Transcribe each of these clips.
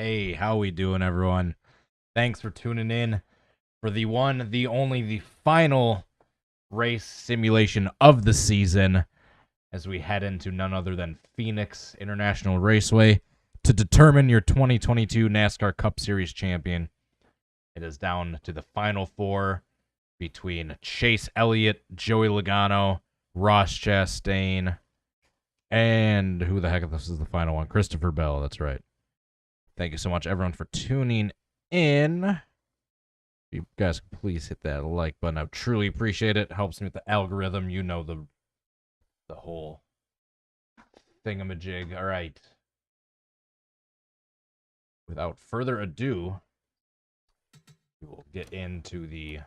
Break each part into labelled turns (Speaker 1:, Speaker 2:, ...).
Speaker 1: Hey, how we doing, everyone? Thanks for tuning in for the one, the only, the final race simulation of the season as we head into none other than Phoenix International Raceway to determine your 2022 NASCAR Cup Series champion. It is down to the final four between Chase Elliott, Joey Logano, Ross Chastain, and who the heck, this is the final one, Christopher Bell. That's right. Thank you so much, everyone, for tuning in. If you guys could please hit that like button, I would truly appreciate it. It helps me with the algorithm. You know the whole thingamajig. All right. Without further ado, we will get into the...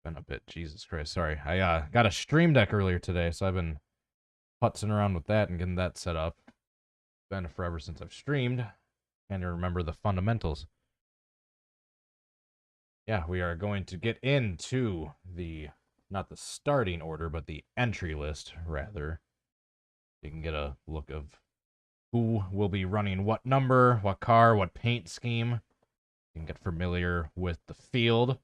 Speaker 1: Been a bit, Jesus Christ. Sorry. I got a Stream Deck earlier today, so I've been putzing around with that and getting that set up. Been forever since I've streamed. Can't even remember the fundamentals. Yeah, we are going to get into the, not the starting order, but the entry list, rather. You can get a look of who will be running what number, what car, what paint scheme. You can get familiar with the field.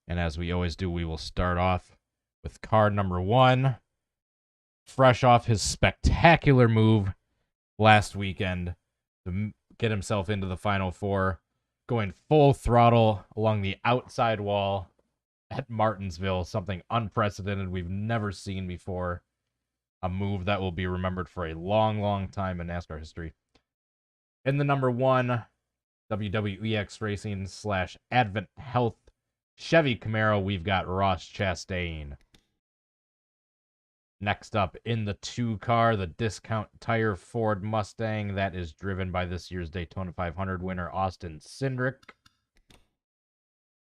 Speaker 1: And as we always do, we will start off with car number 1. Fresh off his spectacular move last weekend to get himself into the Final Four, going full throttle along the outside wall at Martinsville, something unprecedented we've never seen before. A move that will be remembered for a long, long time in NASCAR history. In the number 1, WWEX Racing / Advent Health Chevy Camaro, we've got Ross Chastain. Next up, in the 2 car, the Discount Tire Ford Mustang that is driven by this year's Daytona 500 winner, Austin Cindric.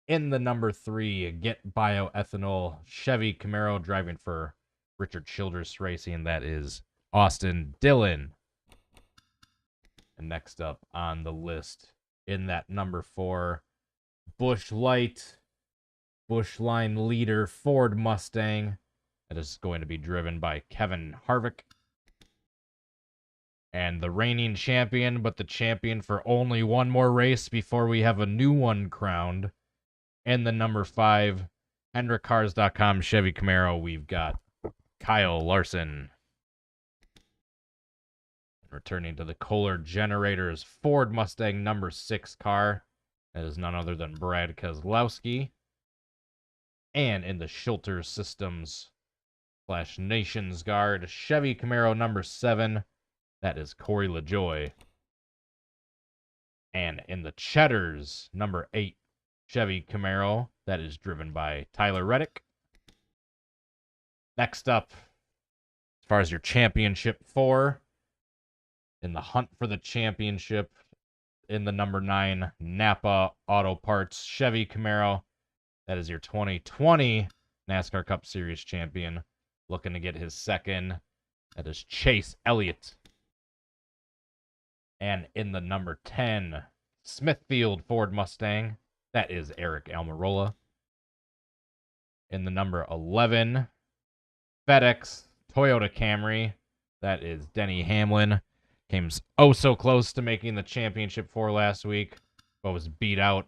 Speaker 1: In the number 3, Get Bioethanol Chevy Camaro driving for Richard Childress Racing, that is Austin Dillon. And next up on the list, in that number 4, Busch Light, Busch Line leader Ford Mustang. That is going to be driven by Kevin Harvick. And the reigning champion, but the champion for only one more race before we have a new one crowned. In the number 5, HendrickCars.com Chevy Camaro, we've got Kyle Larson. Returning to the Kohler Generators Ford Mustang number 6 car. That is none other than Brad Keselowski. And in the Schulter Systems / Nations Guard Chevy Camaro number 7, that is Corey LaJoie. And in the Cheddars number 8 Chevy Camaro, that is driven by Tyler Reddick. Next up, as far as your championship 4, in the hunt for the championship, in the number 9 Napa Auto Parts Chevy Camaro, that is your 2020 NASCAR Cup Series champion. Looking to get his 2nd. That is Chase Elliott. And in the number 10, Smithfield Ford Mustang, that is Eric Almirola. In the number 11, FedEx Toyota Camry, that is Denny Hamlin. Came oh so close to making the championship 4 last week, but was beat out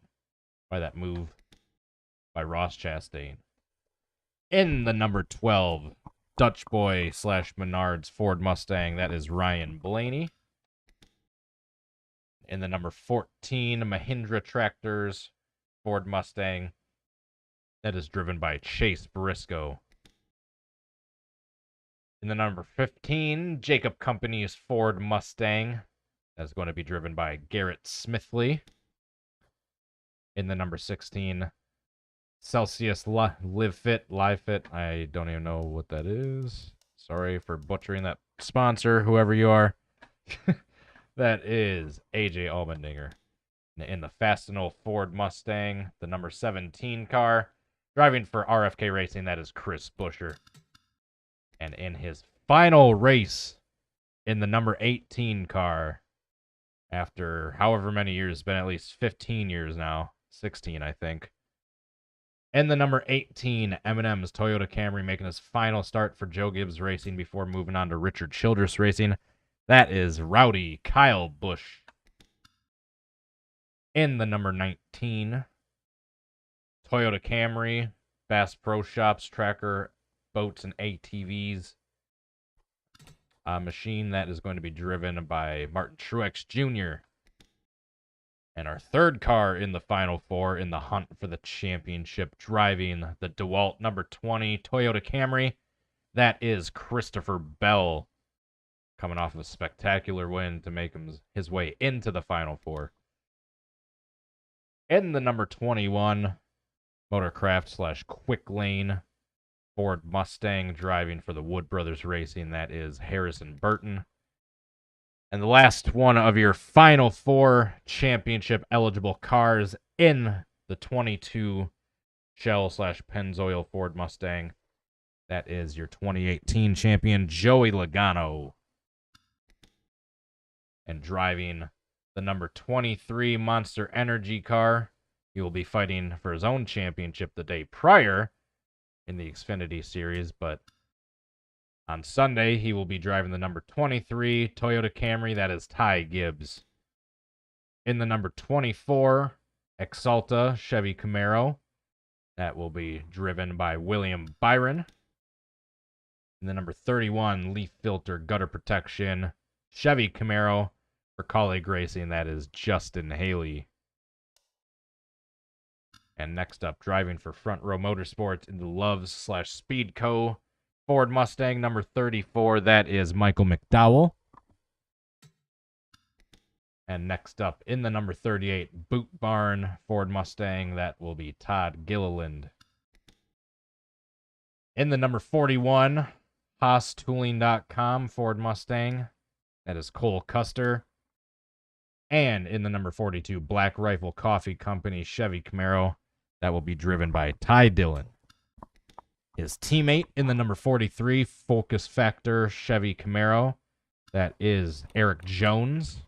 Speaker 1: by that move by Ross Chastain. In the number 12, Dutch Boy / Menards Ford Mustang, that is Ryan Blaney. In the number 14, Mahindra Tractors Ford Mustang, that is driven by Chase Briscoe. In the number 15, Jacob Company's Ford Mustang, that's going to be driven by Garrett Smithley. In the number 16, Celsius Live Fit, I don't even know what that is. Sorry for butchering that sponsor, whoever you are. That is AJ Allmendinger. In the Fastenal Ford Mustang, the number 17 car, driving for RFK Racing, that is Chris Buescher. And in his final race, in the number 18 car, after however many years, it's been at least 15 years now, 16 I think. In the number 18, M&M's Toyota Camry making his final start for Joe Gibbs Racing before moving on to Richard Childress Racing. That is Rowdy Kyle Busch. In the number 19, Toyota Camry, Bass Pro Shops, Tracker, Boats, and ATVs. A machine that is going to be driven by Martin Truex Jr. And our third car in the Final Four in the hunt for the championship, driving the DeWalt number 20 Toyota Camry. That is Christopher Bell, coming off of a spectacular win to make his way into the Final Four. In the number 21, Motorcraft / Quick Lane Ford Mustang, driving for the Wood Brothers Racing. That is Harrison Burton. And the last one of your Final Four championship eligible cars in the 22 Shell / Pennzoil Ford Mustang. That is your 2018 champion, Joey Logano. And driving the number 23 Monster Energy car, he will be fighting for his own championship the day prior in the Xfinity Series, but on Sunday, he will be driving the number 23 Toyota Camry. That is Ty Gibbs. In the number 24 Exalta Chevy Camaro, that will be driven by William Byron. In the number 31 Leaf Filter Gutter Protection Chevy Camaro for Colleague Racing, that is Justin Haley. And next up, driving for Front Row Motorsports in the Loves / Speedco Ford Mustang number 34, that is Michael McDowell. And next up, in the number 38 Boot Barn Ford Mustang, that will be Todd Gilliland. In the number 41 HaasTooling.com Ford Mustang, that is Cole Custer. And in the number 42 Black Rifle Coffee Company Chevy Camaro, that will be driven by Ty Dillon. His teammate in the number 43 Focus Factor Chevy Camaro, that is Eric Jones.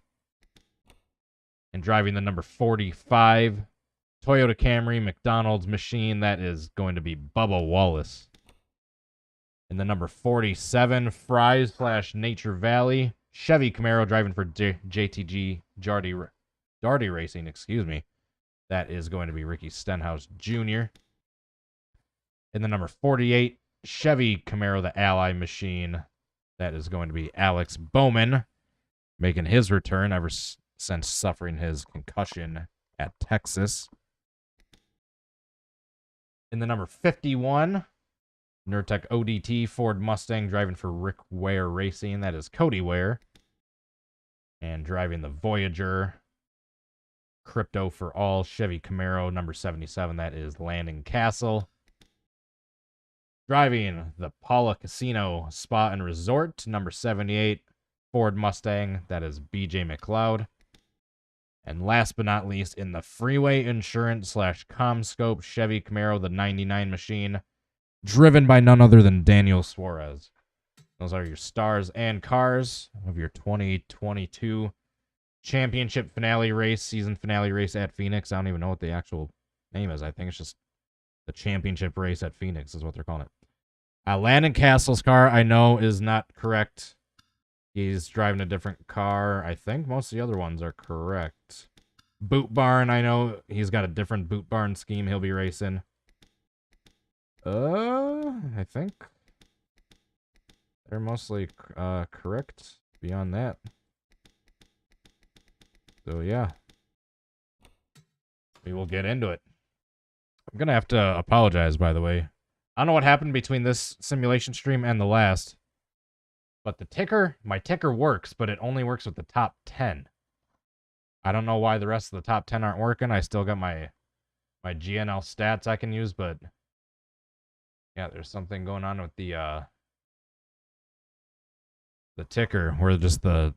Speaker 1: And driving the number 45 Toyota Camry McDonald's machine, that is going to be Bubba Wallace. In the number 47 Fry's / Nature Valley Chevy Camaro, driving for JTG Darty Racing, that is going to be Ricky Stenhouse Jr. In the number 48 Chevy Camaro, the Ally machine, that is going to be Alex Bowman, making his return ever since suffering his concussion at Texas. In the number 51 Nurtec ODT Ford Mustang, driving for Rick Ware Racing, that is Cody Ware. And driving the Voyager Crypto for All Chevy Camaro number 77, that is Landon Castle. Driving the Paula Casino Spa and Resort number 78 Ford Mustang, that is BJ McLeod. And last but not least, in the Freeway Insurance / Comscope Chevy Camaro, the 99 machine, driven by none other than Daniel Suarez. Those are your stars and cars of your 2022 championship finale race, season finale race at Phoenix. I don't even know what the actual name is. I think it's just the championship race at Phoenix is what they're calling it. Landon Castle's car, I know, is not correct. He's driving a different car. I think most of the other ones are correct. Boot Barn, I know he's got a different Boot Barn scheme he'll be racing. I think they're mostly correct beyond that. So yeah, we will get into it. I'm gonna have to apologize, by the way. I don't know what happened between this simulation stream and the last, but my ticker works, but it only works with the top 10. I don't know why the rest of the top 10 aren't working. I still got my GNL stats I can use, but yeah, there's something going on with the ticker where just the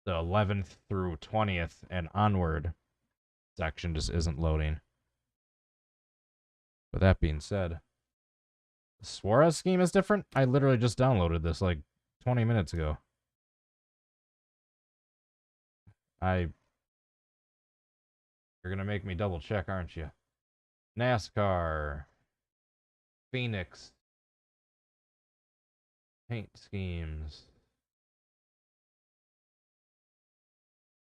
Speaker 1: 11th through 20th and onward section just isn't loading. With that being said, the Suarez scheme is different. I literally just downloaded this like 20 minutes ago. You're gonna make me double check, aren't you? NASCAR, Phoenix, paint schemes.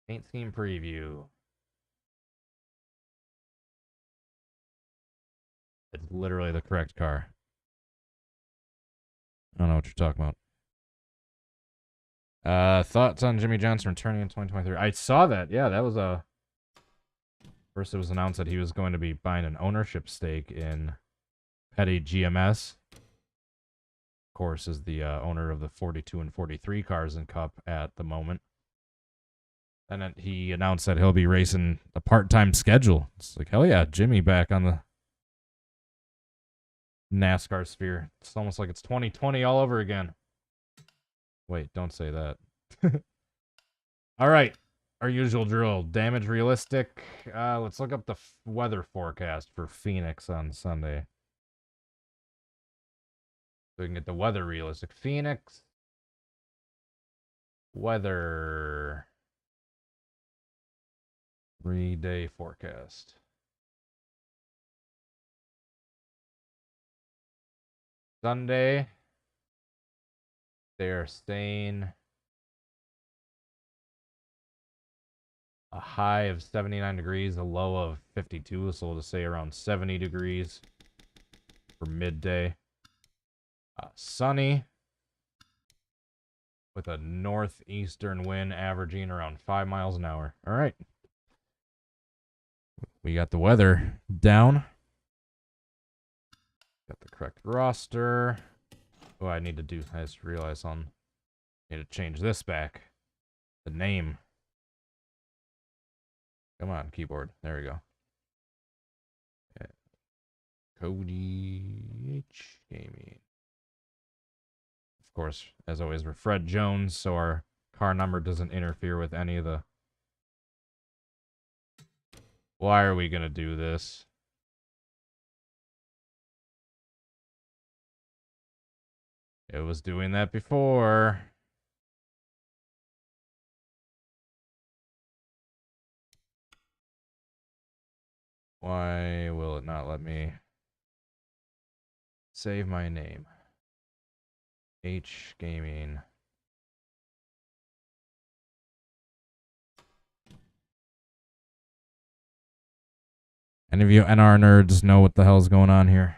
Speaker 1: Paint scheme preview. It's literally the correct car. I don't know what you're talking about. Thoughts on Jimmy Johnson returning in 2023? I saw that. Yeah, that was a... First it was announced that he was going to be buying an ownership stake in Petty GMS. Of course, is the owner of the 42 and 43 cars in Cup at the moment. And then he announced that he'll be racing a part-time schedule. It's like, hell yeah, Jimmy back on the NASCAR sphere. It's almost like it's 2020 all over again. Wait, don't say that. All right. Our usual drill. Damage realistic. Let's look up the weather forecast for Phoenix on Sunday. So we can get the weather realistic. Phoenix. Weather. 3-day forecast. Sunday. They are staying a high of 79 degrees, a low of 52, so we'll just say around 70 degrees for midday. Sunny with a northeastern wind averaging around 5 miles an hour. All right. We got the weather down. Got the correct roster. Oh, I just realized I need to change this back. The name. Come on, keyboard. There we go. Okay. Cody H. Gaming. Of course, as always, we're Fred Jones, so our car number doesn't interfere with any of the... Why are we going to do this? It was doing that before. Why will it not let me save my name? H Gaming. Any of you NR nerds know what the hell's going on here?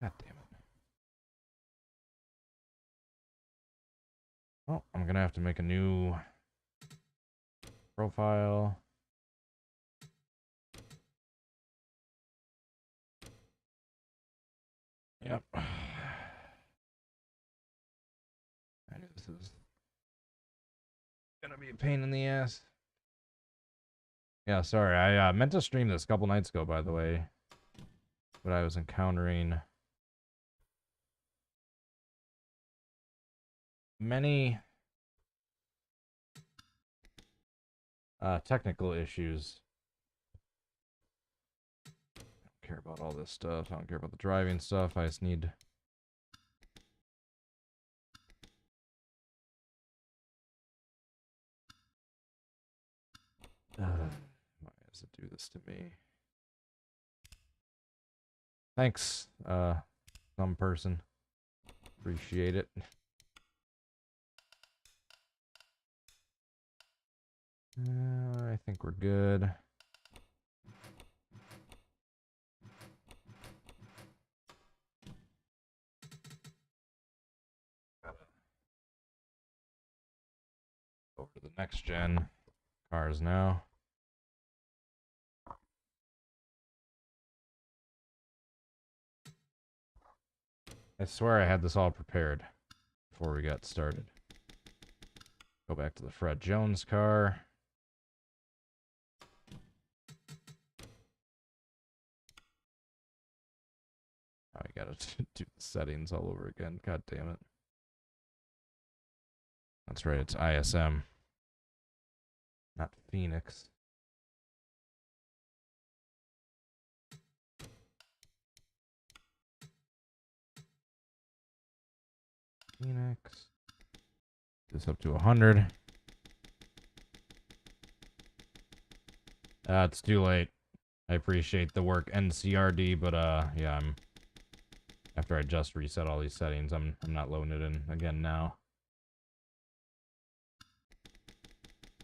Speaker 1: God damn it. Oh, I'm going to have to make a new profile. Yep. I knew this was gonna be a pain in the ass. Yeah, sorry. I meant to stream this a couple nights ago, by the way. But I was encountering many technical issues. I don't care about all this stuff. I don't care about the driving stuff. I just need... why does it do this to me? Thanks, some person. Appreciate it. I think we're good. Over to the next gen cars now. I swear I had this all prepared before we got started. Go back to the Fred Jones car. Oh, I gotta do the settings all over again. God damn it. That's right, it's ISM. Not Phoenix. Phoenix. This up to 100. It's too late. I appreciate the work, NCRD, but yeah, after I just reset all these settings, I'm not loading it in again now.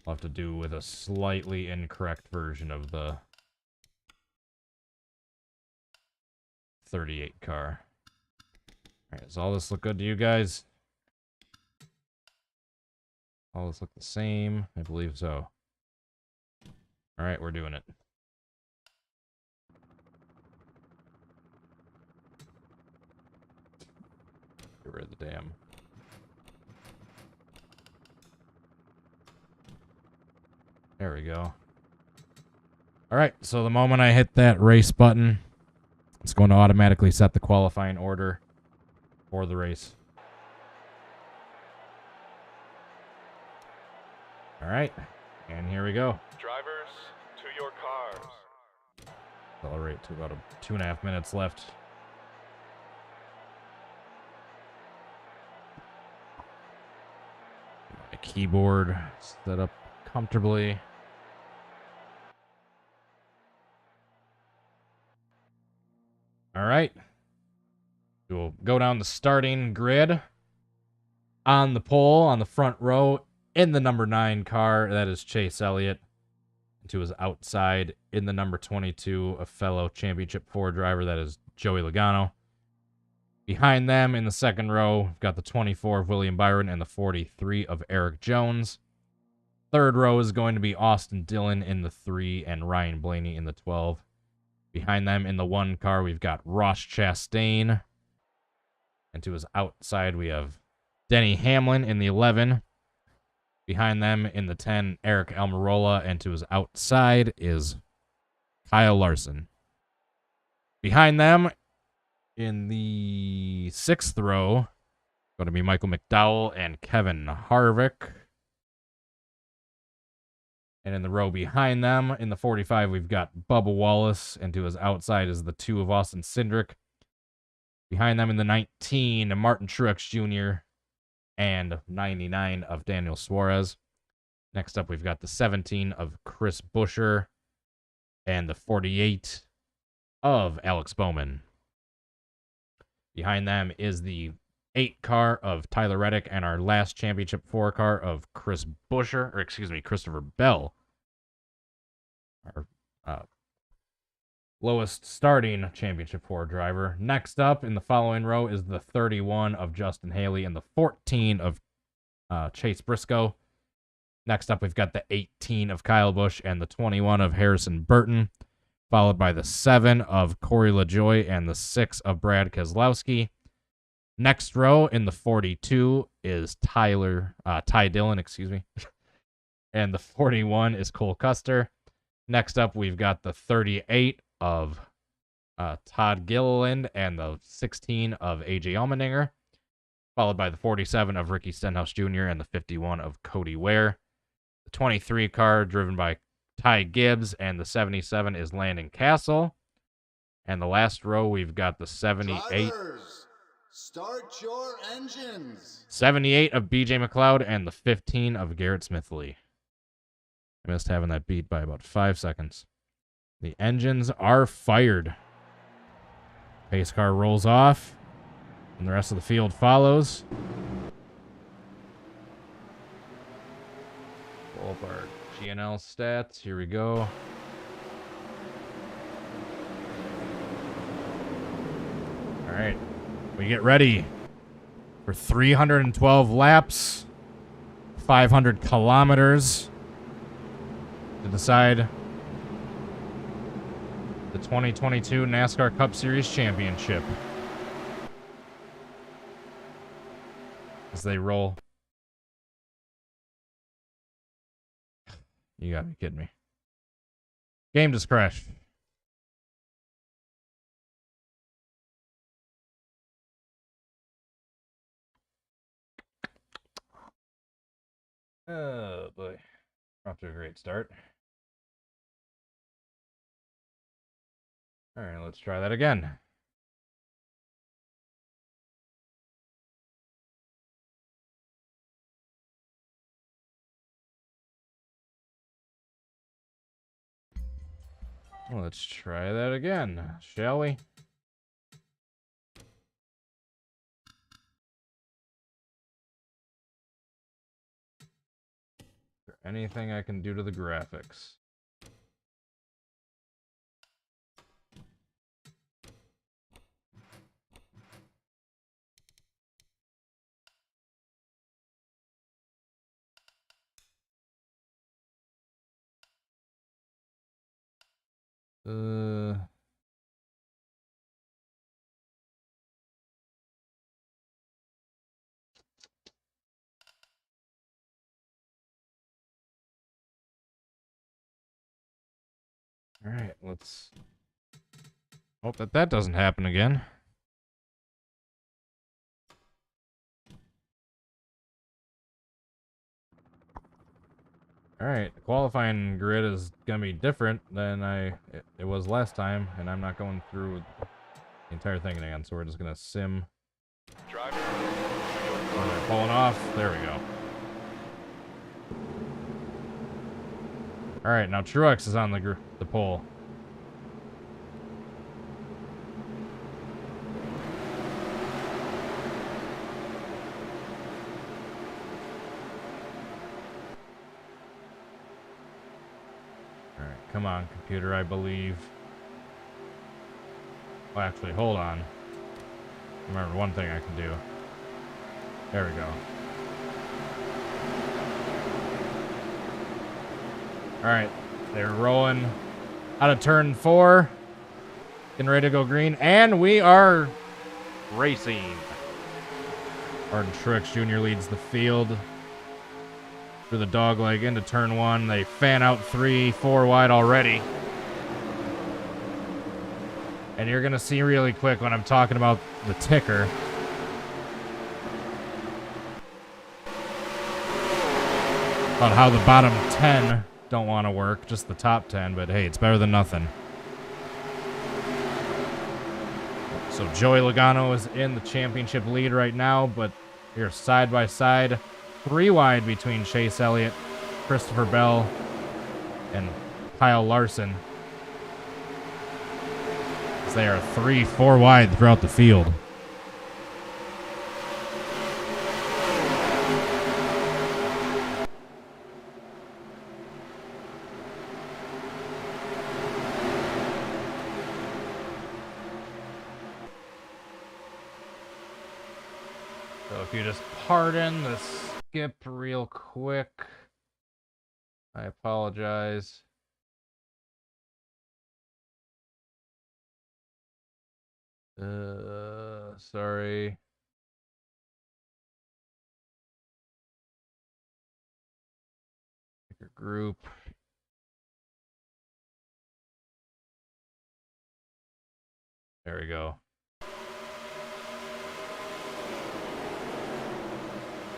Speaker 1: I'll have to do with a slightly incorrect version of the 38 car. Alright, does all this look good to you guys? All this look the same? I believe so. Alright, we're doing it. Get rid of the damn. There we go. Alright, so the moment I hit that race button, it's going to automatically set the qualifying order for the race. Alright, and here we go.
Speaker 2: Drivers, to your cars.
Speaker 1: Accelerate to about 2.5 minutes left. My keyboard set up comfortably. Alright. We'll go down the starting grid. On the pole, on the front row, in the number 9 car, that is Chase Elliott. To his outside, in the number 22, a fellow Championship 4 driver, that is Joey Logano. Behind them, in the second row, we've got the 24 of William Byron and the 43 of Eric Jones. Third row is going to be Austin Dillon in the 3 and Ryan Blaney in the 12. Behind them, in the 1 car, we've got Ross Chastain. And to his outside, we have Denny Hamlin in the 11. Behind them, in the 10, Eric Almirola. And to his outside is Kyle Larson. Behind them, in the 6th row, going to be Michael McDowell and Kevin Harvick. And in the row behind them, in the 45, we've got Bubba Wallace. And to his outside is the 2 of Austin Cindric. Behind them in the 19, Martin Truex Jr. and 99 of Daniel Suarez. Next up, we've got the 17 of Chris Buescher and the 48 of Alex Bowman. Behind them is the 8 car of Tyler Reddick and our last Championship 4 car of Christopher Bell. Our lowest starting Championship 4 driver. Next up in the following row is the 31 of Justin Haley and the 14 of Chase Briscoe. Next up, we've got the 18 of Kyle Busch and the 21 of Harrison Burton, followed by the 7 of Corey LaJoie and the 6 of Brad Keselowski. Next row in the 42 is Ty Dillon, and the 41 is Cole Custer. Next up, we've got the 38 of Todd Gilliland and the 16 of AJ Allmendinger, followed by the 47 of Ricky Stenhouse Jr. and the 51 of Cody Ware. The 23 car driven by Ty Gibbs and the 77 is Landon Castle. And the last row, we've got the 78.
Speaker 3: Drivers, start your engines.
Speaker 1: 78 of BJ McLeod and the 15 of Garrett Smithley. I missed having that beat by about 5 seconds. The engines are fired. Pace car rolls off, and the rest of the field follows. Pull up our GNL stats. Here we go. All right. We get ready for 312 laps, 500 kilometers to decide the 2022 NASCAR Cup Series Championship. As they roll. You gotta be kidding me. Game just crashed. Oh boy. Off to a great start. Alright, let's try that again. Let's try that again, shall we? there anything I can do to the graphics? All right, let's hope that doesn't happen again. All right, the qualifying grid is gonna be different than it was last time, and I'm not going through the entire thing again. So we're just gonna sim.
Speaker 2: Driver,
Speaker 1: Pulling off. There we go. All right, now Truex is on the pole. All right, come on, computer, I believe. Well, actually, hold on. Remember one thing I can do. There we go. All right, they're rolling out of turn 4. Getting ready to go green, and we are racing. Martin Truex Jr. leads the field through the dogleg into turn 1. They fan out 3, 4 wide already. And you're going to see really quick when I'm talking about the ticker. About how the bottom 10 don't want to work, just the top 10, but hey, it's better than nothing. So Joey Logano is in the championship lead right now, but you're side by side, 3 wide between Chase Elliott, Christopher Bell, and Kyle Larson. As they are 3, 4 wide throughout the field. So if you just pardon the skip real quick, I apologize. Sorry. Pick your group. There we go.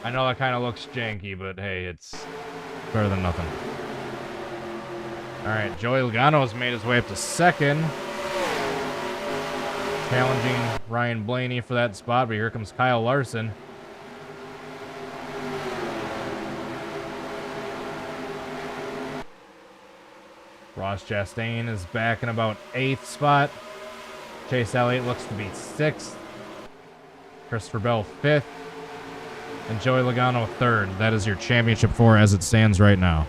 Speaker 1: I know that kind of looks janky, but hey, it's better than nothing. All right, Joey Logano has made his way up to second. Challenging Ryan Blaney for that spot, but here comes Kyle Larson. Ross Chastain is back in about 8th spot. Chase Elliott looks to be 6th. Christopher Bell 5th. And Joey Logano 3rd. That is your championship 4 as it stands right now.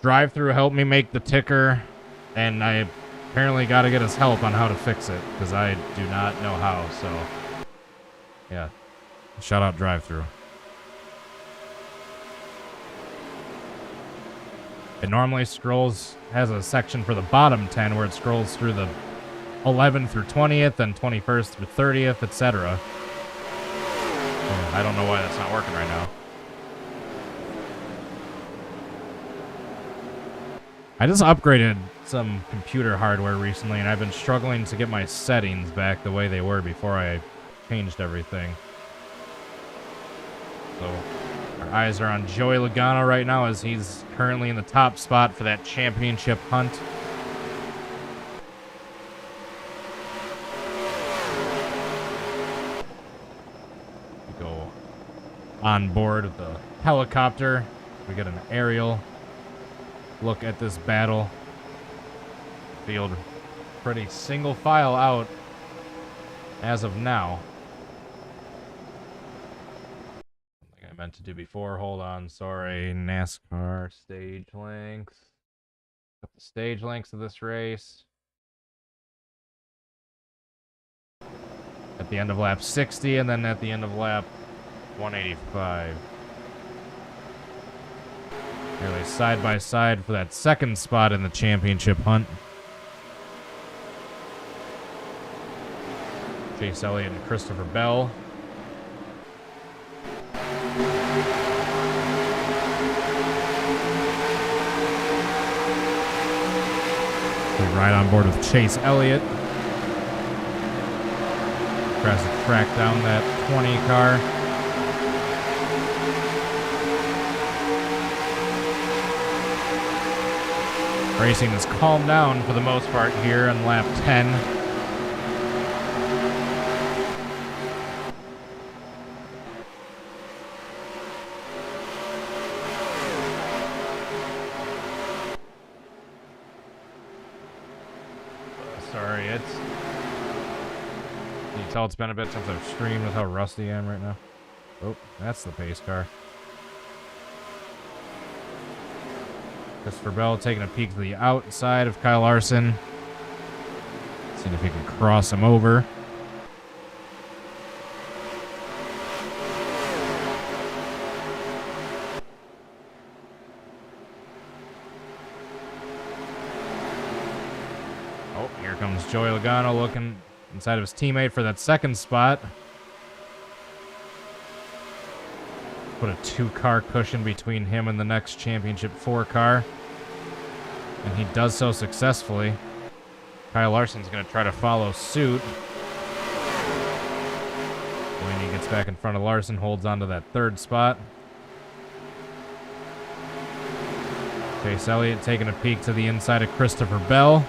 Speaker 1: Drive-through helped me make the ticker, and I apparently got to get his help on how to fix it, because I do not know how, so yeah. Shout out Drive-through. It normally has a section for the bottom 10 where it scrolls through the 11th through 20th and 21st through 30th, etc. I don't know why that's not working right now. I just upgraded some computer hardware recently, and I've been struggling to get my settings back the way they were before I changed everything. So our eyes are on Joey Logano right now as he's currently in the top spot for that championship hunt. We go on board with the helicopter. We get an aerial look at this battle. Field pretty single file out as of now. meant to do before. Hold on. Sorry. NASCAR stage length. Got the stage lengths of this race. At the end of lap 60 and then at the end of lap 185. Nearly side by side for that second spot in the championship hunt. Chase Elliott and Christopher Bell. We ride on board with Chase Elliott. Tries to track down that 20 car. Racing has calmed down for the most part here on lap 10. Sorry, it's... Can you tell it's been a bit since I've streamed with how rusty I am right now? Oh, that's the pace car. Christopher Bell taking a peek to the outside of Kyle Larson. Seeing if he can cross him over. Oh, here comes Joey Logano looking inside of his teammate for that second spot. Put a 2-car cushion between him and the next championship 4 car. And he does so successfully. Kyle Larson's going to try to follow suit. When he gets back in front of Larson, holds on to that 3rd spot. Chase Elliott taking a peek to the inside of Christopher Bell.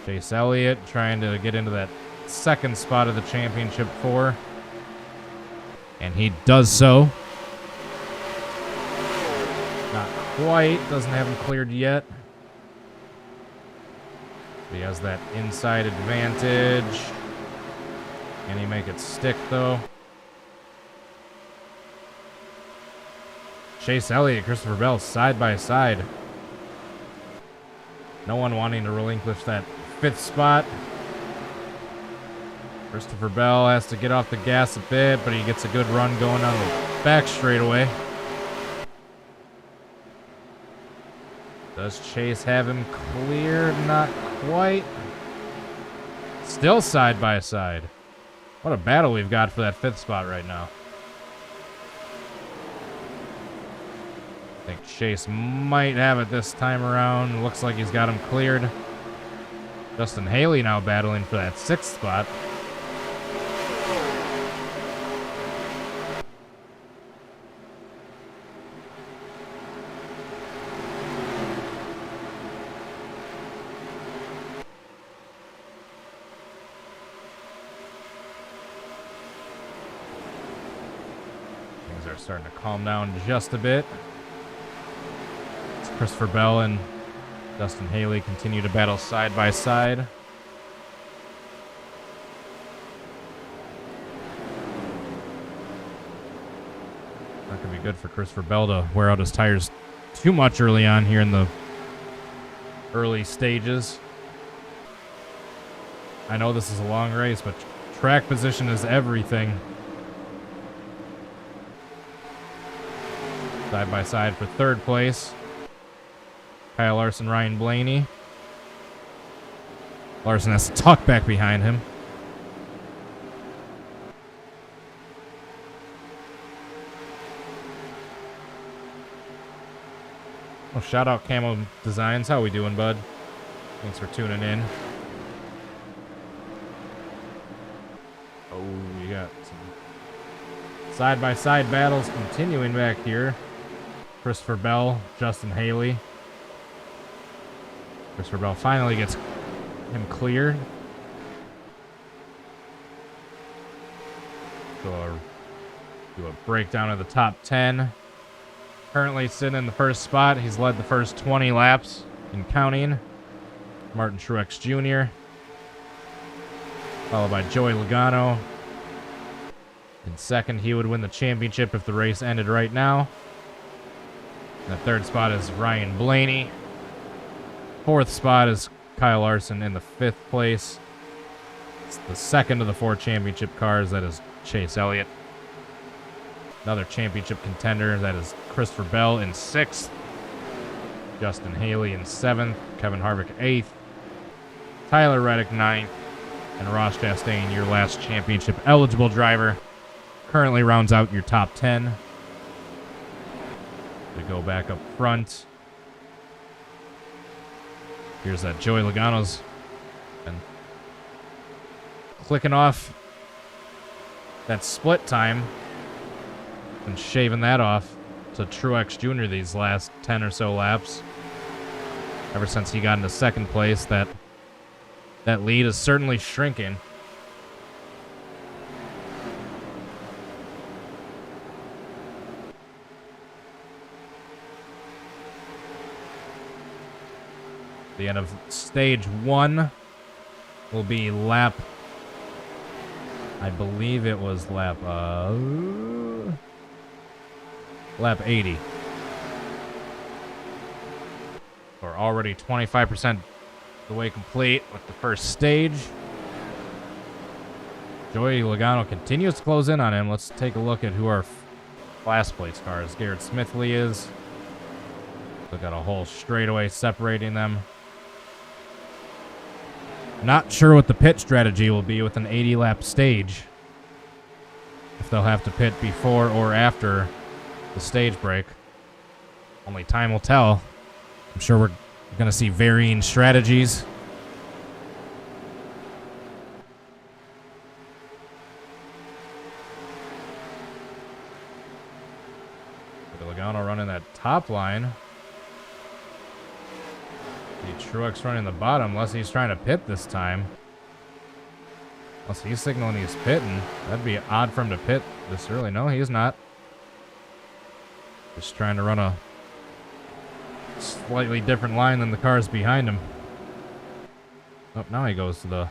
Speaker 1: Chase Elliott trying to get into that 2nd spot of the championship 4. And he does so. Not quite. Doesn't have him cleared yet. He has that inside advantage. Can he make it stick, though? Chase Elliott, Christopher Bell, side by side. No one wanting to relinquish that 5th spot. Christopher Bell has to get off the gas a bit, but he gets a good run going on the back straightaway. Does Chase have him cleared? Not quite. Still side by side. What a battle we've got for that 5th spot right now. I think Chase might have it this time around. Looks like he's got him cleared. Justin Haley now battling for that 6th spot. Things are starting to calm down just a bit. It's Christopher Bell and Justin Haley continue to battle side by side. Not going to be good for Christopher Bell to wear out his tires too much early on here in the early stages. I know this is a long race, but track position is everything. Side by side for 3rd place. Kyle Larson, Ryan Blaney. Larson has to tuck back behind him. Well, shout out Camo Designs. How we doing, bud? Thanks for tuning in. Oh, you got some side-by-side battles continuing back here. Christopher Bell, Justin Haley. Christopher Bell finally gets him cleared. So do a breakdown of the top 10. Currently sitting in the 1st spot. He's led the first 20 laps and counting. Martin Truex Jr. followed by Joey Logano. In second, he would win the championship if the race ended right now. In the third spot is Ryan Blaney. Fourth spot is Kyle Larson in the fifth place. It's the second of the 4 championship cars. That is Chase Elliott. Another championship contender. That is Christopher Bell in 6th. Justin Haley in 7th. Kevin Harvick 8th. Tyler Reddick 9th. And Ross Chastain, your last championship eligible driver, currently rounds out your top 10. We go back up front. Here's that Joey Logano's and clicking off that split time and shaving that off to Truex Jr. these last 10 or so laps. Ever since he got into second place, that lead is certainly shrinking. The end of stage 1 will be lap, I believe it was lap 80. We're already 25% the way complete with the first stage. Joey Logano continues to close in on him. Let's take a look at who our last place cars. Garrett Smithley is. We've got a whole straightaway separating them. Not sure what the pit strategy will be with an 80-lap stage. If they'll have to pit before or after the stage break. Only time will tell. I'm sure we're going to see varying strategies. Logano running that top line. Truex running the bottom, unless he's trying to pit this time. Unless he's signaling he's pitting. That'd be odd for him to pit this early. No, he's not. Just trying to run a slightly different line than the cars behind him. Oh, now he goes to the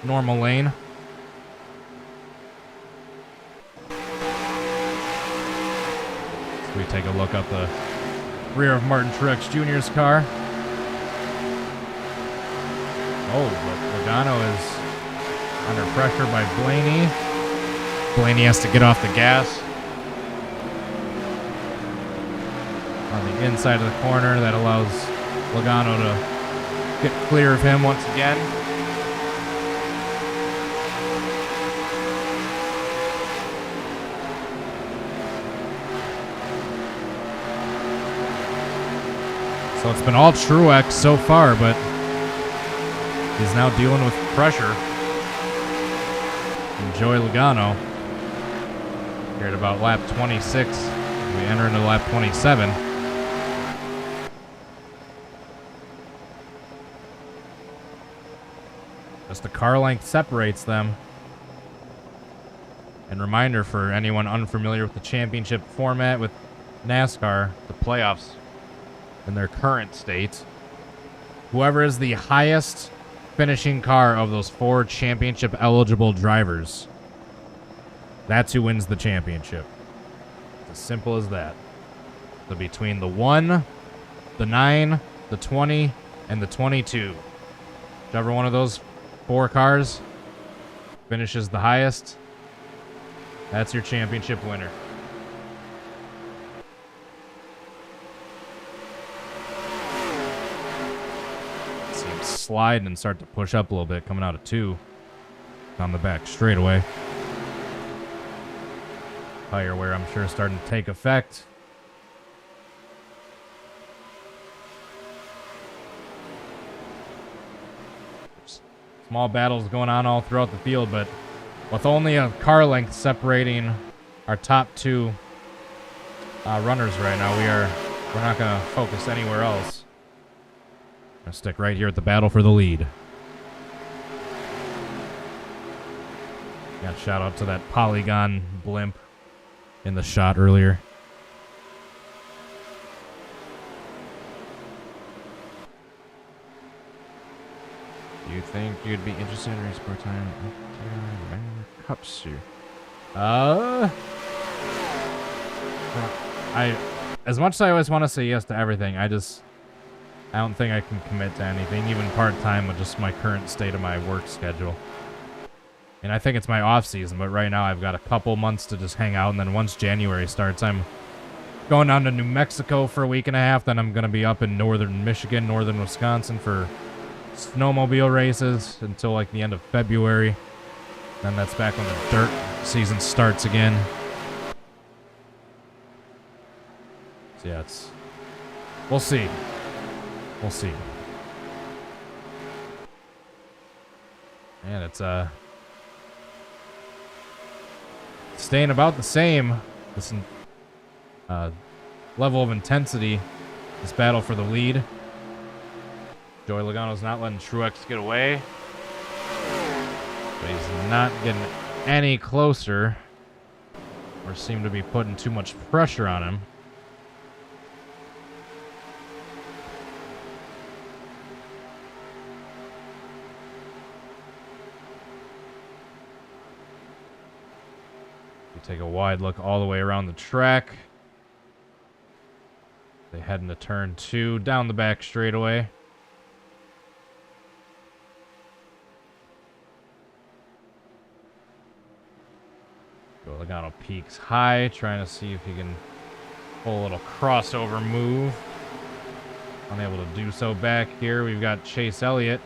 Speaker 1: normal lane. So we take a look up the rear of Martin Truex Jr.'s car. Oh, but Logano is under pressure by Blaney. Blaney has to get off the gas. On the inside of the corner, that allows Logano to get clear of him once again. So it's been all Truex so far, but he's now dealing with pressure from Joey Logano. Here at about lap 26, we enter into lap 27. Just a car length separates them. And reminder for anyone unfamiliar with the championship format with NASCAR, the playoffs in their current state, whoever is the highest finishing car of those 4 championship eligible drivers, that's who wins the championship. It's as simple as that. So between the 1, the 9, the 20, and the 22, whichever one of those 4 cars finishes the highest, that's your championship winner. Slide and start to push up a little bit coming out of 2 on the back straightaway. Tire wear, I'm sure, starting to take effect. Small battles going on all throughout the field, but with only a car length separating our top 2 runners right now, we're not going to focus anywhere else. Gonna stick right here at the battle for the lead. Got shout out to that Polygon blimp in the shot earlier. Do you think you'd be interested in race part time? Cups here. As much as I always want to say yes to everything, I don't think I can commit to anything, even part time, with just my current state of my work schedule. And I think it's my off season, but right now I've got a couple months to just hang out, and then once January starts, I'm going down to New Mexico for a week and a half. Then I'm gonna be up in northern Michigan, northern Wisconsin for snowmobile races until like the end of February. Then that's back when the dirt season starts again. So yeah, we'll see. We'll see. And it's staying about the same. This level of intensity. This battle for the lead. Joey Logano's not letting Truex get away. But he's not getting any closer. Or seem to be putting too much pressure on him. You take a wide look all the way around the track. They head into turn 2, down the back straightaway. Logano peaks high, trying to see if he can pull a little crossover move. Unable to do so back here. We've got Chase Elliott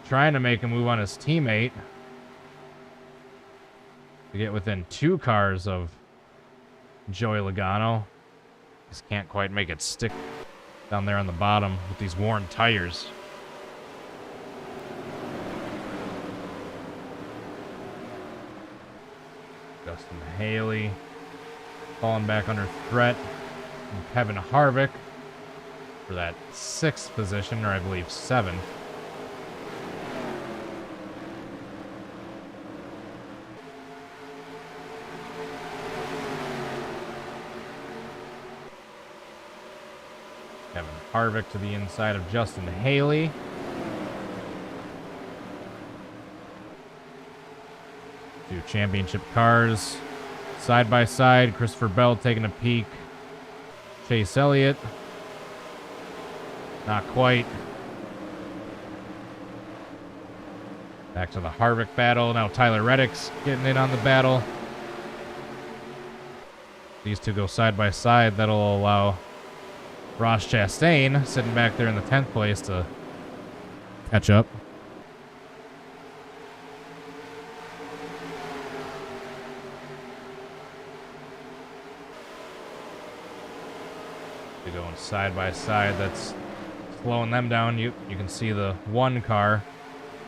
Speaker 1: trying to make a move on his teammate to get within 2 cars of Joey Logano. Just can't quite make it stick down there on the bottom with these worn tires. Justin Haley falling back under threat from Kevin Harvick for that 6th position, or I believe 7th. Kevin Harvick to the inside of Justin Haley. Two championship cars side by side. Christopher Bell taking a peek. Chase Elliott. Not quite. Back to the Harvick battle. Now Tyler Reddick's getting in on the battle. These two go side by side. That'll allow Ross Chastain, sitting back there in the 10th place, to catch up. They're going side by side. That's slowing them down. You can see the 1 car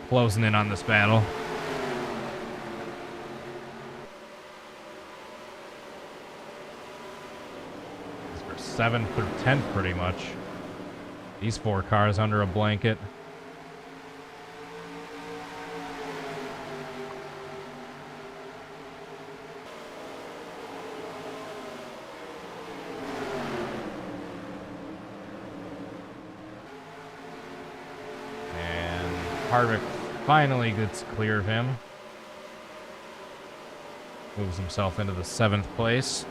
Speaker 1: closing in on this battle. For 7th through 10th, pretty much. These 4 cars under a blanket. And Harvick finally gets clear of him. Moves himself into the 7th place.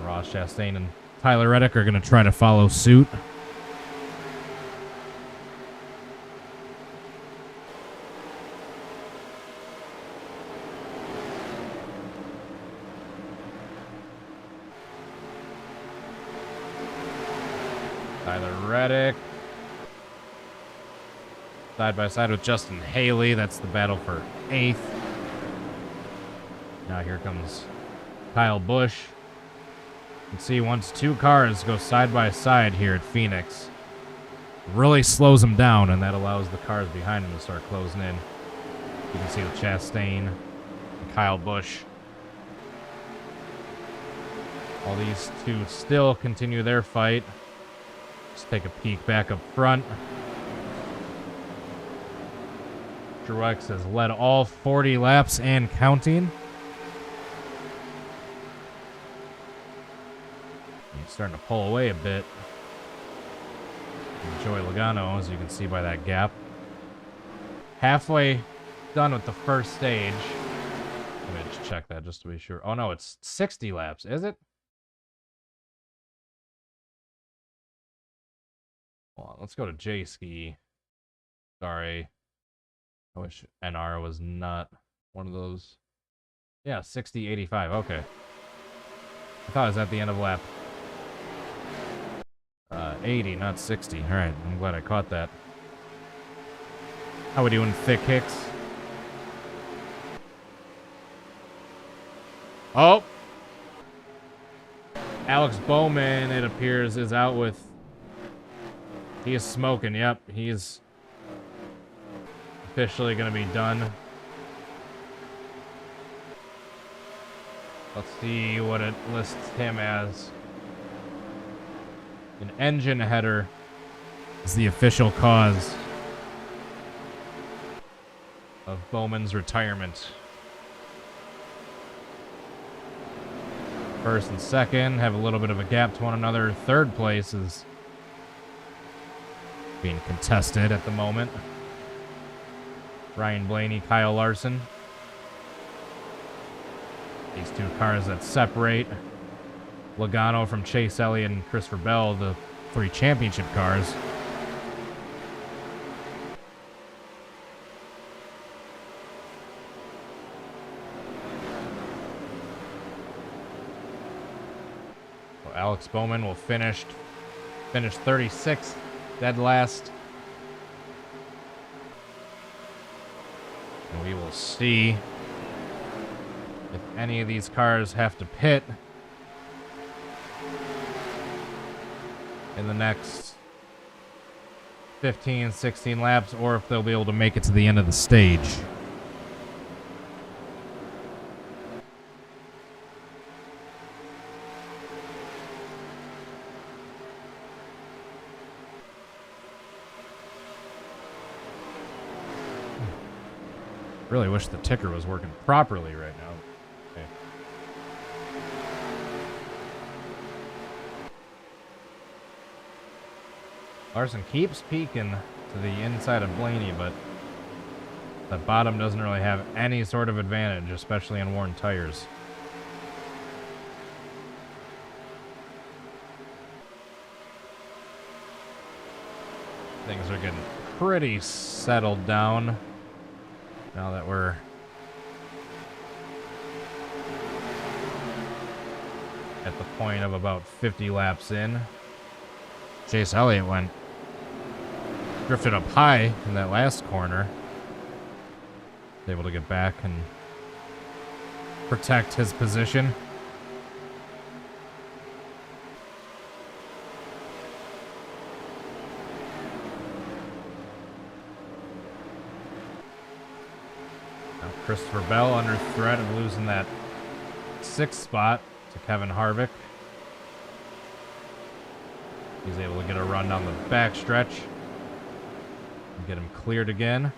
Speaker 1: Ross Chastain and Tyler Reddick are going to try to follow suit. Tyler Reddick side by side with Justin Haley. That's the battle for 8th. Now here comes Kyle Busch. You can see once 2 cars go side by side here at Phoenix, really slows them down, and that allows the cars behind them to start closing in. You can see the Chastain and Kyle Busch. All these 2 still continue their fight. Just take a peek back up front. Truex has led all 40 laps and counting. He's starting to pull away a bit. Enjoy Logano, as you can see by that gap. Halfway done with the first stage. Let me just check that just to be sure. Oh no, it's 60 laps, is it? Hold on, let's go to G.Skill. Sorry. I wish NR was not one of those. Yeah, 60, 85. Okay. I thought it was at the end of lap 80, not 60. All right, I'm glad I caught that. How we doing, thick hicks? Oh! Alex Bowman, it appears, is out with... He is smoking, yep. He's officially going to be done. Let's see what it lists him as. An engine header is the official cause of Bowman's retirement. First and second have a little bit of a gap to one another. Third place is being contested at the moment. Ryan Blaney, Kyle Larson. These two cars that separate Logano from Chase Elliott and Christopher Bell, the 3 championship cars. So Alex Bowman will finish 36th, dead last. And we will see if any of these cars have to pit in the next 15, 16 laps, or if they'll be able to make it to the end of the stage. Really wish the ticker was working properly right now. Okay. Larson keeps peeking to the inside of Blaney, but the bottom doesn't really have any sort of advantage, especially on worn tires. Things are getting pretty settled down now that we're at the point of about 50 laps in. Chase Elliott drifted up high in that last corner. Was able to get back and protect his position. Now Christopher Bell under threat of losing that 6th spot to Kevin Harvick. He's able to get a run down the backstretch and get him cleared again.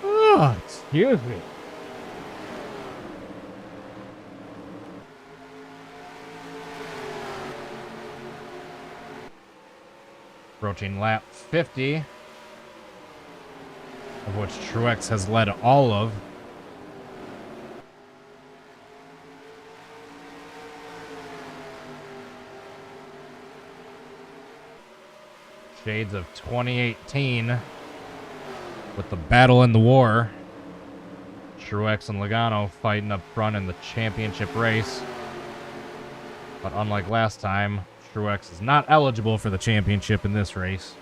Speaker 1: Oh, excuse me. Approaching lap 50, of which Truex has led all of. Shades of 2018 with the battle in the war. Truex and Logano fighting up front in the championship race. But unlike last time, Truex is not eligible for the championship in this race.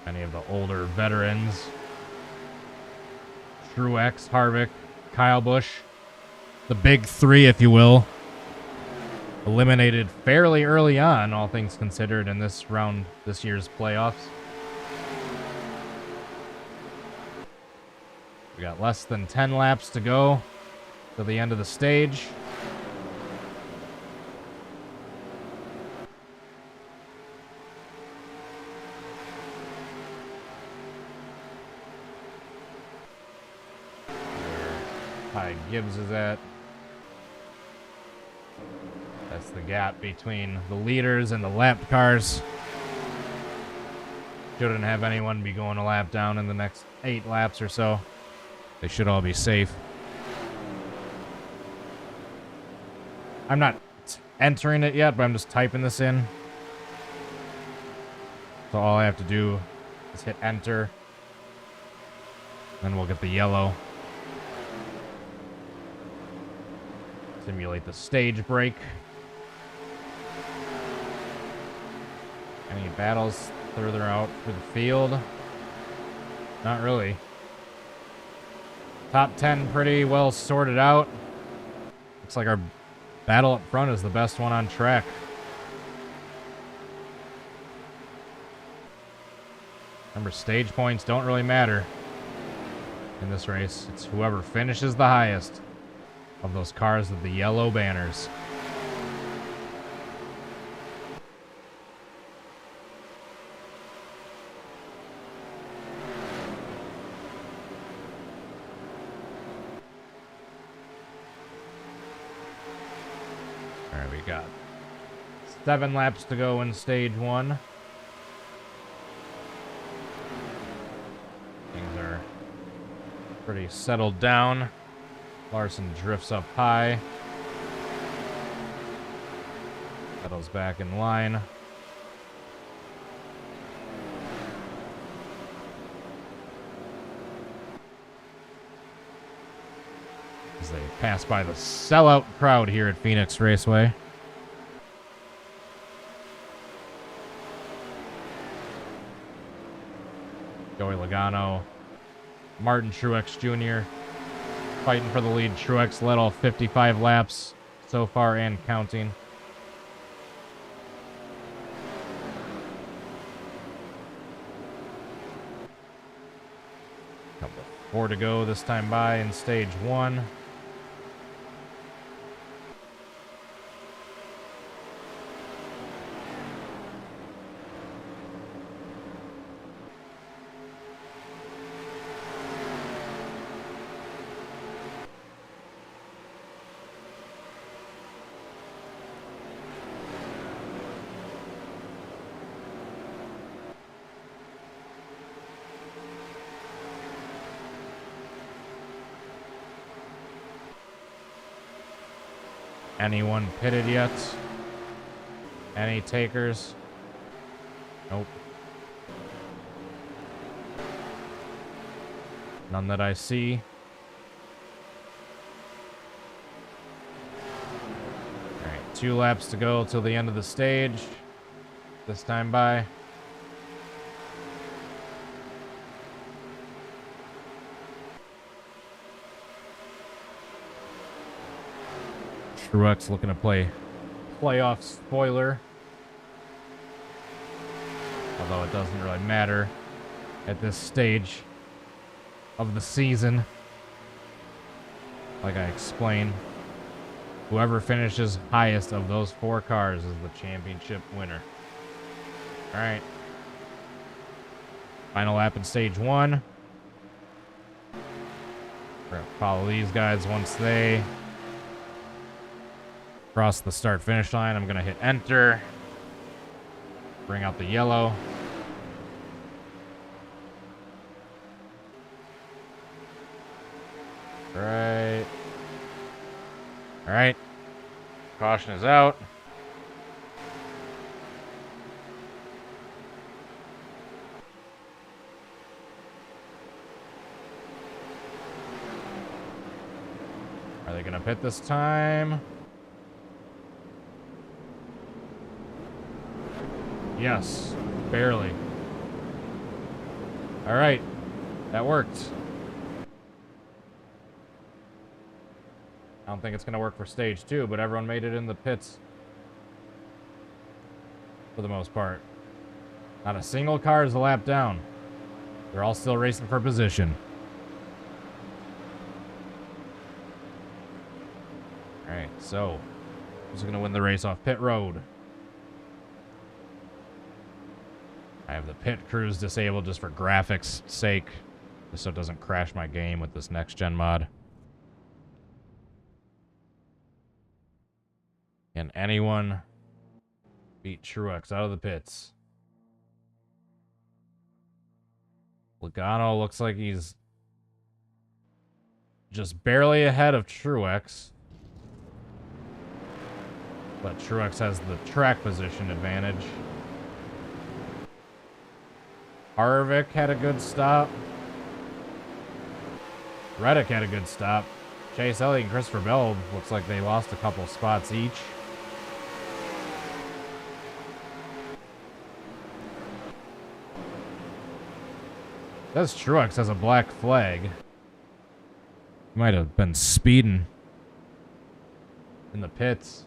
Speaker 1: Many of the older veterans, Truex, Harvick, Kyle Busch, the big three, if you will, eliminated fairly early on, all things considered, in this round, this year's playoffs. We got less than 10 laps to go to the end of the stage. high Gibbs is at. That's the gap between the leaders and the lapped cars. Shouldn't have anyone be going a lap down in the next 8 laps or so. They should all be safe. I'm not entering it yet, but I'm just typing this in. So all I have to do is hit enter. Then we'll get the yellow. Simulate the stage break. Any battles further out for the field? Not really. Top 10 pretty well sorted out. Looks like our battle up front is the best one on track. Remember, stage points don't really matter in this race. It's whoever finishes the highest of those cars with the yellow banners. All right, we got 7 laps to go in stage 1. Things are pretty settled down. Larson drifts up high. Settles back in line. As they pass by the sellout crowd here at Phoenix Raceway. Joey Logano, Martin Truex Jr. fighting for the lead. Truex led all 55 laps so far and counting. Couple 4 to go this time by in stage 1. Anyone pitted yet? Any takers? Nope. None that I see. Alright, 2 laps to go till the end of the stage. This time by. Truex looking to play playoff spoiler. Although it doesn't really matter at this stage of the season. Like I explained, whoever finishes highest of those 4 cars is the championship winner. Alright. Final lap in stage 1. We're gonna follow these guys once they cross the start-finish line. I'm going to hit enter. Bring out the yellow. Right. All right. Caution is out. Are they going to pit this time? Yes, barely. All right, that worked. I don't think it's going to work for stage 2, but everyone made it in the pits for the most part. Not a single car is a lap down. They're all still racing for position. All right, so who's going to win the race off pit road? I have the pit crews disabled just for graphics sake, just so it doesn't crash my game with this next gen mod. Can anyone beat Truex out of the pits? Logano looks like he's just barely ahead of Truex. But Truex has the track position advantage. Harvick had a good stop. Reddick had a good stop. Chase Elliott and Christopher Bell looks like they lost a couple spots each. Says Truex has a black flag. Might have been speeding in the pits.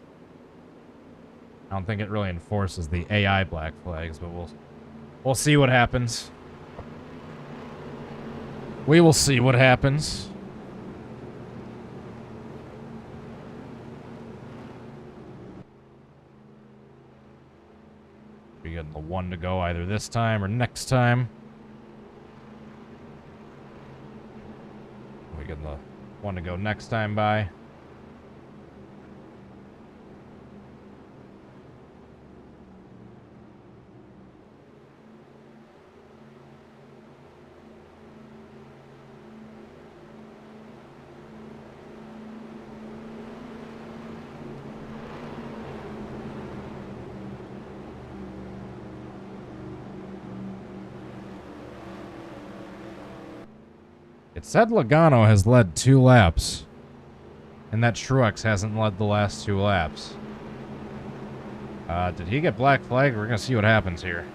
Speaker 1: I don't think it really enforces the AI black flags, but we'll see what happens. We will see what happens. We get the one to go either this time or next time. We get the one to go next time by. It said Logano has led 2 laps. And that Truex hasn't led the last 2 laps. Did he get black flag? We're going to see what happens here.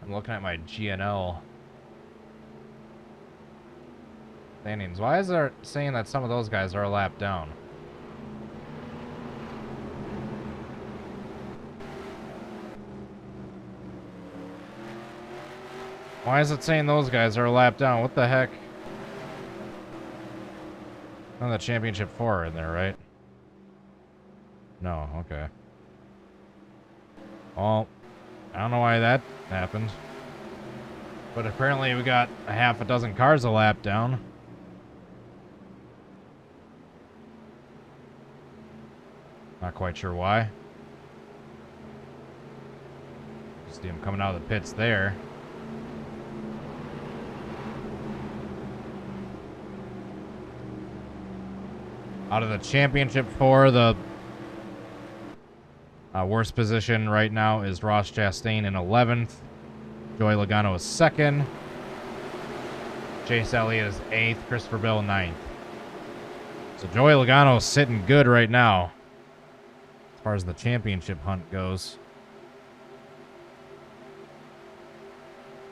Speaker 1: I'm looking at my GNL standings. Why is it saying that some of those guys are a lap down? Why is it saying those guys are a lap down? What the heck? Oh, the championship 4 are in there, right? No, okay. Well, I don't know why that happened. But apparently we got a half a dozen cars a lap down. Not quite sure why. See him coming out of the pits there. Out of the championship 4, the worst position right now is Ross Chastain in 11th. Joey Logano is 2nd. Chase Elliott is 8th. Christopher Bell 9th. So Joey Logano is sitting good right now as far as the championship hunt goes.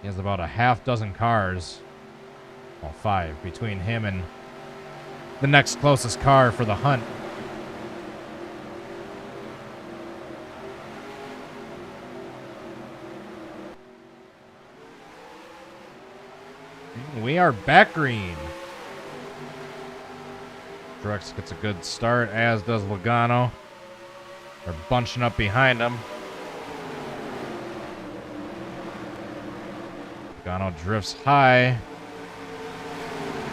Speaker 1: He has about a half dozen cars, well, 5, between him and the next closest car for the hunt. We are back green. Truex gets a good start, as does Logano. They're bunching up behind him. Logano drifts high.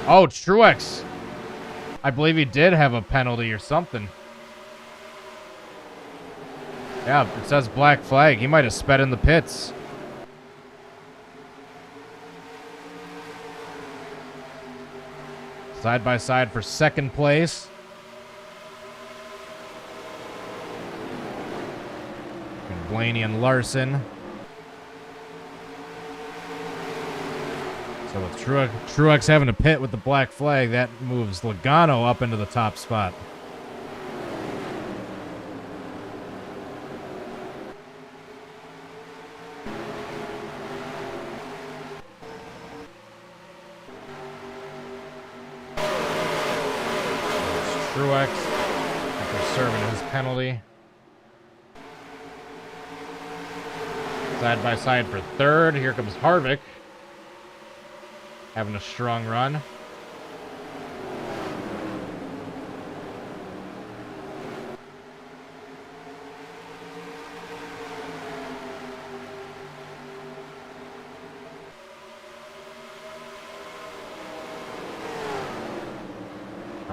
Speaker 1: Oh, Truex! I believe he did have a penalty or something. Yeah, it says black flag. He might have sped in the pits. Side by side for 2nd place. And Blaney and Larson. So with Truex having a pit with the black flag, that moves Logano up into the top spot. Truex after serving his penalty. Side by side for 3rd. Here comes Harvick. Having a strong run.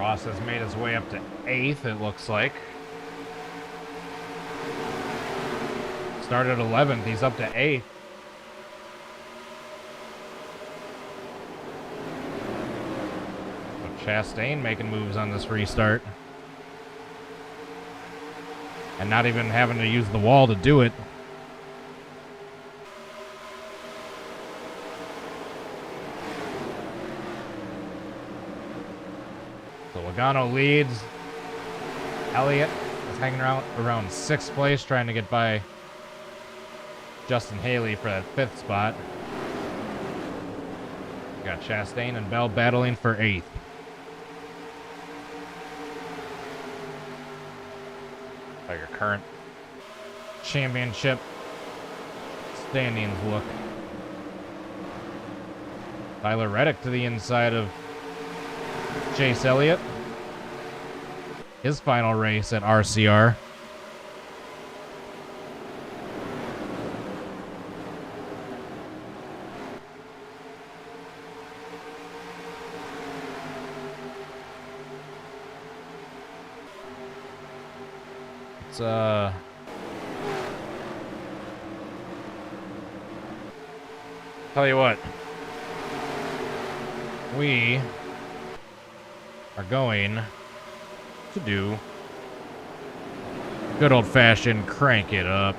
Speaker 1: Ross has made his way up to 8th, it looks like. Started 11th, he's up to 8th. So Chastain making moves on this restart. And not even having to use the wall to do it. So Logano leads. Elliott is hanging around 6th place, trying to get by Justin Haley for that 5th spot. We got Chastain and Bell battling for 8th. How your current championship standings look. Tyler Reddick to the inside of Chase Elliott. His final race at RCR. Tell you what, we are going to do good old-fashioned crank it up.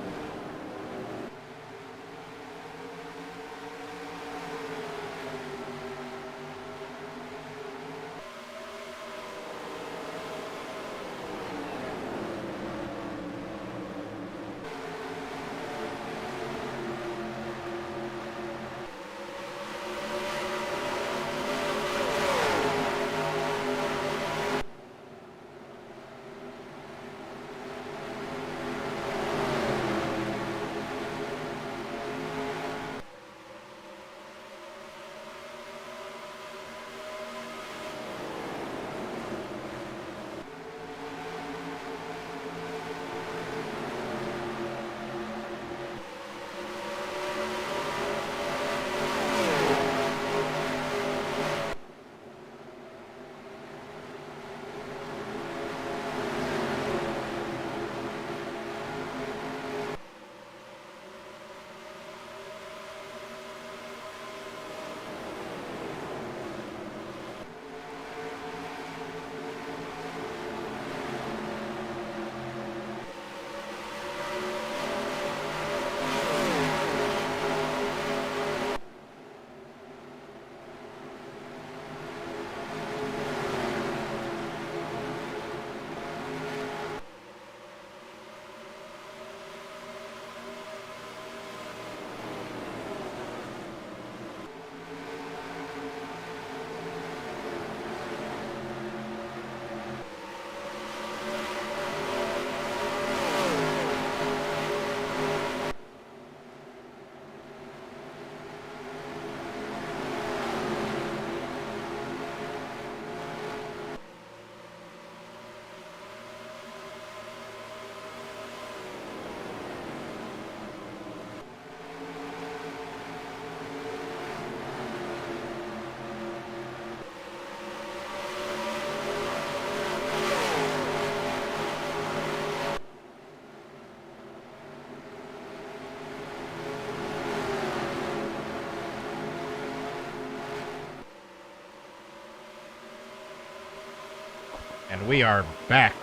Speaker 1: And we are back.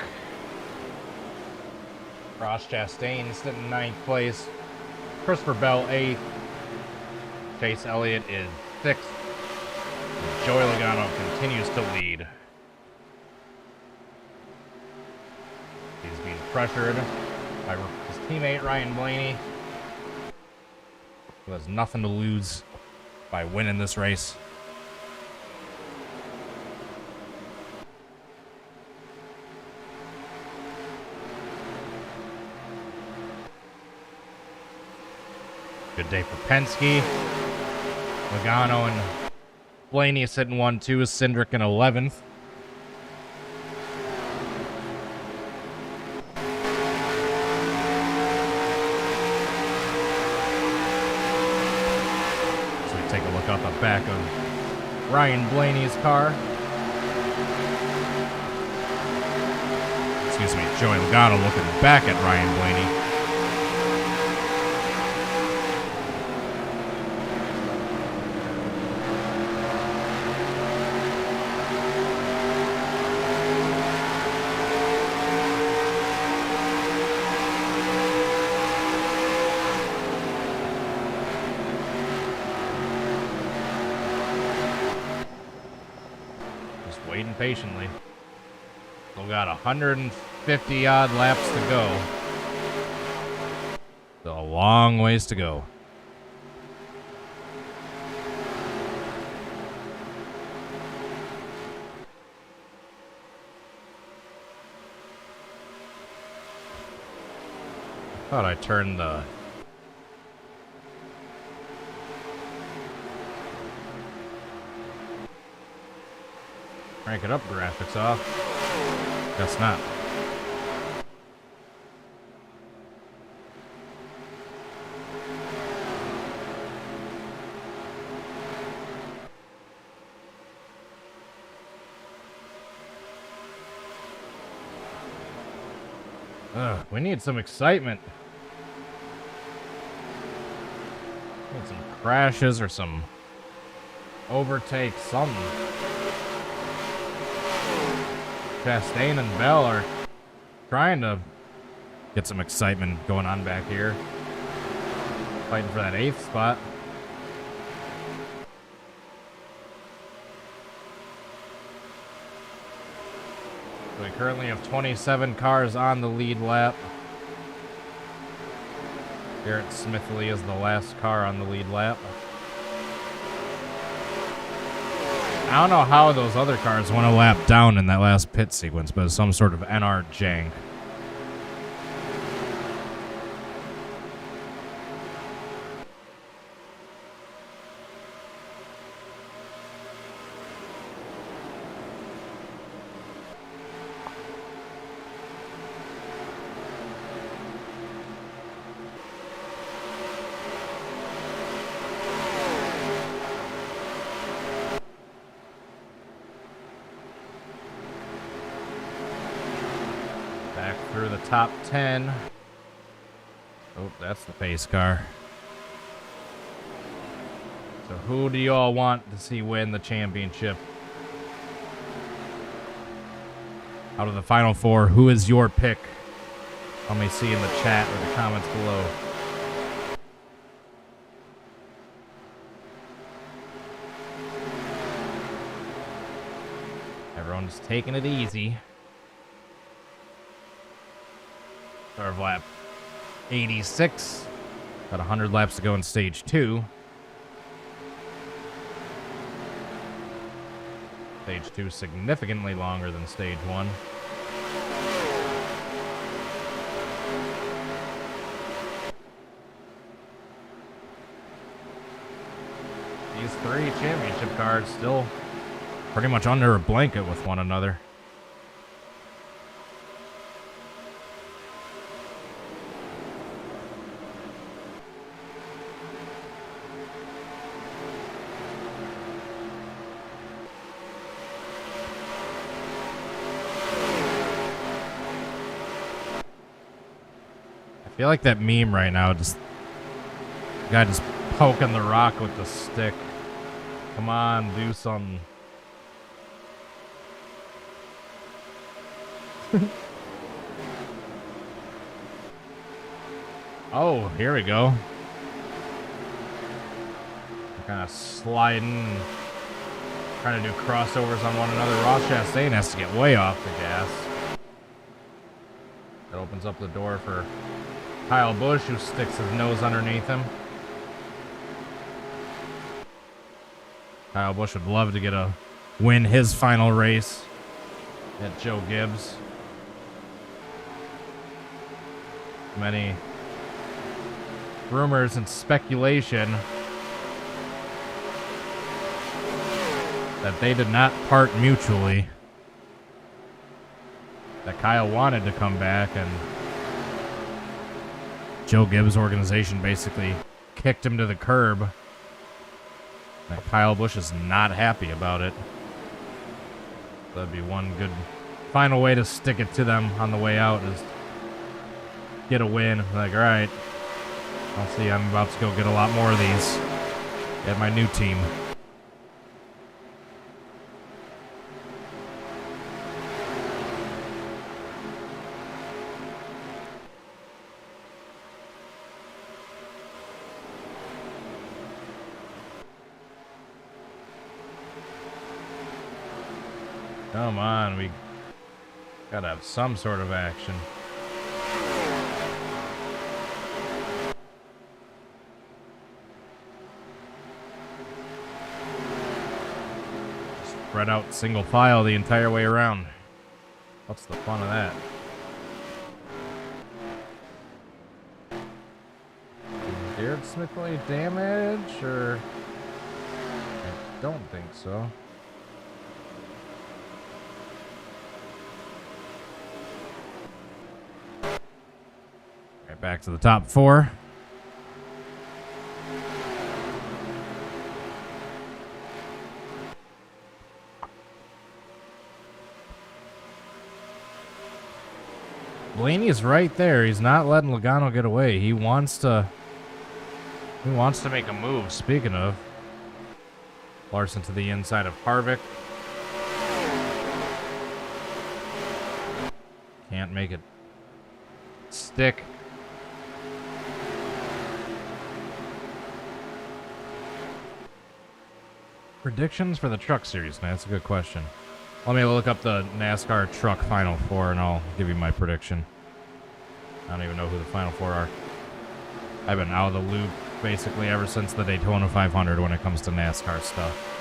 Speaker 1: Ross Chastain sitting in 9th place. Christopher Bell 8th. Chase Elliott is 6th. Joey Logano continues to lead. He's being pressured by his teammate Ryan Blaney, who has nothing to lose by winning this race. Good day for Penske. Logano and Blaney is sitting 1-2, Cindric in 11th. So we take a look out the back of Ryan Blaney's car. excuse me, Joey Elgato looking back at Ryan Blaney. Waiting patiently. Still got 150 odd laps to go. Still a long ways to go. Thought I turned the crank it up graphics off. Guess not. We need some excitement. Need some crashes or some overtakes, something. Chastain and Bell are trying to get some excitement going on back here. Fighting for that 8th spot. We currently have 27 cars on the lead lap. Garrett Smithley is the last car on the lead lap. I don't know how those other cars went a lap down in that last pit sequence, but it's some sort of NR jank. Through the top 10. Oh, that's the pace car. So who do you all want to see win the championship? Out of the final 4, who is your pick? Let me see in the chat or the comments below. Everyone's taking it easy. Start of lap 86. Got 100 laps to go in stage 2. Stage 2 significantly longer than stage 1. These 3 championship cars still pretty much under a blanket with one another. I feel like that meme right now, just guy just poking the rock with the stick. Come on, do something. Oh, here we go. Kind of sliding, trying to do crossovers on one another. Ross Chastain has to get way off the gas. That opens up the door for Kyle Busch, who sticks his nose underneath him. Kyle Busch would love to win his final race at Joe Gibbs. Many rumors and speculation that they did not part mutually. That Kyle wanted to come back, and Joe Gibbs' organization basically kicked him to the curb. That Kyle Busch is not happy about it. That'd be one good find a way to stick it to them on the way out is get a win. Like, all right, I'll see. I'm about to go get a lot more of these at my new team. Come on, we gotta have some sort of action. Spread out single file the entire way around. What's the fun of that? Did Jared Smith really damage, or? I don't think so. Right, back to the top four. Blaney's right there. He's not letting Logano get away. He wants to make a move. Speaking of, Larson to the inside of Harvick. Can't make it stick. Predictions for the truck series, man. That's a good question. Let me look up the NASCAR truck Final Four, and I'll give you my prediction. I don't even know who the Final Four are. I've been out of the loop basically ever since the Daytona 500 when it comes to NASCAR stuff.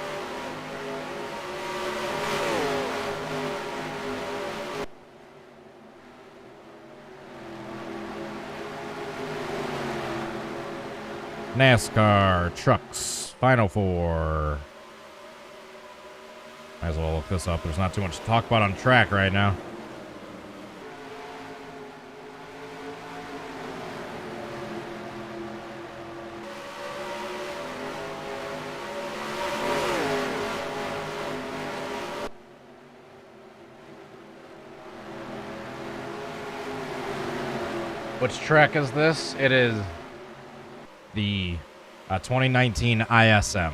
Speaker 1: NASCAR trucks Final Four. Might as well look this up. There's not too much to talk about on track right now. Which track is this? It is the 2019 ISM.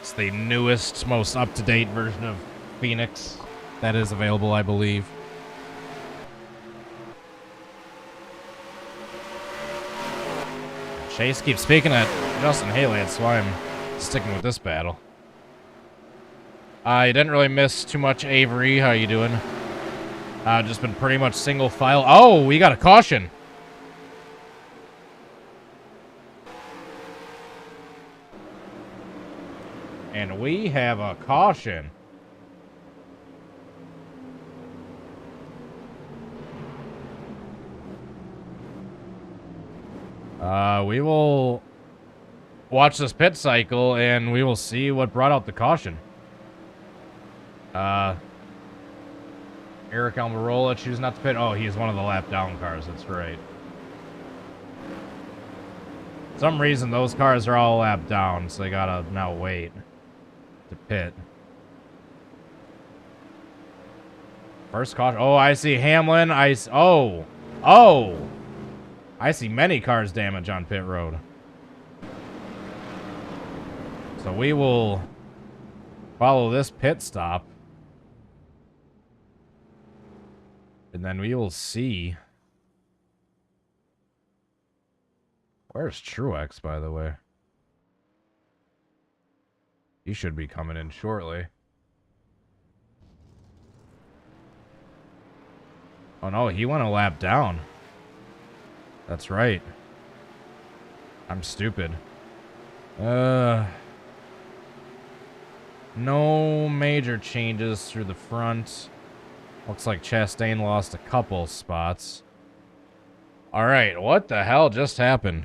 Speaker 1: It's the newest, most up-to-date version of Phoenix that is available, I believe. Chase keeps speaking at Justin Haley, that's why I'm sticking with this battle. You didn't really miss too much, Avery. How you doing? Just been pretty much single file. Oh, we got a caution. And we have a caution. We will watch this pit cycle and we will see what brought out the caution. Eric Almirola choosing not to pit. Oh, he's one of the lap down cars. That's right. For some reason, those cars are all lap down, so they gotta now wait to pit. First caution. Oh, I see Hamlin. Oh. I see many cars damage on pit road. So we will follow this pit stop. And then we will see. Where's Truex, by the way? He should be coming in shortly. Oh no, he went a lap down. That's right. I'm stupid. No major changes through the front. Looks like Chastain lost a couple spots. Alright, what the hell just happened?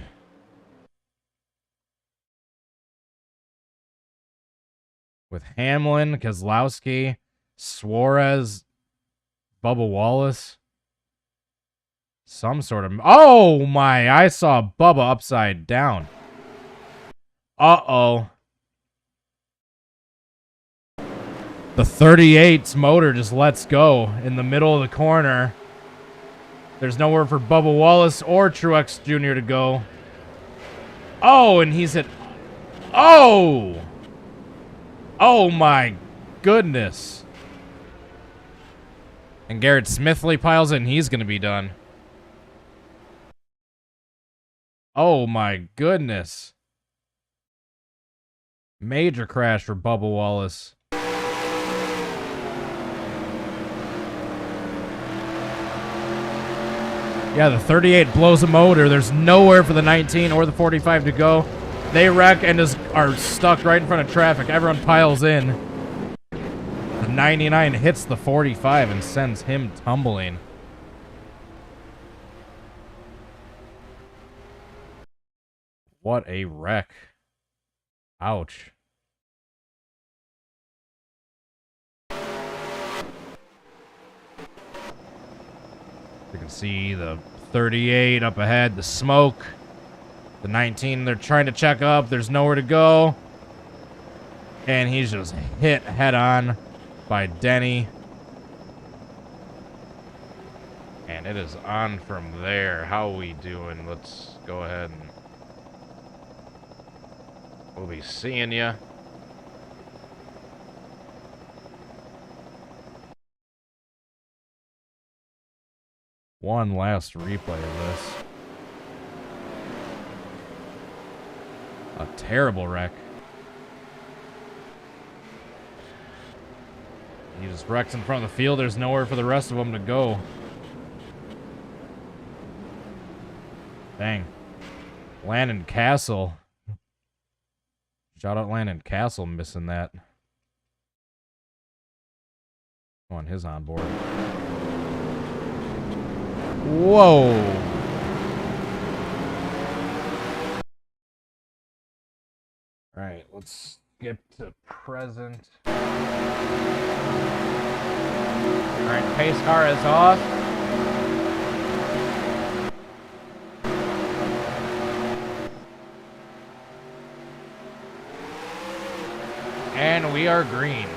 Speaker 1: With Hamlin, Keselowski, Suarez, Bubba Wallace. Some sort of... Oh my, I saw Bubba upside down. Uh-oh. The 38's motor just lets go in the middle of the corner. There's nowhere for Bubba Wallace or Truex Jr. to go. Oh, and he's at... Oh! Oh, my goodness. And Garrett Smithley piles in. He's going to be done. Oh, my goodness. Major crash for Bubba Wallace. Yeah, the 38 blows a motor. There's nowhere for the 19 or the 45 to go. They wreck and just are stuck right in front of traffic. Everyone piles in. The 99 hits the 45 and sends him tumbling. What a wreck. Ouch. You can see the 38 up ahead, the smoke. The 19, they're trying to check up. There's nowhere to go. And he's just hit head on by Denny. And it is on from there. How are we doing? Let's go ahead and we'll be seeing ya. One last replay of this. A terrible wreck. He just wrecks in front of the field. There's nowhere for the rest of them to go. Dang. Landon Castle. Shout out Landon Castle missing that. On his onboard. Whoa. All right, let's skip to present. All right, pace car is off. And we are green.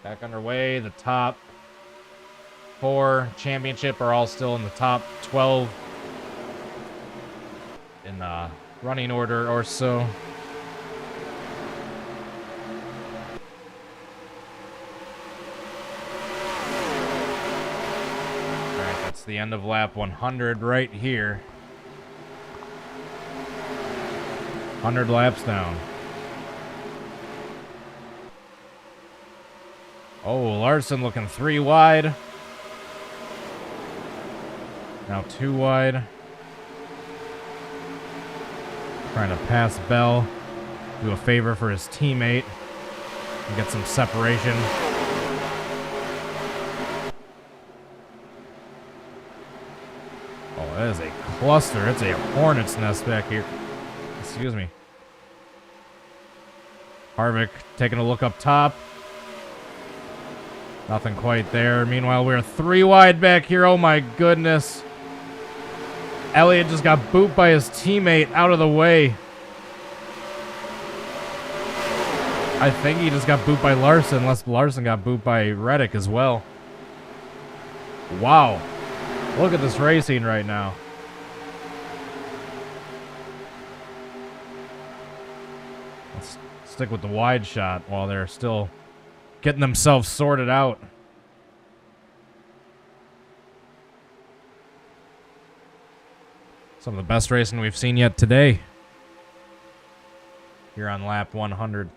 Speaker 1: Back underway, the top 4 championship are all still in the top 12 in running order or so. All right, that's the end of lap 100 right here. 100 laps down. Oh, Larson looking 3 wide. Now 2 wide. Trying to pass Bell. Do a favor for his teammate. And get some separation. Oh, that is a cluster. It's a hornet's nest back here. Excuse me. Harvick taking a look up top. Nothing quite there. Meanwhile, we're 3 wide back here. Oh my goodness. Elliott just got booped by his teammate out of the way. I think he just got booped by Larson, unless Larson got booped by Reddick as well. Wow. Look at this racing right now. Let's stick with the wide shot while they're still getting themselves sorted out. Some of the best racing we've seen yet today. Here on lap 100.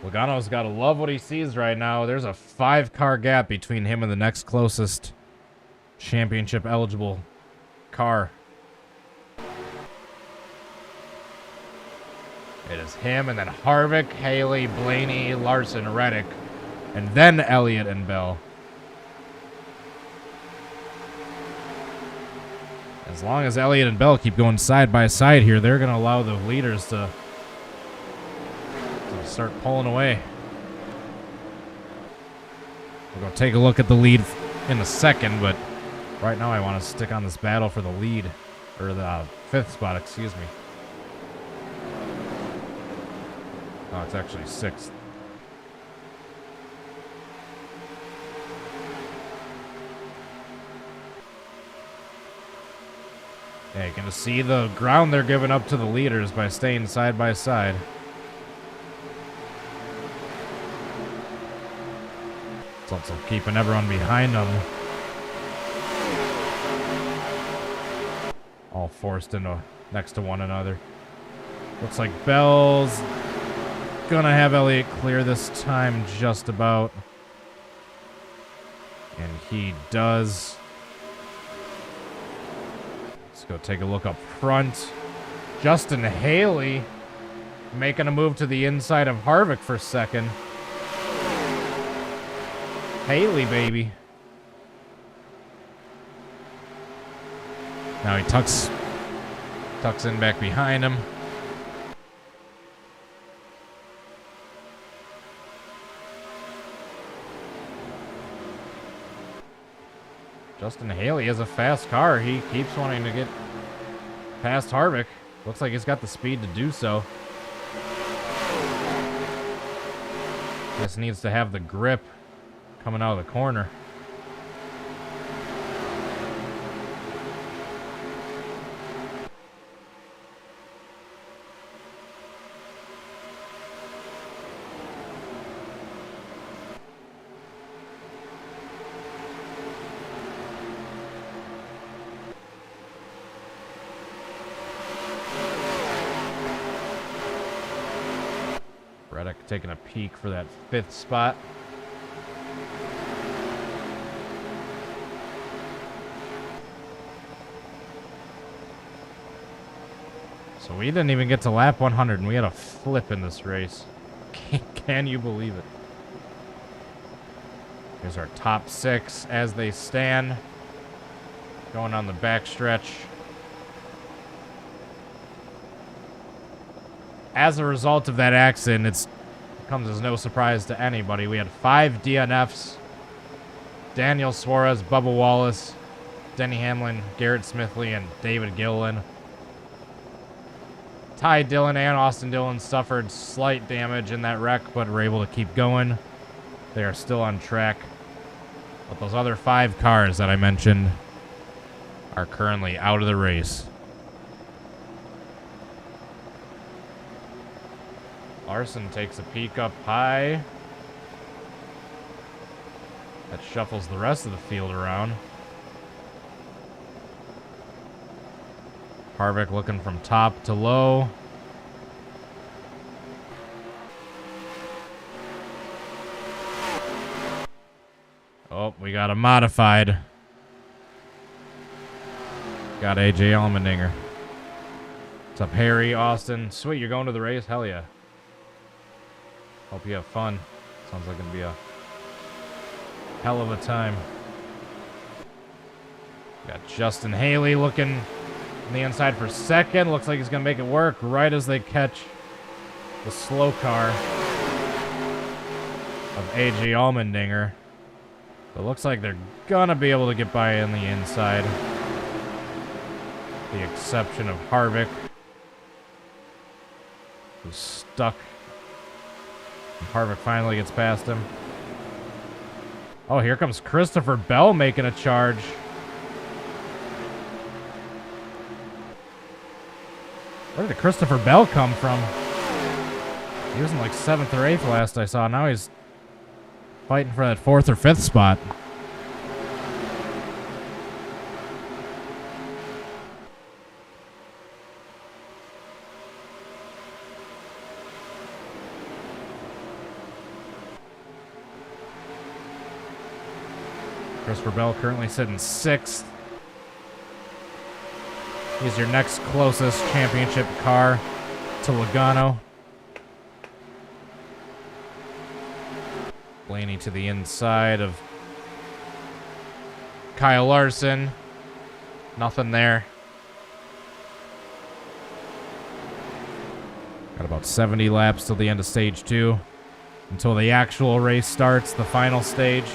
Speaker 1: Logano's got to love what he sees right now. There's a 5-car gap between him and the next closest championship eligible car. It is him and then Harvick, Haley, Blaney, Larson, Reddick, and then Elliott and Bell. As long as Elliott and Bell keep going side by side here, they're going to allow the leaders to start pulling away. We'll go take a look at the lead in a second, but right now I want to stick on this battle for the lead, or the 5th spot, excuse me. Oh, it's actually 6th. Yeah, you can see the ground they're giving up to the leaders by staying side by side. It's also keeping everyone behind them. All forced into next to one another. Looks like Bell's gonna have Elliott clear this time just about. And he does. Let's go take a look up front. Justin Haley making a move to the inside of Harvick for second. Haley, baby. Now he tucks in back behind him. Justin Haley has a fast car. He keeps wanting to get past Harvick. Looks like he's got the speed to do so. Just needs to have the grip coming out of the corner. Reddick taking a peek for that 5th spot. So we didn't even get to lap 100, and we had a flip in this race. Can you believe it? Here's our top 6 as they stand. Going on the back stretch. As a result of that accident, it comes as no surprise to anybody. We had 5 DNFs. Daniel Suarez, Bubba Wallace, Denny Hamlin, Garrett Smithley, and David Gilliland. Ty Dillon and Austin Dillon suffered slight damage in that wreck, but were able to keep going. They are still on track. But those other 5 cars that I mentioned are currently out of the race. Larson takes a peek up high. That shuffles the rest of the field around. Harvick looking from top to low. Oh, we got a modified. Got AJ Allmendinger. What's up, Harry, Austin? Sweet, you're going to the race? Hell yeah. Hope you have fun. Sounds like it'll be a hell of a time. Got Justin Haley looking on the inside for second. Looks like he's going to make it work right as they catch the slow car of AJ Allmendinger. It looks like they're going to be able to get by on the inside. The exception of Harvick, who's stuck. And Harvick finally gets past him. Oh, here comes Christopher Bell making a charge. Where did Christopher Bell come from? He was in like 7th or 8th last I saw. Now he's fighting for that 4th or 5th spot. Christopher Bell currently sitting 6th. He's your next closest championship car to Logano. Blaney to the inside of Kyle Larson. Nothing there. Got about 70 laps till the end of stage 2. Until the actual race starts, the final stage.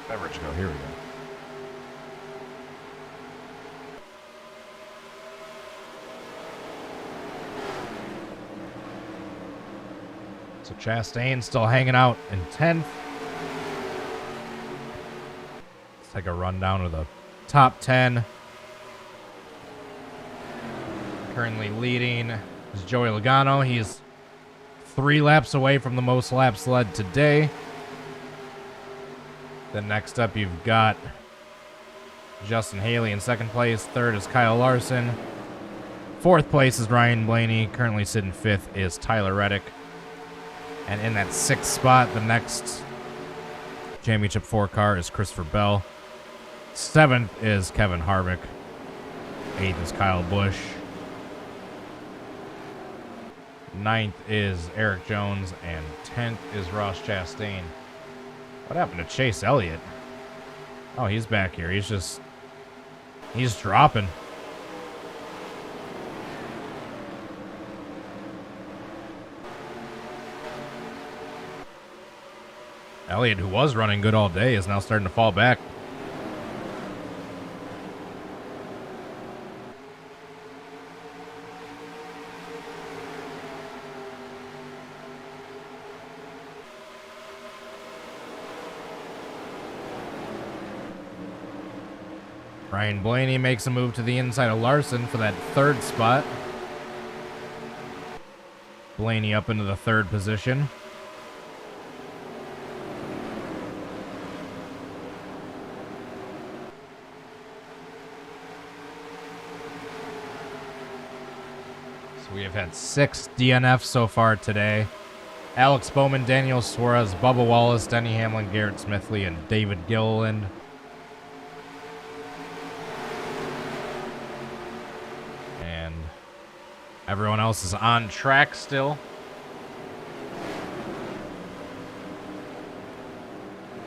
Speaker 1: Beverage go. Here we go. So Chastain still hanging out in 10th. Let's take a rundown of the top 10. Currently leading is Joey Logano. He's 3 laps away from the most laps led today. Then next up you've got Justin Haley in 2nd place. 3rd is Kyle Larson. 4th place is Ryan Blaney. Currently sitting 5th is Tyler Reddick. And in that 6th spot, the next Championship 4 car is Christopher Bell. 7th is Kevin Harvick. 8th is Kyle Busch. 9th is Eric Jones. And 10th is Ross Chastain. What happened to Chase Elliott? Oh, he's back here. He's dropping. Elliott, who was running good all day, is now starting to fall back. Ryan Blaney makes a move to the inside of Larson for that 3rd spot. Blaney up into the 3rd position. We have had 6 DNFs so far today. Alex Bowman, Daniel Suarez, Bubba Wallace, Denny Hamlin, Garrett Smithley, and David Gilliland. And everyone else is on track still.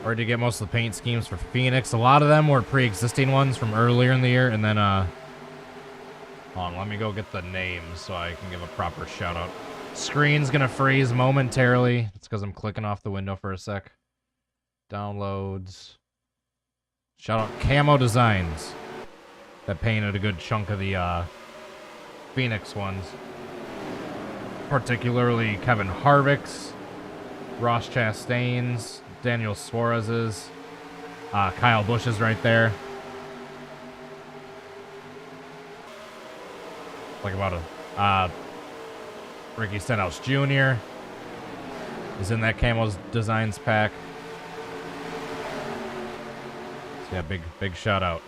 Speaker 1: Or to get most of the paint schemes for Phoenix. A lot of them were pre-existing ones from earlier in the year, and then hold on, let me go get the names so I can give a proper shout out. Screen's gonna freeze momentarily. It's because I'm clicking off the window for a sec. Downloads. Shout out Camo Designs. That painted a good chunk of the Phoenix ones. Particularly Kevin Harvick's, Ross Chastain's, Daniel Suarez's, Kyle Busch's right there. Like about a Ricky Stenhouse Jr. is in that Camo Designs pack. So yeah, big shout out.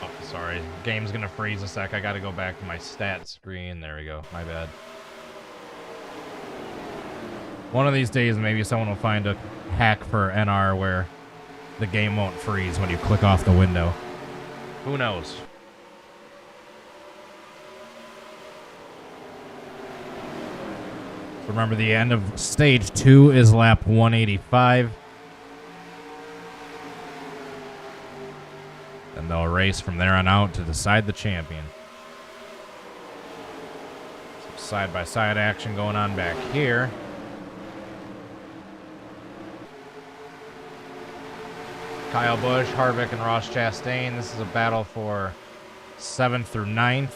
Speaker 1: Oh, sorry. Game's gonna freeze a sec. I gotta go back to my stats screen. There we go. My bad. One of these days, maybe someone will find a hack for NR where the game won't freeze when you click off the window. Who knows? Remember, the end of stage 2 is lap 185. And they'll race from there on out to decide the champion. Some side-by-side action going on back here. Kyle Busch, Harvick, and Ross Chastain. This is a battle for 7th through 9th.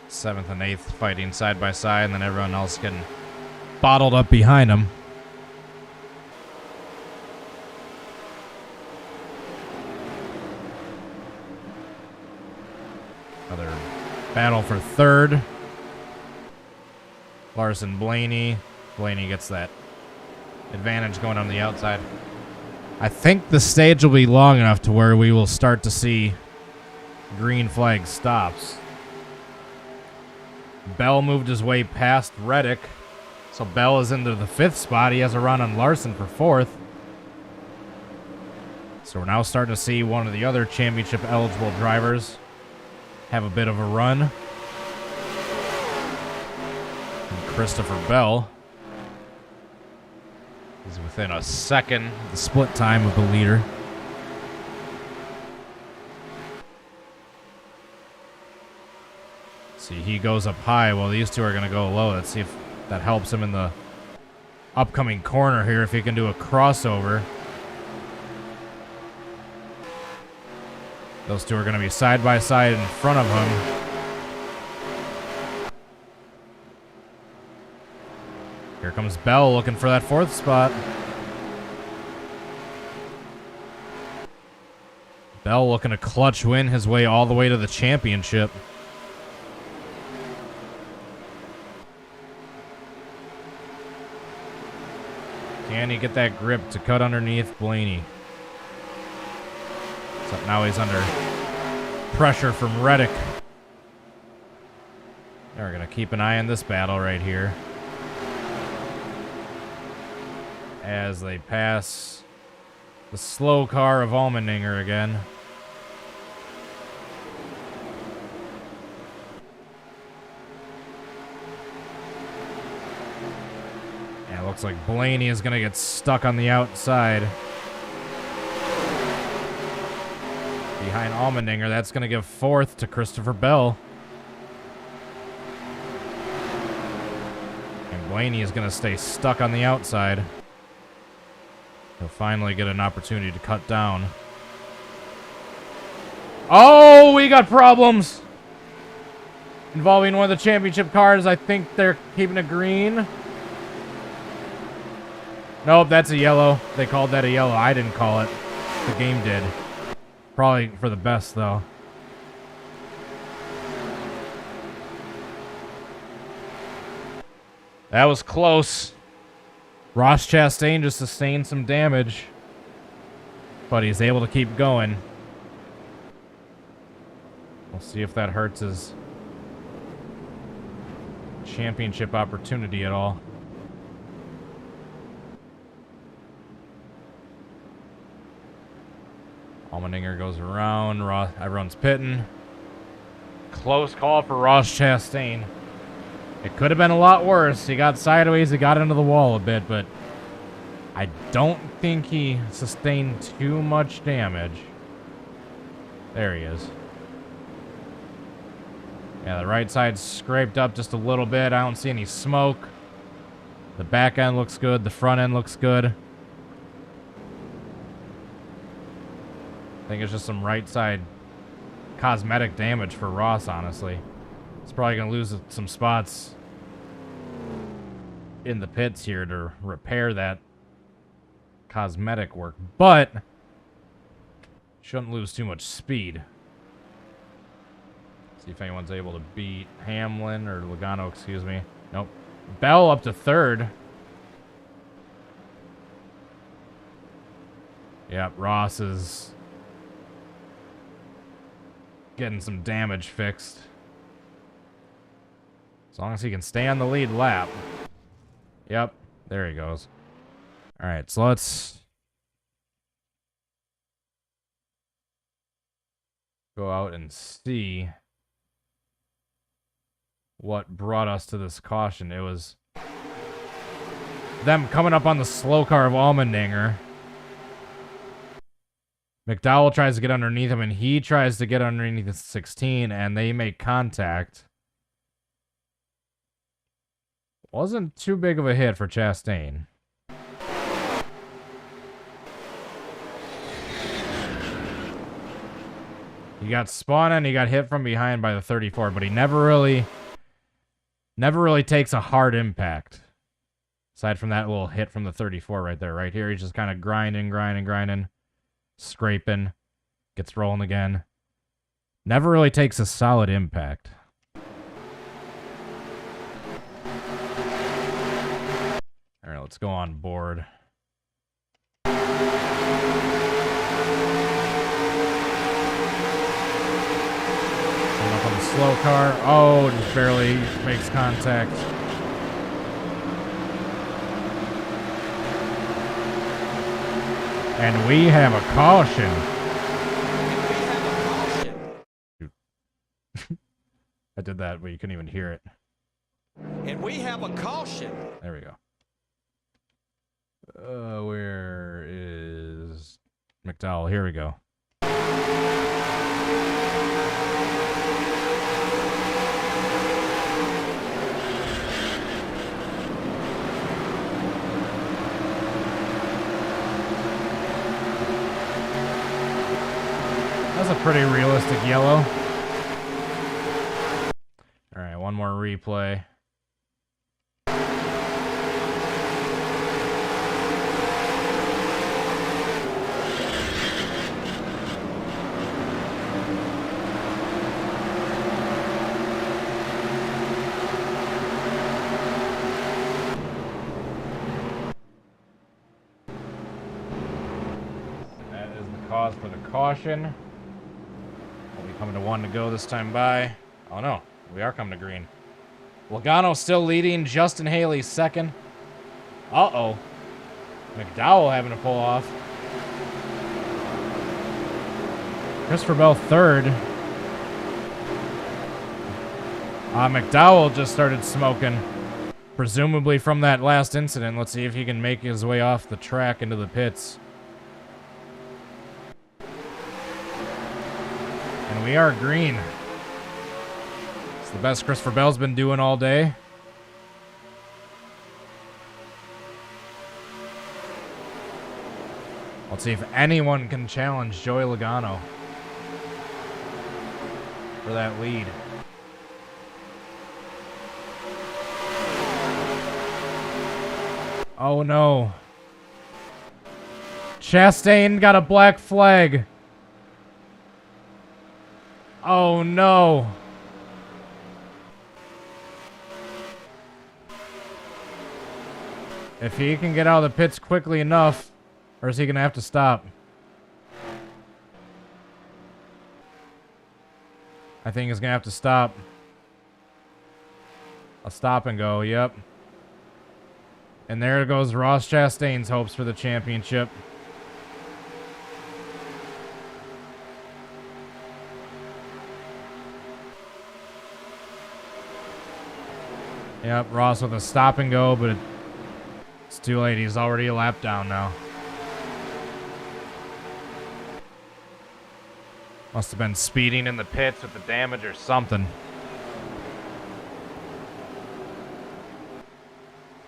Speaker 1: Seventh and 8th fighting side by side, and then everyone else getting bottled up behind them. Another battle for 3rd. Larson Blaney. Blaney gets that advantage going on the outside. I think the stage will be long enough to where we will start to see green flag stops. Bell moved his way past Reddick, so Bell is into the 5th spot. He has a run on Larson for 4th. So we're now starting to see one of the other championship eligible drivers have a bit of a run. Christopher Bell is within a second of the split time of the leader. See, he goes up high while these two are going to go low. Let's see if that helps him in the upcoming corner here, if he can do a crossover. Those two are going to be side by side in front of him. Here comes Bell looking for that fourth spot. Bell looking to clutch win his way all the way to the championship. Can he get that grip to cut underneath Blaney? So now he's under pressure from Reddick. Now we're going to keep an eye on this battle right here. As they pass the slow car of Allmendinger again. Yeah, it looks like Blaney is going to get stuck on the outside. Behind Allmendinger, that's going to give fourth to Christopher Bell. And Blaney is going to stay stuck on the outside. He'll finally get an opportunity to cut down. Oh, we got problems involving one of the championship cars. I think they're keeping it green. Nope, that's a yellow. They called that a yellow. I didn't call it. The game did. Probably for the best, though. That was close. Ross Chastain just sustained some damage, but he's able to keep going. We'll see if that hurts his championship opportunity at all. Allmendinger goes around. Everyone's pitting. Close call for Ross Chastain. It could have been a lot worse. He got sideways, he got into the wall a bit, but I don't think he sustained too much damage. There he is. Yeah, the right side's scraped up just a little bit. I don't see any smoke. The back end looks good. The front end looks good. I think it's just some right side cosmetic damage for Ross, honestly. He's probably going to lose some spots in the pits here to repair that cosmetic work, but shouldn't lose too much speed. See if anyone's able to beat Hamlin or Logano, excuse me. Nope. Bell up to third. Yep, Ross is getting some damage fixed. As long as he can stay on the lead lap. Yep, there he goes. All right, so let's go out and see what brought us to this caution. It was them coming up on the slow car of Allmendinger. McDowell tries to get underneath him, and he tries to get underneath the 16, and they make contact. Wasn't too big of a hit for Chastain. He got spun and he got hit from behind by the 34, but he never really takes a hard impact. Aside from that little hit from the 34 right there. Right here, he's just kind of grinding, scraping, gets rolling again. Never really takes a solid impact. All right, let's go on board. Up on the slow car. Oh, just barely makes contact. And we have a caution. I did that, but you couldn't even hear it.
Speaker 4: And we have a caution.
Speaker 1: There we go. Where is McDowell? Here we go. pretty realistic yellow. All right, one more replay. Cause for the caution. We'll be coming to 1 to go this time by. Oh no, we are coming to green. Logano still leading. Justin Haley second. Uh-oh. McDowell having to pull off. Christopher Bell third. McDowell just started smoking. Presumably from that last incident. Let's see if he can make his way off the track into the pits. And we are green. It's the best Christopher Bell's been doing all day. Let's see if anyone can challenge Joey Logano for that lead. Oh no. Chastain got a black flag. Oh no. If he can get out of the pits quickly enough, or is he going to have to stop? I think he's going to have to stop. A stop and go, yep. And there goes Ross Chastain's hopes for the championship. Yep, Ross with a stop and go, but it's too late. He's already a lap down now. Must have been speeding in the pits with the damage or something.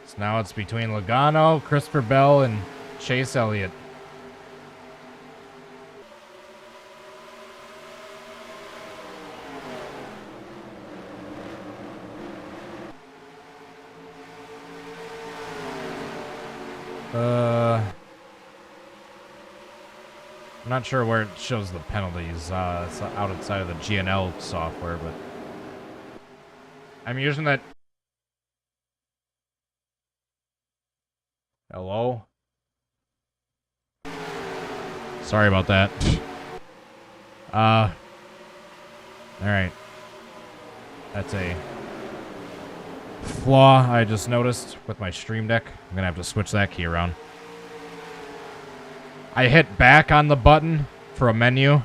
Speaker 1: So now it's between Logano, Christopher Bell, and Chase Elliott. I'm not sure where it shows the penalties. It's outside of the GNL software, but I'm using that. Hello? Sorry about that. Alright. That's a flaw I just noticed with my Stream Deck. I'm gonna have to switch that key around. I hit back on the button for a menu,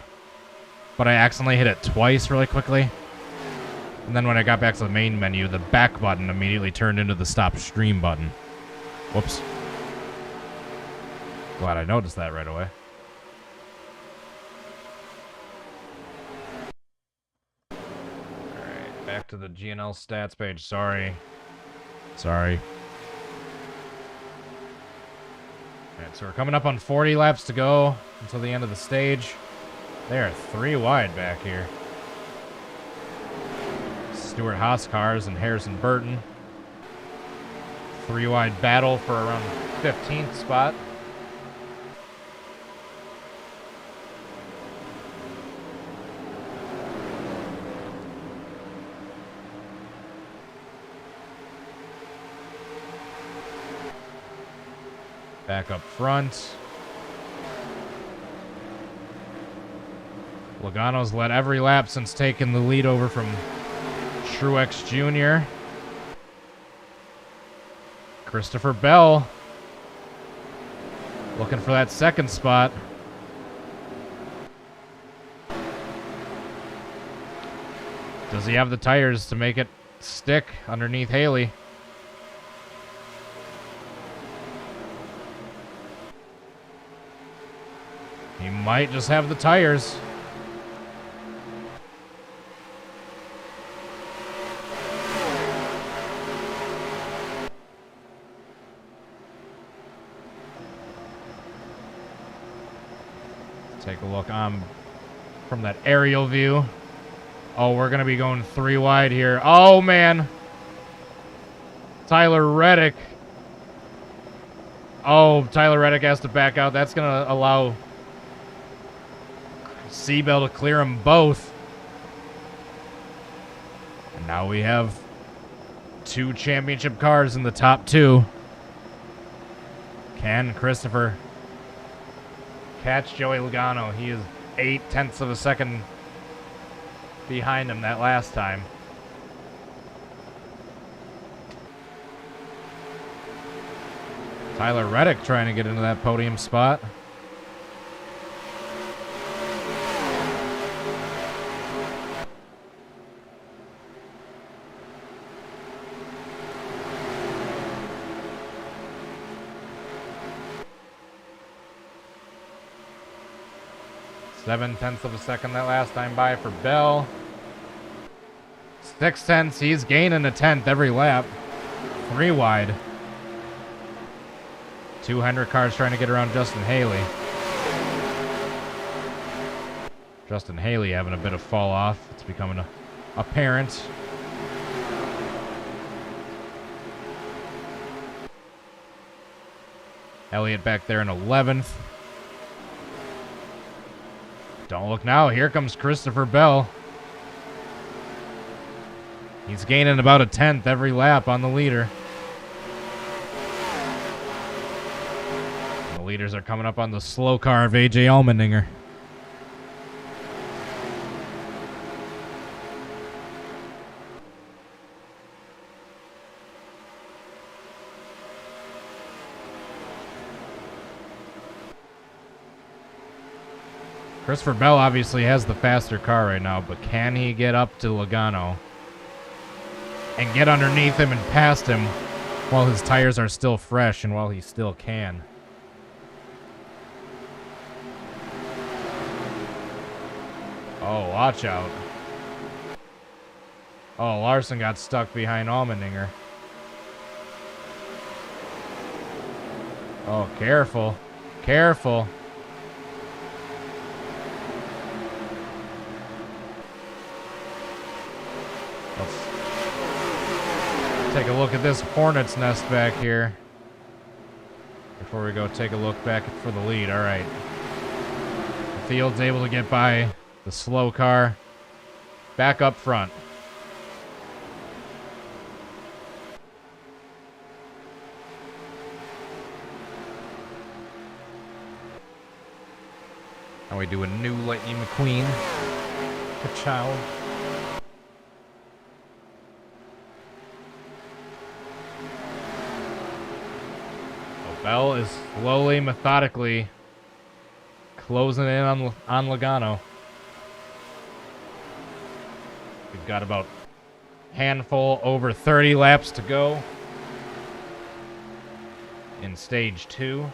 Speaker 1: but I accidentally hit it twice really quickly. And then when I got back to the main menu, the back button immediately turned into the stop stream button. Whoops. Glad I noticed that right away. Alright, back to the GNL stats page. Sorry. Alright, so we're coming up on 40 laps to go until the end of the stage. They are 3 wide back here. Stuart Haas cars and Harrison Burton. 3 wide battle for around 15th spot. Back up front. Logano's led every lap since taking the lead over from Truex Jr. Christopher Bell looking for that second spot. Does he have the tires to make it stick underneath Haley? He might just have the tires. Take a look. from that aerial view. Oh, we're going to be going 3 wide here. Oh, man. Tyler Reddick. Oh, Tyler Reddick has to back out. That's going to allow Seabell to clear them both. And now we have 2 championship cars in the top 2. Can Christopher catch Joey Logano? He is 0.8 of a second behind him that last time. Tyler Reddick trying to get into that podium spot. Seven-tenths of a second that last time by for Bell. 6/10. He's gaining a 10th every lap. 3 wide. 200 cars trying to get around Justin Haley. Justin Haley having a bit of fall off. It's becoming apparent. Elliott back there in 11th. Don't look now. Here comes Christopher Bell. He's gaining about a 10th every lap on the leader. And the leaders are coming up on the slow car of AJ Allmendinger. Christopher Bell obviously has the faster car right now, but can he get up to Logano and get underneath him and past him while his tires are still fresh and while he still can? Oh, watch out. Oh, Larson got stuck behind Allmendinger. Oh, careful. Careful. Take a look at this hornet's nest back here before we go take a look back for the lead. All right. The field's able to get by the slow car back up front. Now we do a new Lightning McQueen. Ka-chow. Bell is slowly, methodically closing in on Logano. We've got about handful over 30 laps to go in stage 2.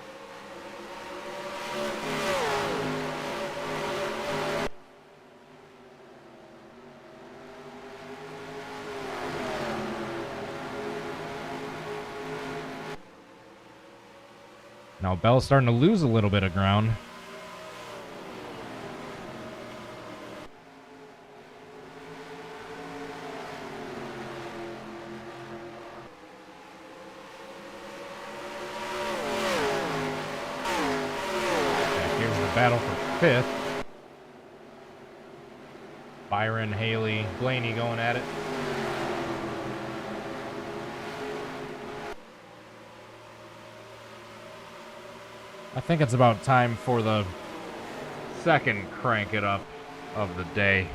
Speaker 1: Now Bell's starting to lose a little bit of ground. Okay, here's the battle for 5th. Byron, Haley, Blaney going at it. I think it's about time for the second crank it up of the day.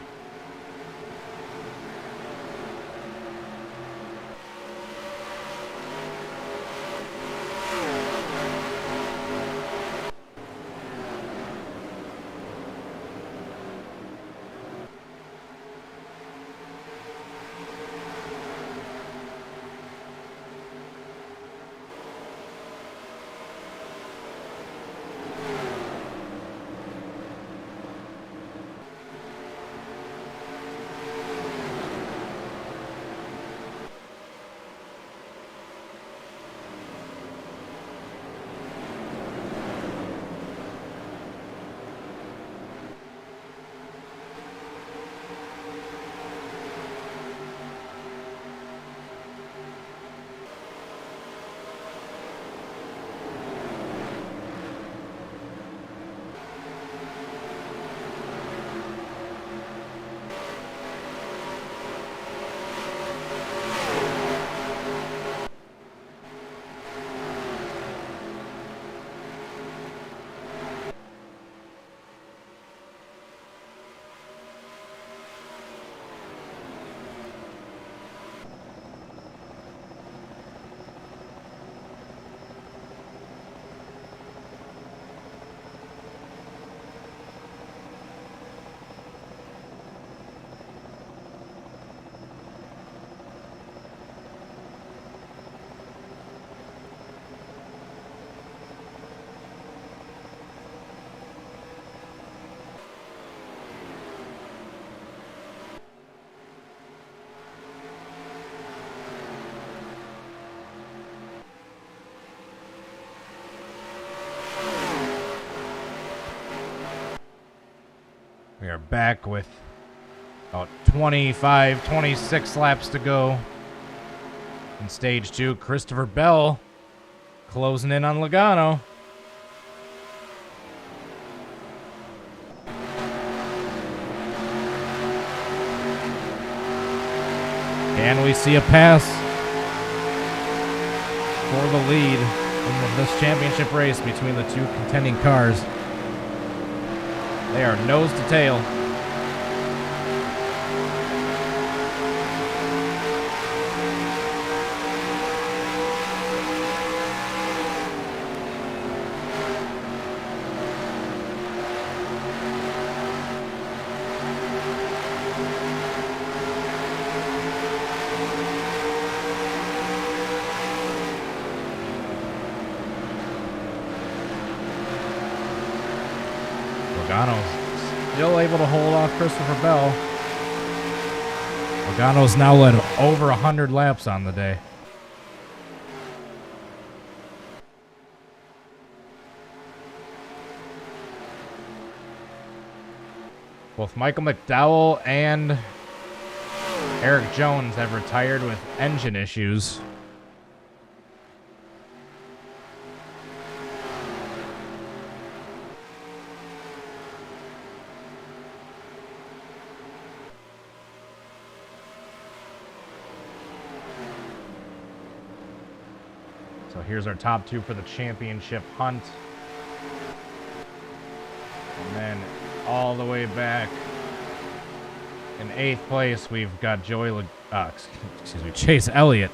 Speaker 1: back with about 25, 26 laps to go. In stage 2, Christopher Bell closing in on Logano. Can we see a pass for the lead in this championship race between the two contending cars? They are nose to tail. Logano's still able to hold off Christopher Bell. Logano's now led over 100 laps on the day. Both Michael McDowell and Eric Jones have retired with engine issues. So here's our top two for the championship hunt. And then all the way back in 8th place, we've got Chase Elliott.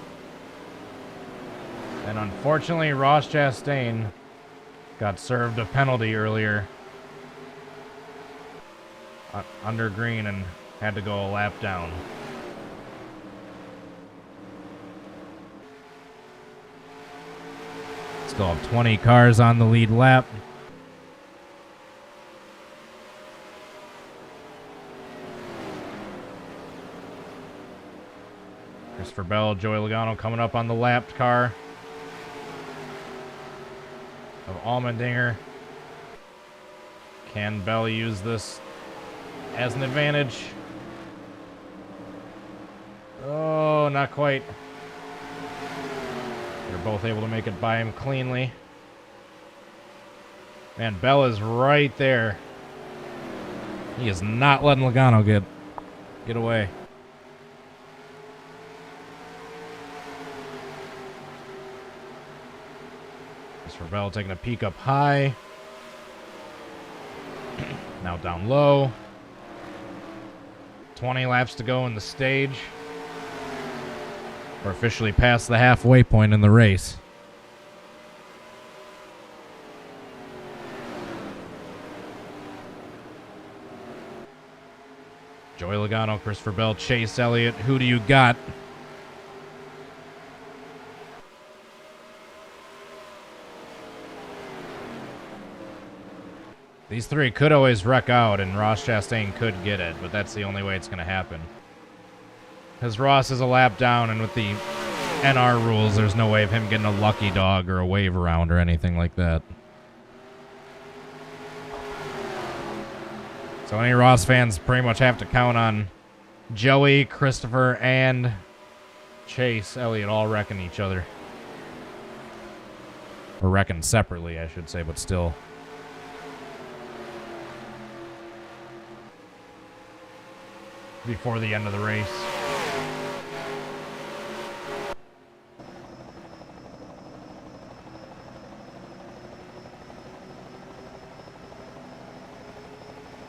Speaker 1: And unfortunately, Ross Chastain got served a penalty earlier under green and had to go a lap down. Still have 20 cars on the lead lap. Christopher Bell, Joey Logano coming up on the lapped car of Allmendinger. Can Bell use this as an advantage? Oh, not quite. They're both able to make it by him cleanly. Man, Bell is right there. He is not letting Logano get away. Christopher Bell taking a peek up high. Now down low. 20 laps to go in the stage. We're officially past the halfway point in the race. Joey Logano, Christopher Bell, Chase Elliott. Who do you got? These three could always wreck out, and Ross Chastain could get it, but that's the only way it's going to happen. Because Ross is a lap down, and with the NR rules, there's no way of him getting a lucky dog or a wave around or anything like that. So any Ross fans pretty much have to count on Joey, Christopher, and Chase Elliott all wrecking each other. Or wrecking separately, I should say, but still. Before the end of the race.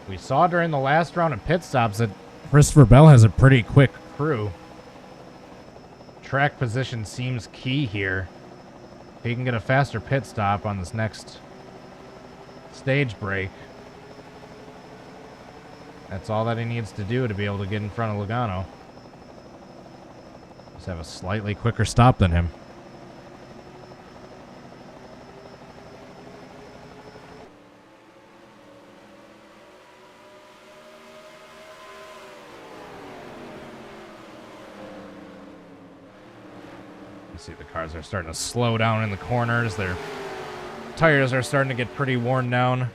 Speaker 1: We saw during the last round of pit stops that Christopher Bell has a pretty quick crew. Track position seems key here. If he can get a faster pit stop on this next stage break, that's all that he needs to do to be able to get in front of Logano. Just have a slightly quicker stop than him. You see the cars are starting to slow down in the corners. Their tires are starting to get pretty worn down.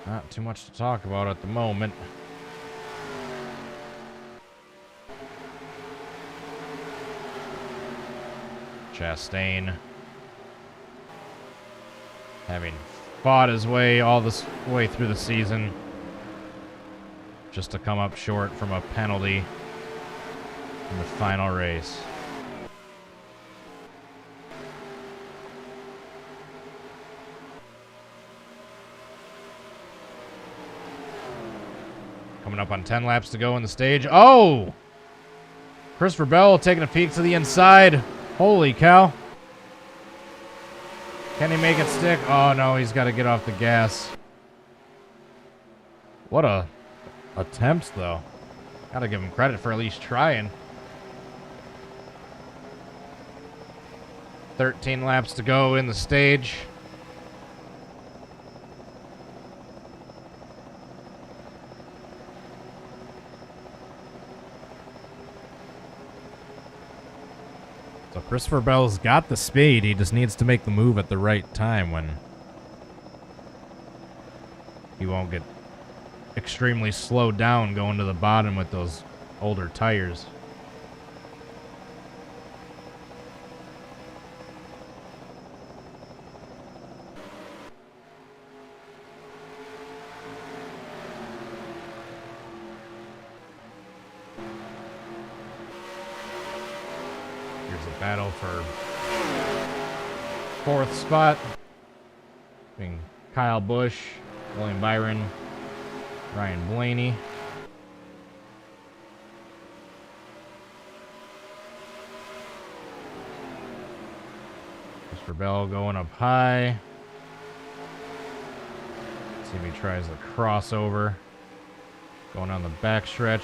Speaker 1: Not too much to talk about at the moment. Chastain, having fought his way all this way through the season, just to come up short from a penalty in the final race. Coming up on 10 laps to go in the stage. Oh! Christopher Bell taking a peek to the inside. Holy cow. Can he make it stick? Oh no, he's got to get off the gas. What a attempts though. Gotta give him credit for at least trying. 13 laps to go in the stage. So Christopher Bell's got the speed. He just needs to make the move at the right time when he won't get extremely slowed down going to the bottom with those older tires. Battle for 4th spot between Kyle Busch, William Byron, Ryan Blaney. Christopher Bell going up high. Let's see if he tries the crossover. Going on the backstretch.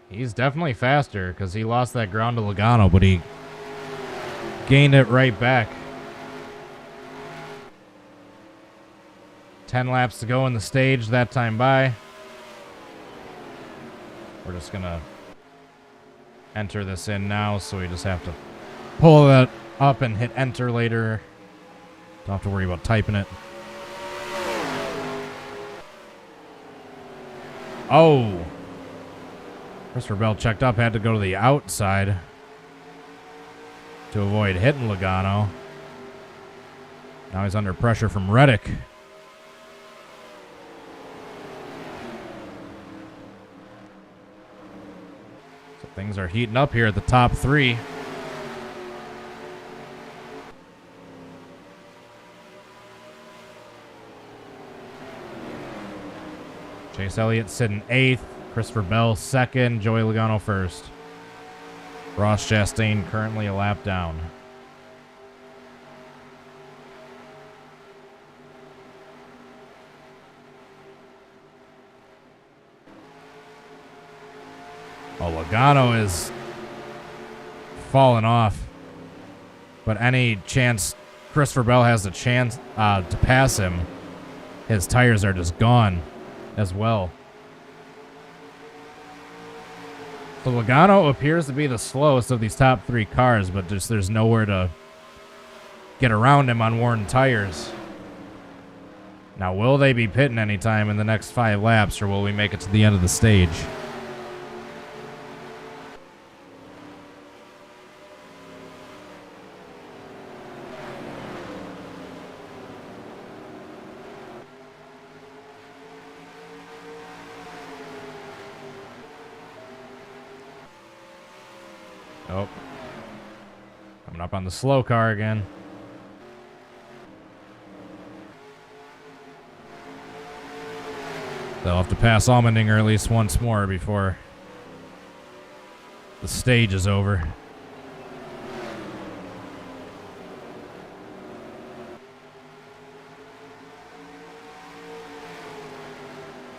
Speaker 1: He's definitely faster because he lost that ground to Logano, but he gained it right back. 10 laps to go in the stage that time by. We're just going to enter this in now, so we just have to pull that up and hit enter later. Don't have to worry about typing it. Oh! Christopher Bell checked up, had to go to the outside to avoid hitting Logano. Now he's under pressure from Reddick. So things are heating up here at the top three. Chase Elliott sitting 8th. Christopher Bell 2nd, Joey Logano 1st. Ross Chastain currently a lap down. Oh, Logano is falling off. But any chance Christopher Bell has a chance to pass him, his tires are just gone as well. So Logano appears to be the slowest of these top 3 cars, but just there's nowhere to get around him on worn tires. Now, will they be pitting anytime in the next 5 laps, or will we make it to the end of the stage? Oh. Coming up on the slow car again. They'll have to pass Allmendinger at least once more before the stage is over.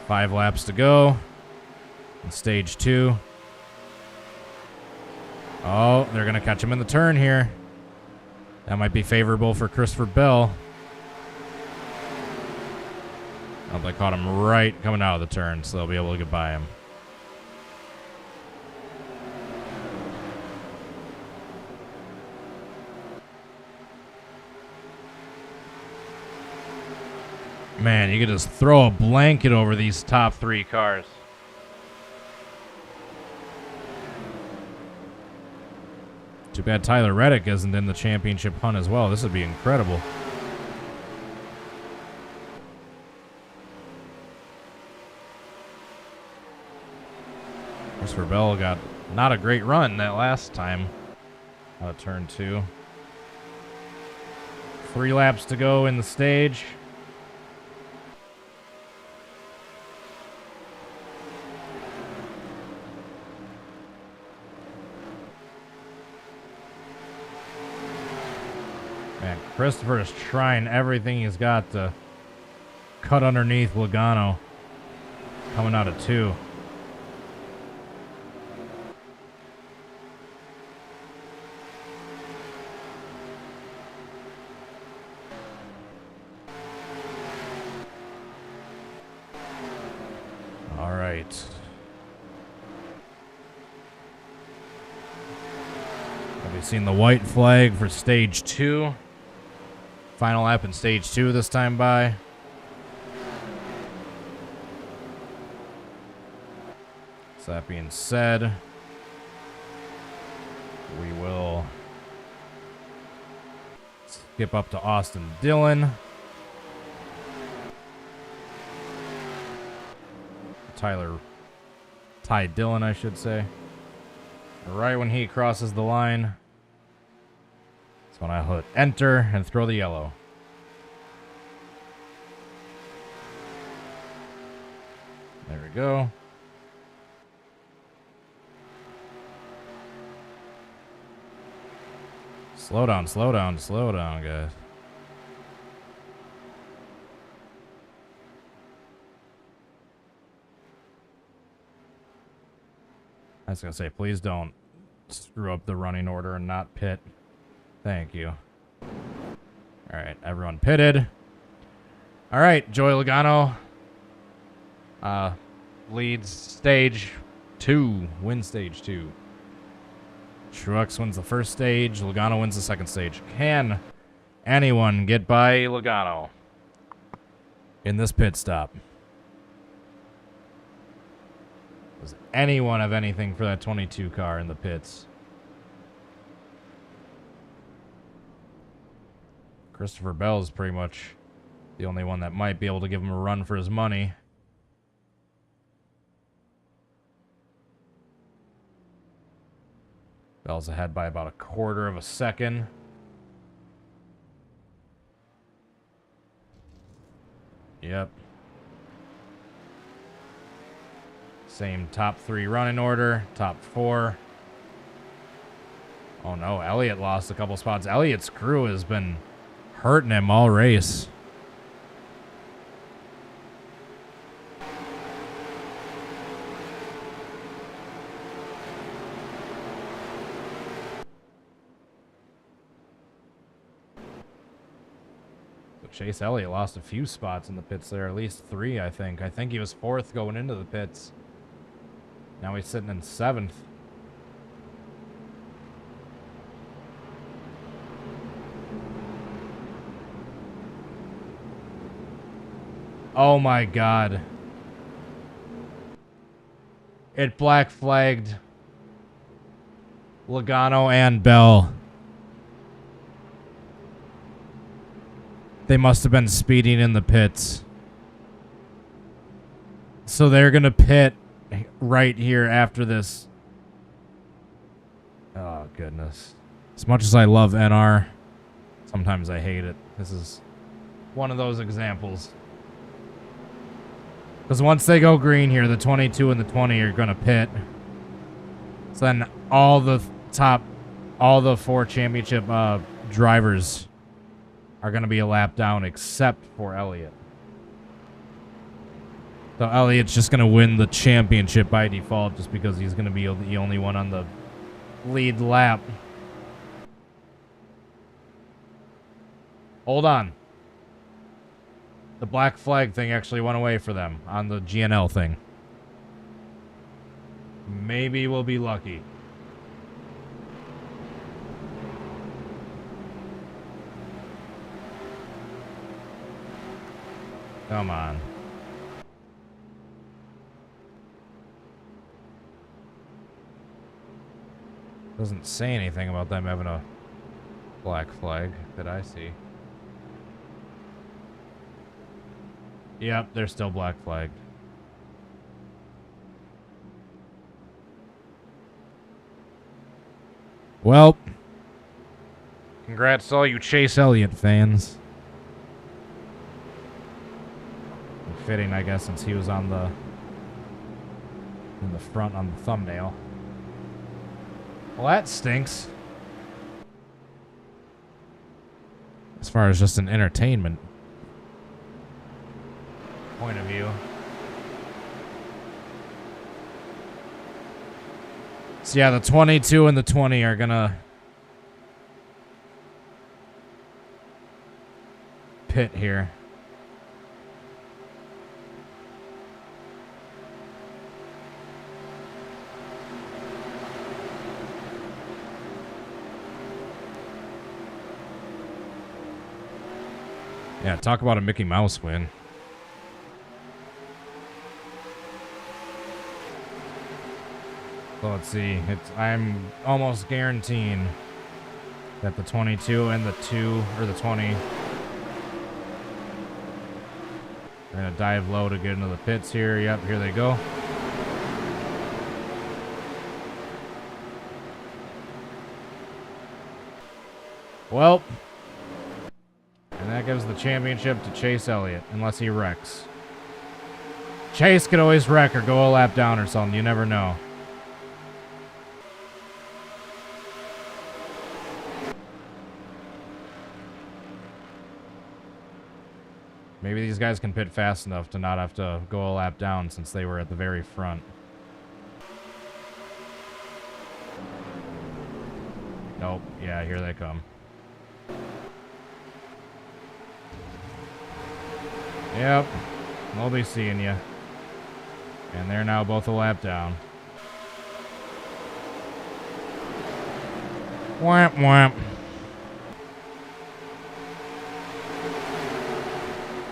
Speaker 1: Five laps to go in stage 2. Oh, they're going to catch him in the turn here. That might be favorable for Christopher Bell. Oh, they caught him right coming out of the turn, so they'll be able to get by him. Man, you could just throw a blanket over these top 3 cars. Too bad Tyler Reddick isn't in the championship hunt as well. This would be incredible. Christopher Bell got not a great run that last time out of turn 2. 3 laps to go in the stage. Man, Christopher is trying everything he's got to cut underneath Logano coming out of 2. All right. Have you seen the white flag for stage 2? Final lap in stage 2 this time by. So that being said, we will skip up to Austin Dillon. Ty Dillon, I should say. Right when he crosses the line, that's when I hit enter and throw the yellow. There we go. Slow down, slow down, slow down, guys. I was gonna say, please don't screw up the running order and not pit. Thank you. Alright, everyone pitted. Alright, Joey Logano leads stage 2, wins stage 2. Truex wins the first stage, Logano wins the second stage. Can anyone get by Logano in this pit stop? Does anyone have anything for that 22 car in the pits? Christopher Bell is pretty much the only one that might be able to give him a run for his money. Bell's ahead by about a quarter of a second. Yep. Same top 3 running order, top 4. Oh no, Elliott lost a couple spots. Elliott's crew has been hurting him all race. So Chase Elliott lost a few spots in the pits there, at least 3, I think. I think he was 4th going into the pits. Now he's sitting in 7th. Oh my God. It black flagged Logano and Bell. They must have been speeding in the pits. So they're going to pit right here after this. Oh, goodness. As much as I love NR, sometimes I hate it. This is one of those examples. Because once they go green here, the 22 and the 20 are going to pit. So then all the 4 championship drivers are going to be a lap down except for Elliott. So Elliott's just going to win the championship by default just because he's going to be the only one on the lead lap. Hold on. The black flag thing actually went away for them on the GNL thing. Maybe we'll be lucky. Come on. Doesn't say anything about them having a black flag that I see. Yep, they're still black flagged. Well, congrats to all you Chase Elliott fans. Fitting, I guess, since he was on the in the front on the thumbnail. Well, that stinks. As far as just an entertainment point of view. So yeah, the 22 and the 20 are gonna pit here. Yeah, talk about a Mickey Mouse win. So let's see. I'm almost guaranteeing that the 22 and the 2 or the 20 are gonna dive low to get into the pits here. Yep, here they go. Well, and that gives the championship to Chase Elliott, unless he wrecks. Chase could always wreck or go a lap down or something. You never know. Maybe these guys can pit fast enough to not have to go a lap down since they were at the very front. Nope. Yeah, here they come. Yep. We'll be seeing you. And they're now both a lap down. Whamp whamp.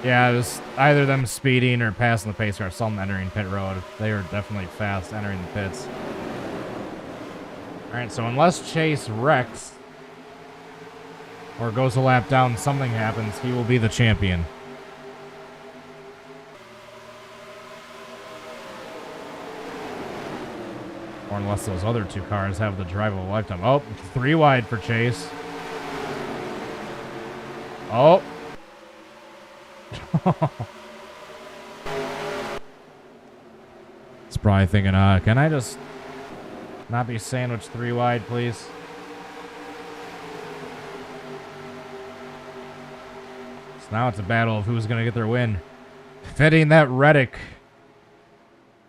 Speaker 1: Yeah, it was either them speeding or passing the pace car, some entering pit road. They were definitely fast entering the pits. Alright, so unless Chase wrecks or goes a lap down, something happens, he will be the champion. Or unless those other two cars have the drive of a lifetime. Oh, 3 wide for Chase. Oh. It's probably thinking, can I just not be sandwiched 3 wide, please? So now it's a battle of who's going to get their win. Fitting that Reddick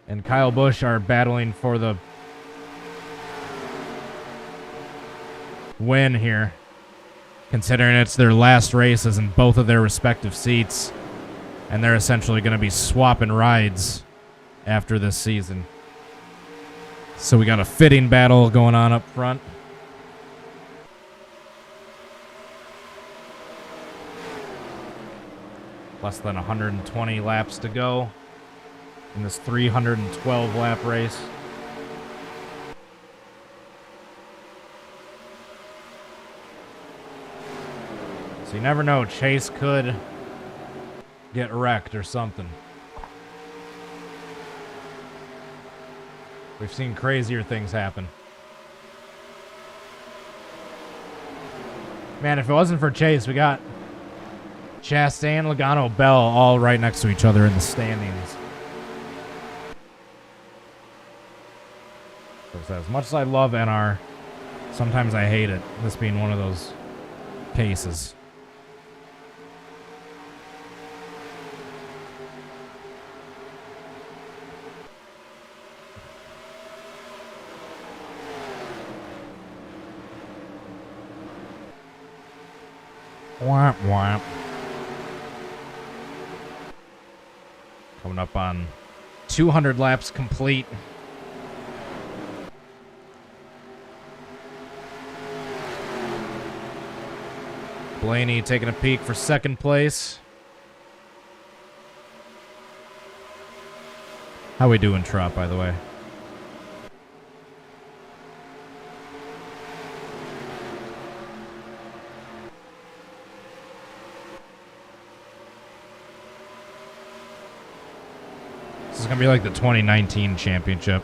Speaker 1: and Kyle Busch are battling for the win here, considering it's their last races in both of their respective seats, and they're essentially going to be swapping rides after this season. So we got a fitting battle going on up front. Less than 120 laps to go in this 312 lap race. So you never know, Chase could get wrecked or something. We've seen crazier things happen. Man, if it wasn't for Chase, we got Chastain, Logano, Bell all right next to each other in the standings. So as much as I love NR, sometimes I hate it, this being one of those cases. Womp womp. Coming up on 200 laps complete. Blaney taking a peek for second place. How we doing, Trot, by the way? This is going to be like the 2019 championship,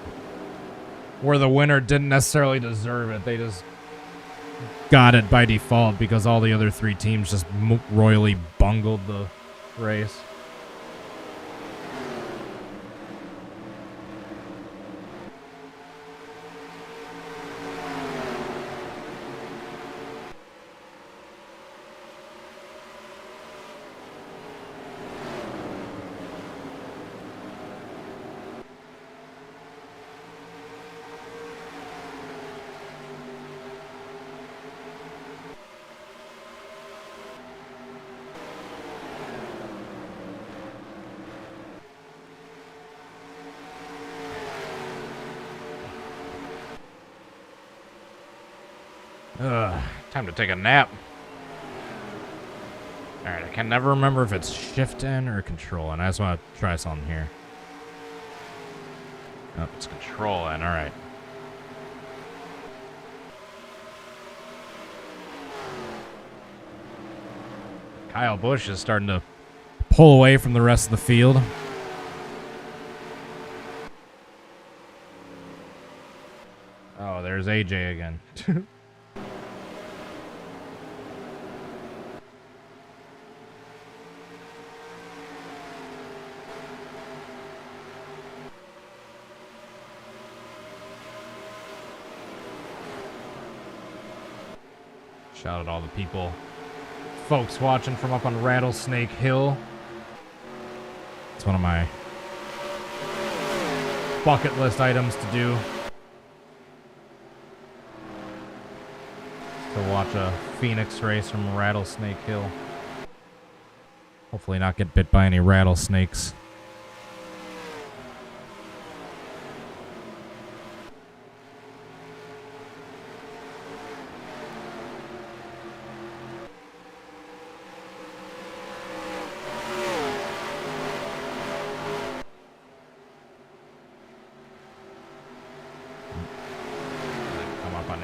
Speaker 1: where the winner didn't necessarily deserve it. They just got it by default because all the other three teams just royally bungled the race. Time to take a nap. Alright, I can never remember if it's shift in or control in. I just want to try something here. Oh, it's control in. Alright. Kyle Busch is starting to pull away from the rest of the field. Oh, there's AJ again. Shout out all the people, folks watching from up on Rattlesnake Hill. It's one of my bucket list items to do. To watch a Phoenix race from Rattlesnake Hill. Hopefully not get bit by any rattlesnakes.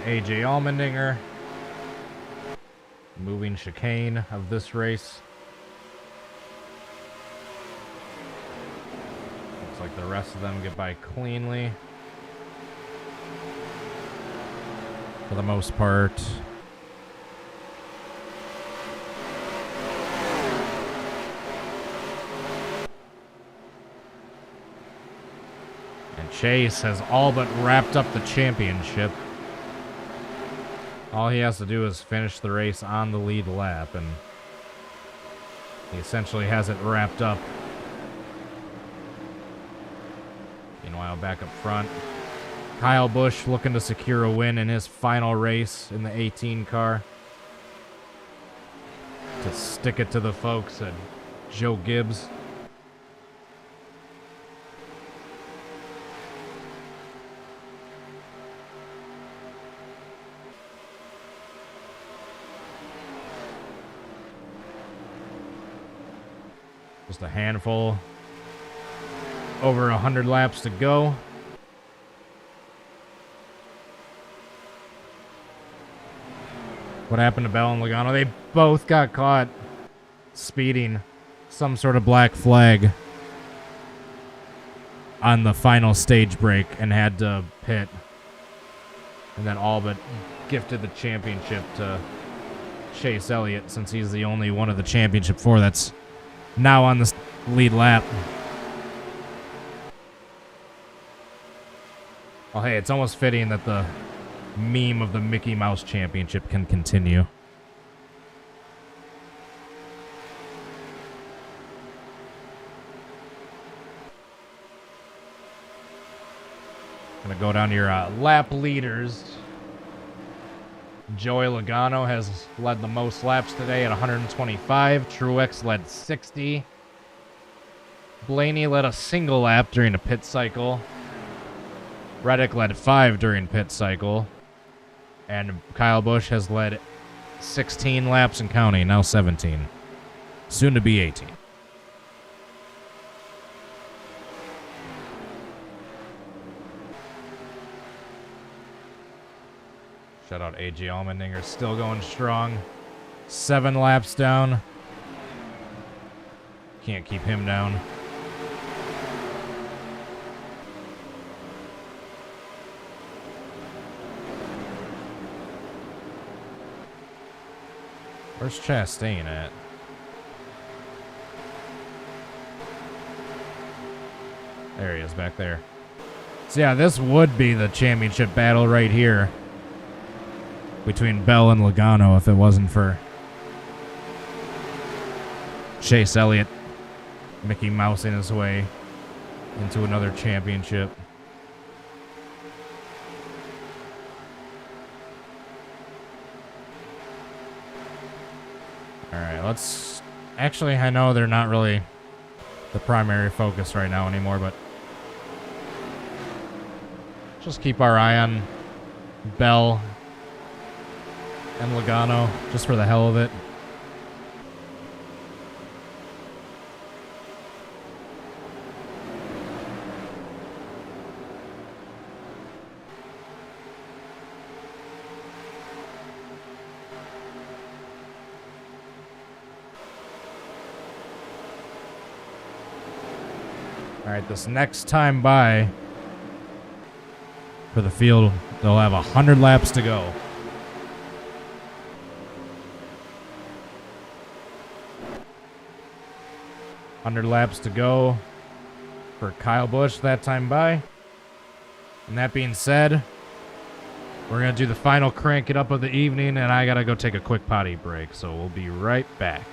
Speaker 1: AJ Allmendinger, moving chicane of this race. Looks like the rest of them get by cleanly for the most part. And Chase has all but wrapped up the championship. All he has to do is finish the race on the lead lap, and he essentially has it wrapped up. Meanwhile, back up front, Kyle Busch looking to secure a win in his final race in the 18 car. To stick it to the folks at Joe Gibbs. Just a handful. Over 100 laps to go. What happened to Bell and Logano? They both got caught speeding some sort of black flag on the final stage break and had to pit. And then all but gifted the championship to Chase Elliott, since he's the only one of the championship four that's now on the lead lap. Well, hey, it's almost fitting that the meme of the Mickey Mouse Championship can continue. Gonna go down to your lap leaders. Joey Logano has led the most laps today at 125. Truex led 60. Blaney led a single lap during a pit cycle. Reddick led 5 during pit cycle. And Kyle Busch has led 16 laps and counting, now 17. Soon to be 18. Shout out AJ Allmendinger, still going strong. 7 laps down. Can't keep him down. Where's Chastain at? There he is back there. So yeah, this would be the championship battle right here between Bell and Logano if it wasn't for Chase Elliott Mickey Mousing his way into another championship. Alright, let's... Actually, I know they're not really the primary focus right now anymore, but just keep our eye on Bell and Logano, just for the hell of it. Alright, this next time by for the field, they'll have 100 laps to go. Laps to go for Kyle Busch that time by. And that being said, we're going to do the final crank it up of the evening, and I got to go take a quick potty break, so we'll be right back.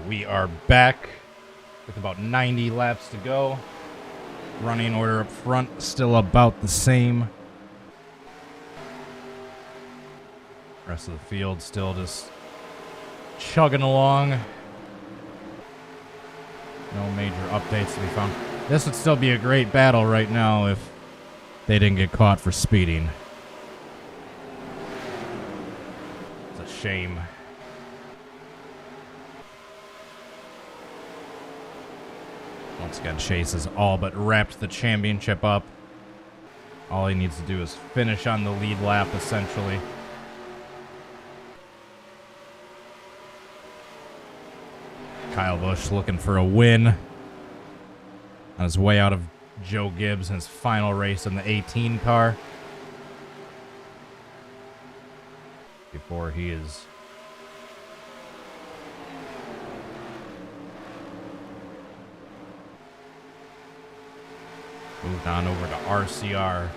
Speaker 1: We are back with about 90 laps to go. Running order up front, still about the same. Rest of the field still just chugging along. No major updates to be found. This would still be a great battle right now if they didn't get caught for speeding. It's a shame. Once again, Chase has all but wrapped the championship up. All he needs to do is finish on the lead lap, essentially. Kyle Busch looking for a win on his way out of Joe Gibbs in his final race in the 18 car. Before he is moved on over to RCR.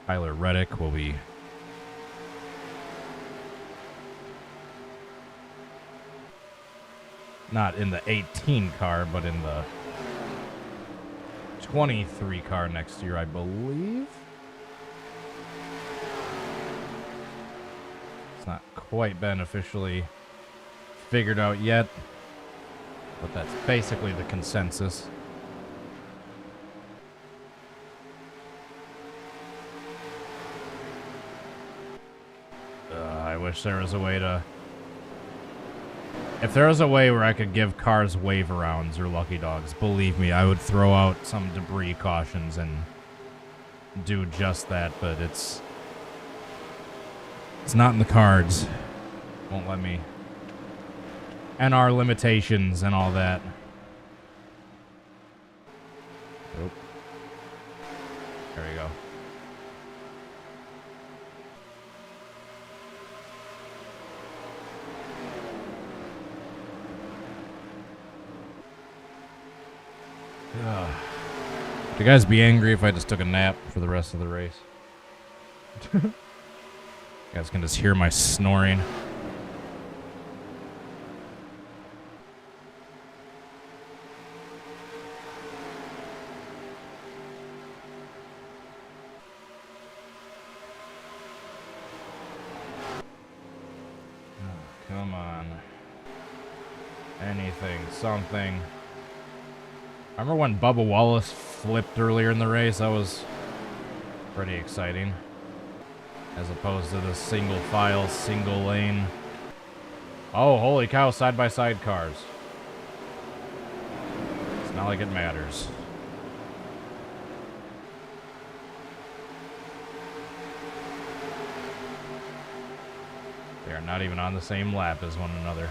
Speaker 1: Tyler Reddick will be not in the 18 car, but in the 23 car next year, I believe. It's not quite been officially figured out yet, but that's basically the consensus. I wish there was a way to... If there was a way where I could give cars wave arounds or lucky dogs, believe me, I would throw out some debris cautions and do just that, but it's not in the cards. Won't let me. NR limitations and all that. Nope. There we go. Would you guys be angry if I just took a nap for the rest of the race? You guys can just hear my snoring. Oh, come on. Anything, something. I remember when Bubba Wallace flipped earlier in the race. That was pretty exciting. As opposed to the single file, single lane. Oh, holy cow, side-by-side cars. It's not like it matters. They are not even on the same lap as one another.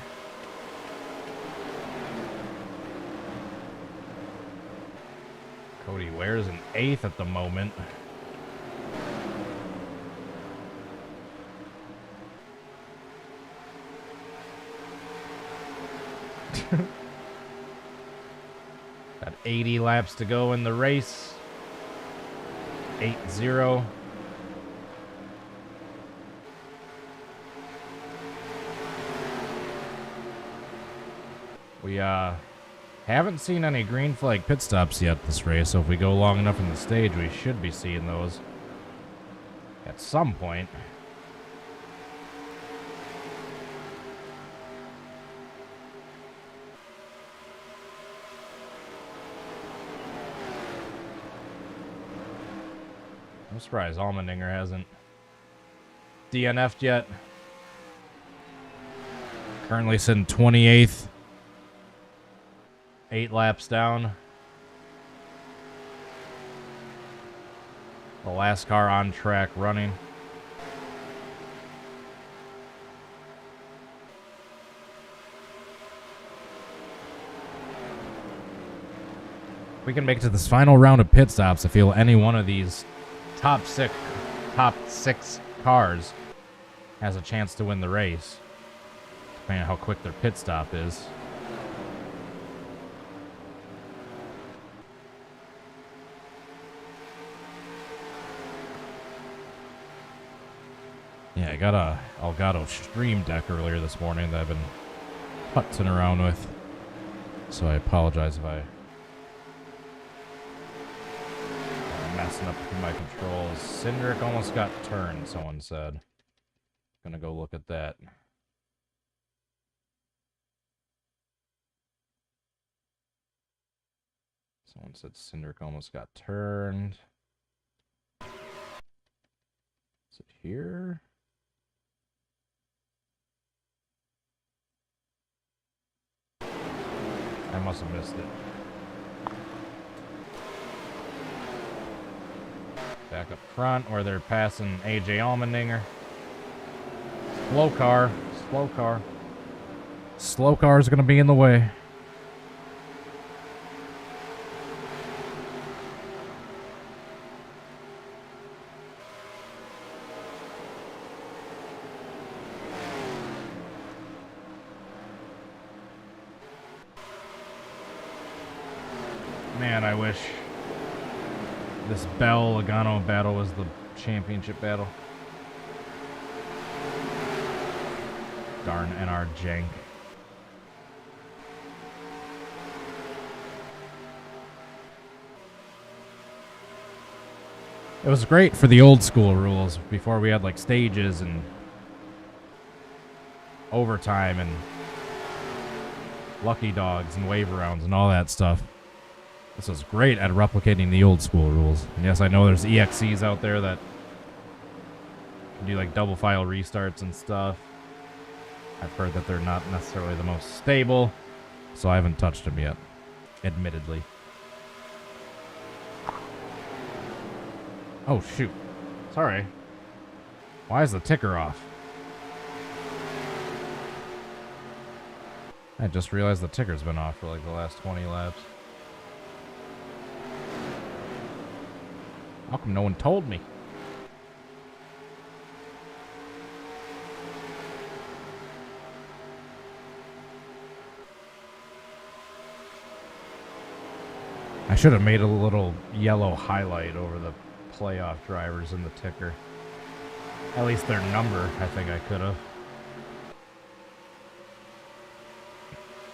Speaker 1: Cody Ware's in 8th at the moment. Got 80 laps to go in the race. 8-0. We haven't seen any green flag pit stops yet this race, so if we go long enough in the stage, we should be seeing those at some point. I'm surprised Allmendinger hasn't DNF'd yet. Currently sitting 28th. 8 laps down. The last car on track running. We can make it to this final round of pit stops. I feel any one of these top six cars has a chance to win the race, depending on how quick their pit stop is. Yeah, I got a Elgato Stream Deck earlier this morning that I've been putzing around with. So I apologize if I'm messing up my controls. Cindric almost got turned, someone said. Gonna go look at that. Someone said Cindric almost got turned. Is it here? I must have missed it. Back up front where they're passing AJ Allmendinger. Slow car. Slow car. Slow car is going to be in the way. Man, I wish this Bell-Logano battle was the championship battle. Darn NR jank. It was great for the old school rules before we had like stages and overtime and lucky dogs and wave rounds and all that stuff. This was great at replicating the old school rules. And yes, I know there's EXCs out there that can do like double file restarts and stuff. I've heard that they're not necessarily the most stable, so I haven't touched them yet, admittedly. Oh, shoot. Sorry. Why is the ticker off? I just realized the ticker's been off for like the last 20 laps. How come no one told me? I should have made a little yellow highlight over the playoff drivers in the ticker. At least their number, I think I could have.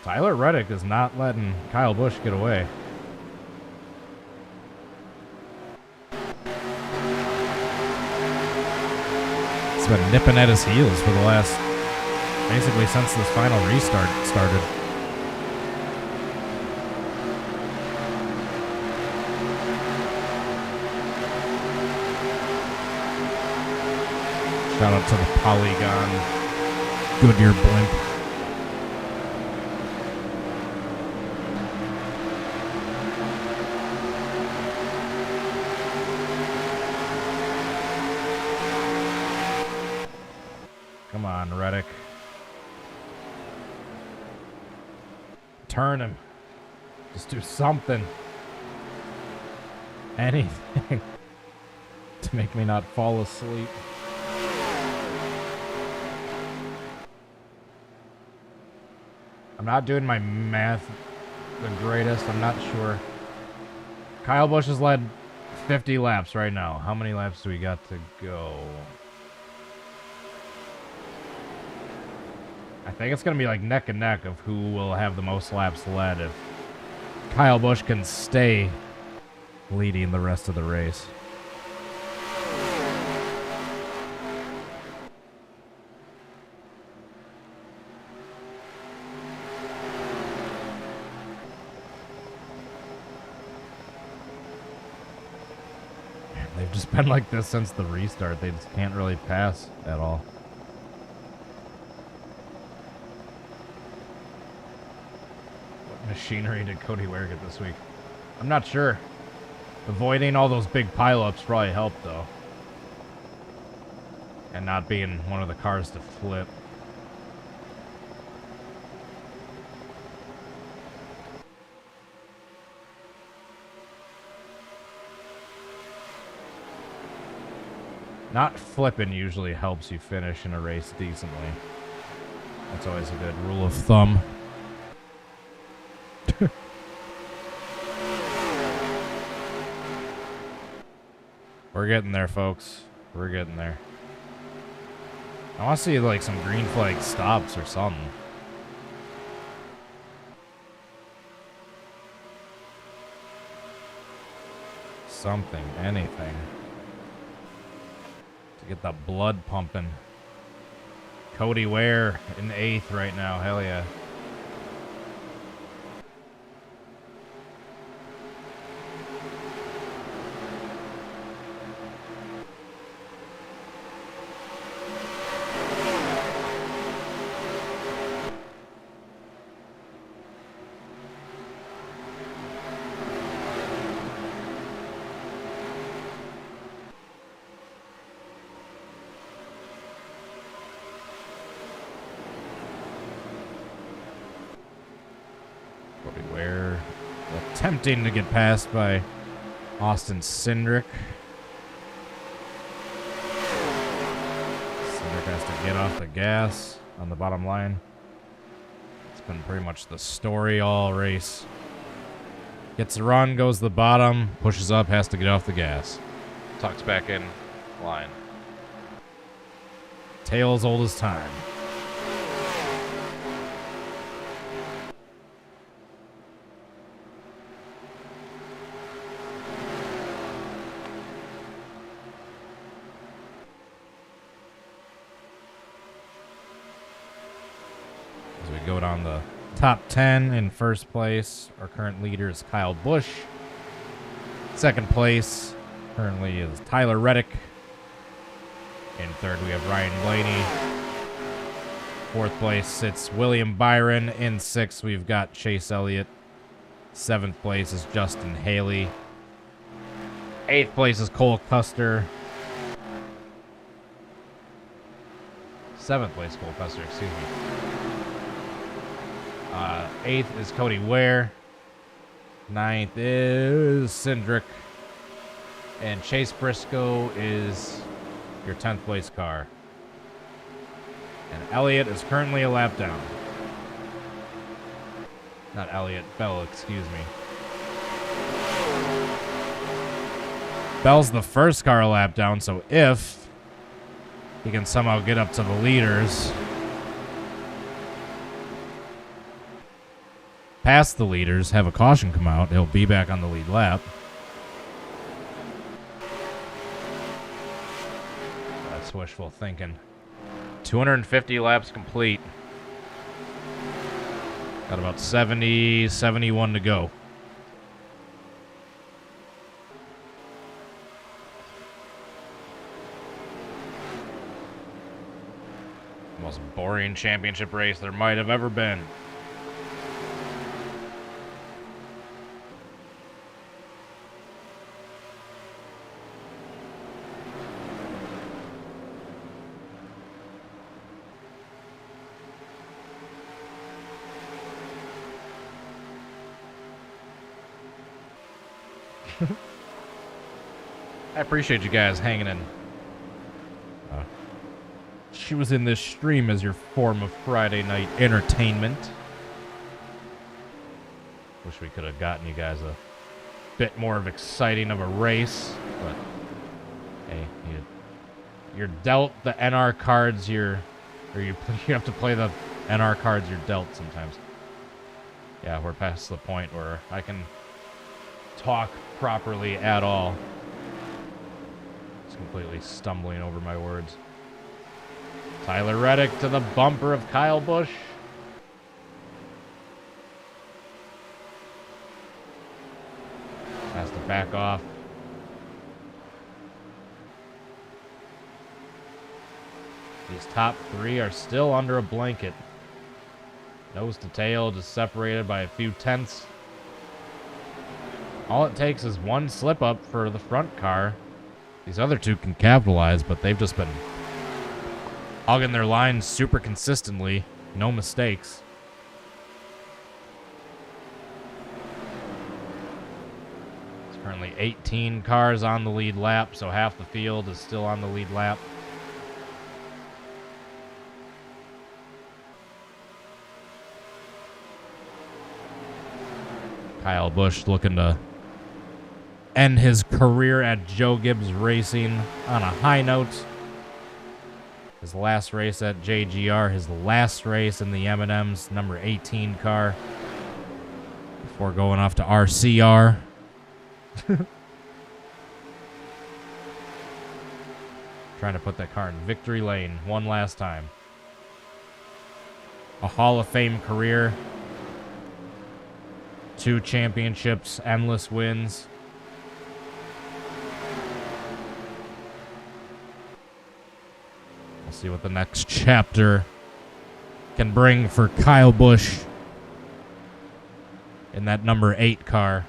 Speaker 1: Tyler Reddick is not letting Kyle Busch get away. It's been nipping at his heels for the last, basically since this final restart started. Shout out to the Polygon Goodyear blimp. Come on, Reddick. Turn him. Just do something. Anything to make me not fall asleep. I'm not doing my math the greatest. I'm not sure. Kyle Busch has led 50 laps right now. How many laps do we got to go? I think it's going to be like neck and neck of who will have the most laps led if Kyle Busch can stay leading the rest of the race. They've just been like this since the restart. They just can't really pass at all. What machinery did Cody Ware get this week? I'm not sure. Avoiding all those big pileups probably helped, though. And not being one of the cars to flip. Not flipping usually helps you finish in a race decently. That's always a good rule of thumb. We're getting there, folks. We're getting there. I want to see like some green flag stops or something. Something, anything. To get the blood pumping. Cody Ware in 8th right now. Hell yeah. Ware attempting to get passed by Austin Cindric. Cindric has to get off the gas on the bottom line. It's been pretty much the story all race. Gets the run, goes to the bottom, pushes up, has to get off the gas. Tucks back in line. Tale as old as time. Go down the top 10 in first place. Our current leader is Kyle Busch. Second place currently is Tyler Reddick. In third, we have Ryan Blaney. Fourth place sits William Byron. In sixth, we've got Chase Elliott. Seventh place is Justin Haley. Eighth place is Cole Custer. Seventh place, Cole Custer, excuse me. Eighth is Cody Ware. Ninth is Cindric. And Chase Briscoe is your 10th place car. And Elliott is currently a lap down. Not Elliott, Bell, excuse me. Bell's the first car a lap down, so if he can somehow get up to the leaders, past the leaders, have a caution come out, he'll be back on the lead lap. That's wishful thinking. 250 laps complete. Got about 70, 71 to go. Most boring championship race there might have ever been. I appreciate you guys hanging in. She was in this stream as your form of Friday night entertainment. Wish we could have gotten you guys a bit more of exciting of a race, but hey, you're dealt the NR cards you have to play the NR cards you're dealt sometimes. Yeah, we're past the point where I can talk properly at all. Just completely stumbling over my words. Tyler Reddick to the bumper of Kyle Busch. Has to back off. These top three are still under a blanket. Nose to tail, just separated by a few tenths. All it takes is one slip up for the front car. These other two can capitalize, but they've just been hogging their lines super consistently. No mistakes. There's currently 18 cars on the lead lap, so half the field is still on the lead lap. Kyle Busch looking to end his career at Joe Gibbs Racing on a high note. His last race at JGR, his last race in the M&M's number 18 car before going off to RCR. Trying to put that car in victory lane one last time. A Hall of Fame career. 2 championships, endless wins. We'll see what the next chapter can bring for Kyle Busch in that number 8 car.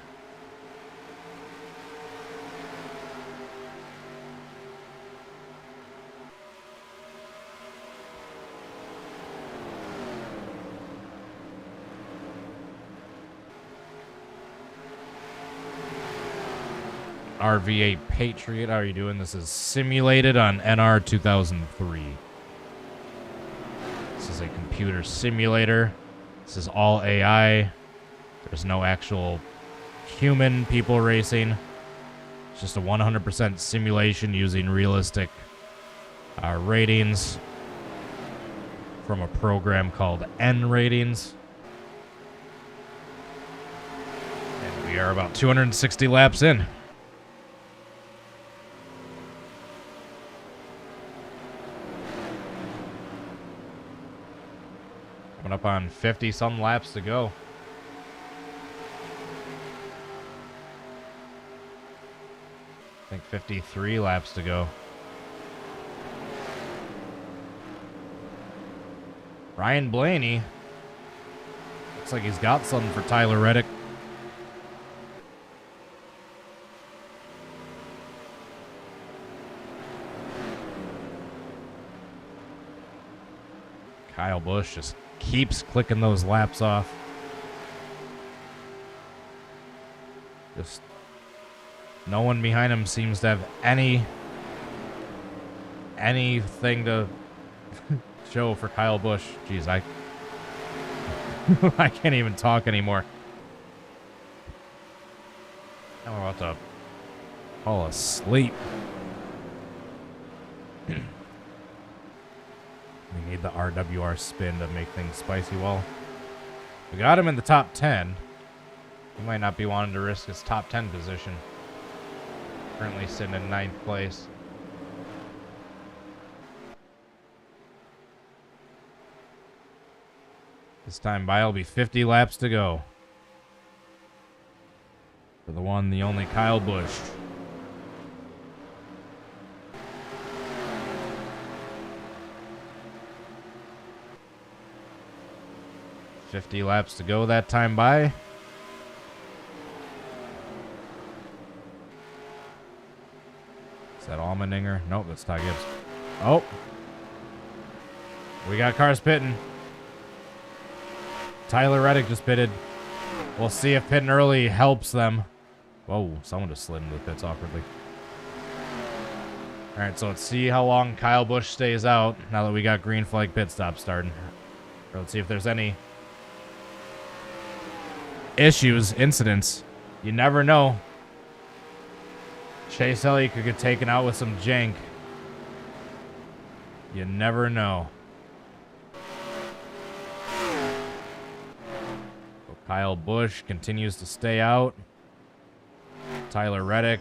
Speaker 1: RV8 Patriot, how are you doing? This is simulated on NR2003. This is a computer simulator. This is all AI. There's no actual human people racing. It's just a 100% simulation using realistic ratings from a program called N-Ratings. And we are about 260 laps in. Coming up on 50-some laps to go. I think 53 laps to go. Ryan Blaney. Looks like he's got something for Tyler Reddick. Kyle Busch just keeps clicking those laps off. Just no one behind him seems to have anything to show for Kyle Busch. Jeez, I can't even talk anymore. I'm about to fall asleep. We need the RWR spin to make things spicy. Well, we got him in the top 10. He might not be wanting to risk his top 10 position. Currently sitting in 9th place. This time by will be 50 laps to go. For the one, the only Kyle Busch. $50 laps to go that time by. Is that Allmendinger? Nope, that's Ty Gibbs. Oh. We got cars pitting. Tyler Reddick just pitted. We'll see if pitting early helps them. Whoa, someone just slid into the pits awkwardly. Alright, so let's see how long Kyle Busch stays out now that we got green flag pit stop starting. Or let's see if there's any issues, incidents. You never know. Chase Elliott could get taken out with some jank. You never know. So Kyle Busch continues to stay out. Tyler Reddick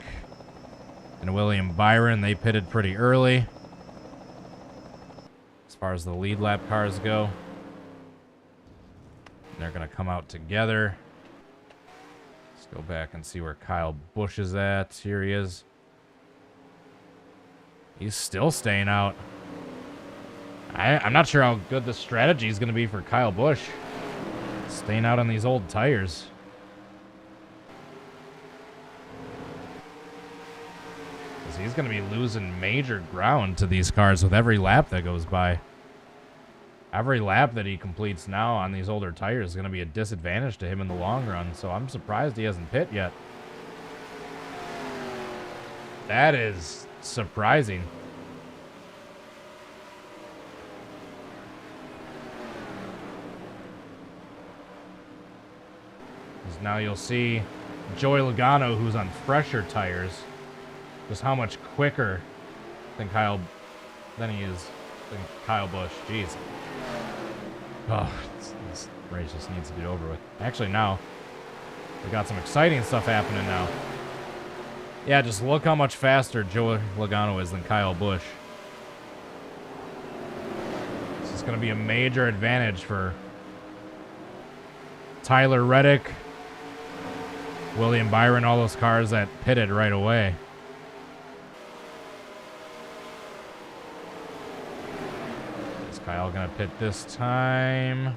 Speaker 1: and William Byron, they pitted pretty early. As far as the lead lap cars go. They're going to come out together. Go back and see where Kyle Busch is at. Here he is. He's still staying out. I'm not sure how good the strategy is going to be for Kyle Busch. Staying out on these old tires. Because he's going to be losing major ground to these cars with every lap that goes by. Every lap that he completes now on these older tires is going to be a disadvantage to him in the long run, so I'm surprised he hasn't pit yet. That is surprising. Because now you'll see Joey Logano, who's on fresher tires, just how much quicker than than Kyle Busch. Jeez. Oh, this race just needs to get over with. Actually, now we got some exciting stuff happening now. Yeah, just look how much faster Joe Logano is than Kyle Busch. This is going to be a major advantage for Tyler Reddick, William Byron, all those cars that pitted right away. Is Kyle going to pit this time?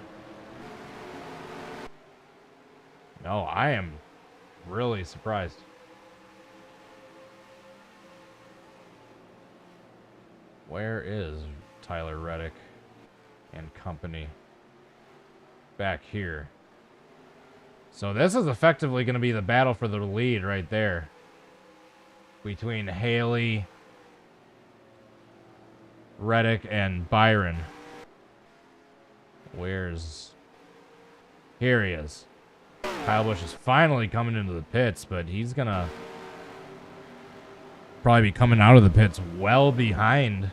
Speaker 1: No, I am really surprised. Where is Tyler Reddick and company? Back here. So this is effectively going to be the battle for the lead right there. Between Haley, Reddick, and Byron. Where's... Here he is. Kyle Busch is finally coming into the pits, but he's going to probably be coming out of the pits well behind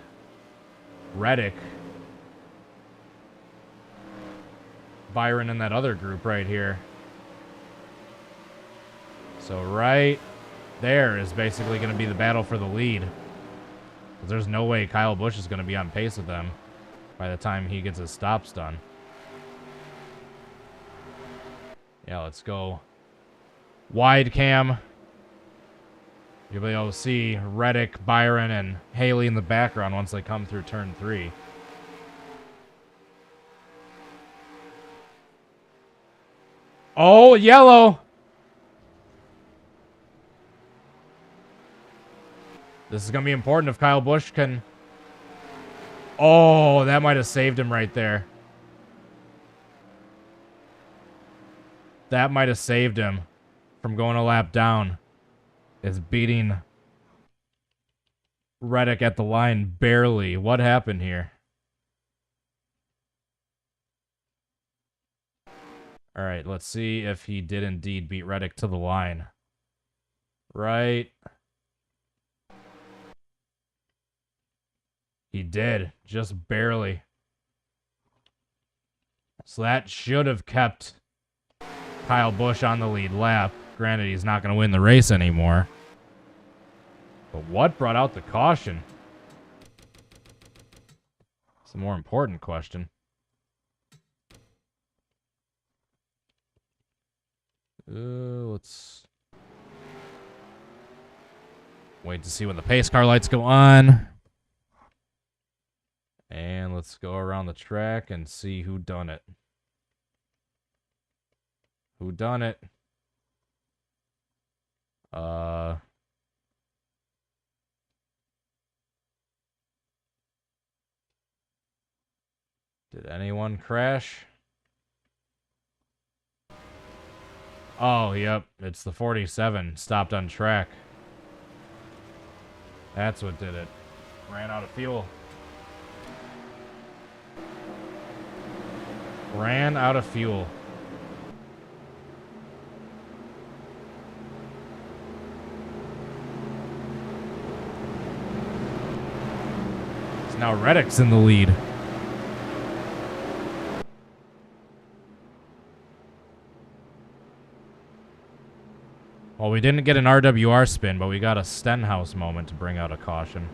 Speaker 1: Reddick, Byron, and that other group right here. So right there is basically going to be the battle for the lead. Because there's no way Kyle Busch is going to be on pace with them by the time he gets his stops done. Yeah, let's go wide cam. You'll be able to see Reddick, Byron, and Haley in the background once they come through turn 3. Oh, yellow! This is going to be important if Kyle Busch can... Oh, that might have saved him right there. That might have saved him from going a lap down. Is beating Reddick at the line barely. What happened here? All right, let's see if he did indeed beat Reddick to the line. Right. He did, just barely. So that should have kept Kyle Busch on the lead lap. Granted, he's not going to win the race anymore. But what brought out the caution? It's a more important question. Let's wait to see when the pace car lights go on. And let's go around the track and see who done it. Who done it? Did anyone crash? Oh, yep. It's the 47. Stopped on track. That's what did it. Ran out of fuel. Ran out of fuel. So now Reddick's in the lead. Well, we didn't get an RWR spin, but we got a Stenhouse moment to bring out a caution.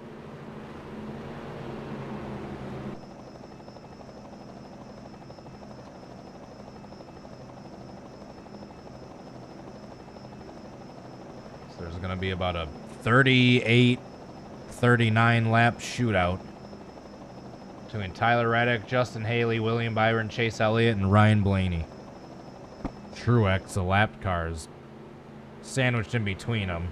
Speaker 1: So there's going to be about a 38, 39 lap shootout between Tyler Reddick, Justin Haley, William Byron, Chase Elliott, and Ryan Blaney. Truex, the lap cars sandwiched in between them.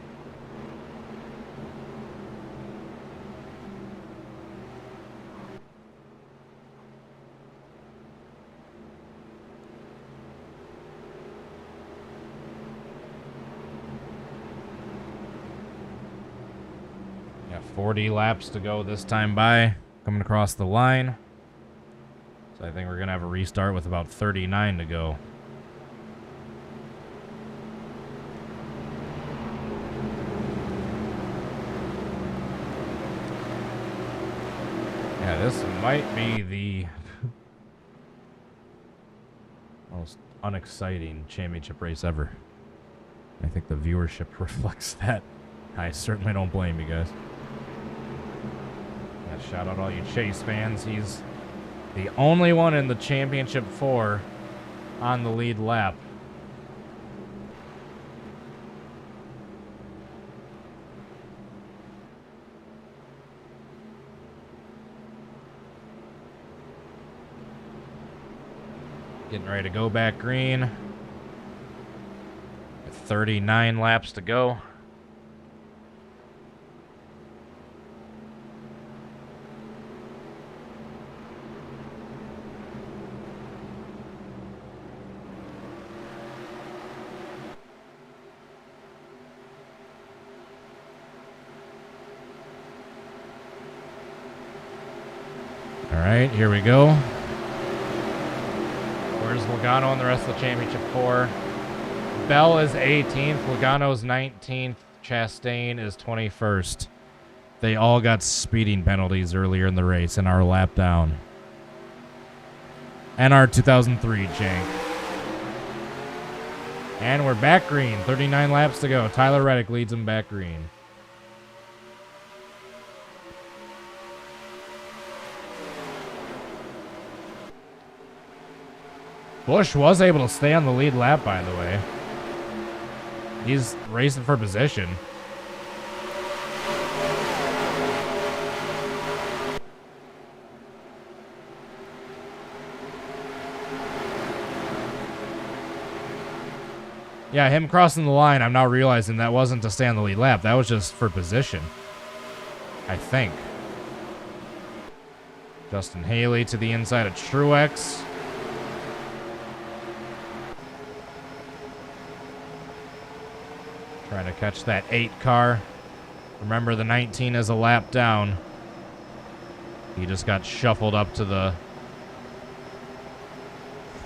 Speaker 1: Got 40 laps to go this time by, coming across the line. So I think we're going to have a restart with about 39 to go. Yeah, this might be the most unexciting championship race ever. I think the viewership reflects that. I certainly don't blame you guys. Yeah, shout out all you Chase fans. He's the only one in the championship 4 on the lead lap. Getting ready to go back green. 39 laps to go. All right, here we go. Where's Logano and the rest of the championship 4? Bell is 18th, Logano's 19th, Chastain is 21st. They all got speeding penalties earlier in the race and are lap down. NR 2003 jank. And we're back green, 39 laps to go. Tyler Reddick leads them back green. Busch was able to stay on the lead lap, by the way. He's racing for position. Yeah, him crossing the line, I'm now realizing that wasn't to stay on the lead lap. That was just for position. I think. Justin Haley to the inside of Truex. Trying to catch that 8 car. Remember, the 19 is a lap down. He just got shuffled up to the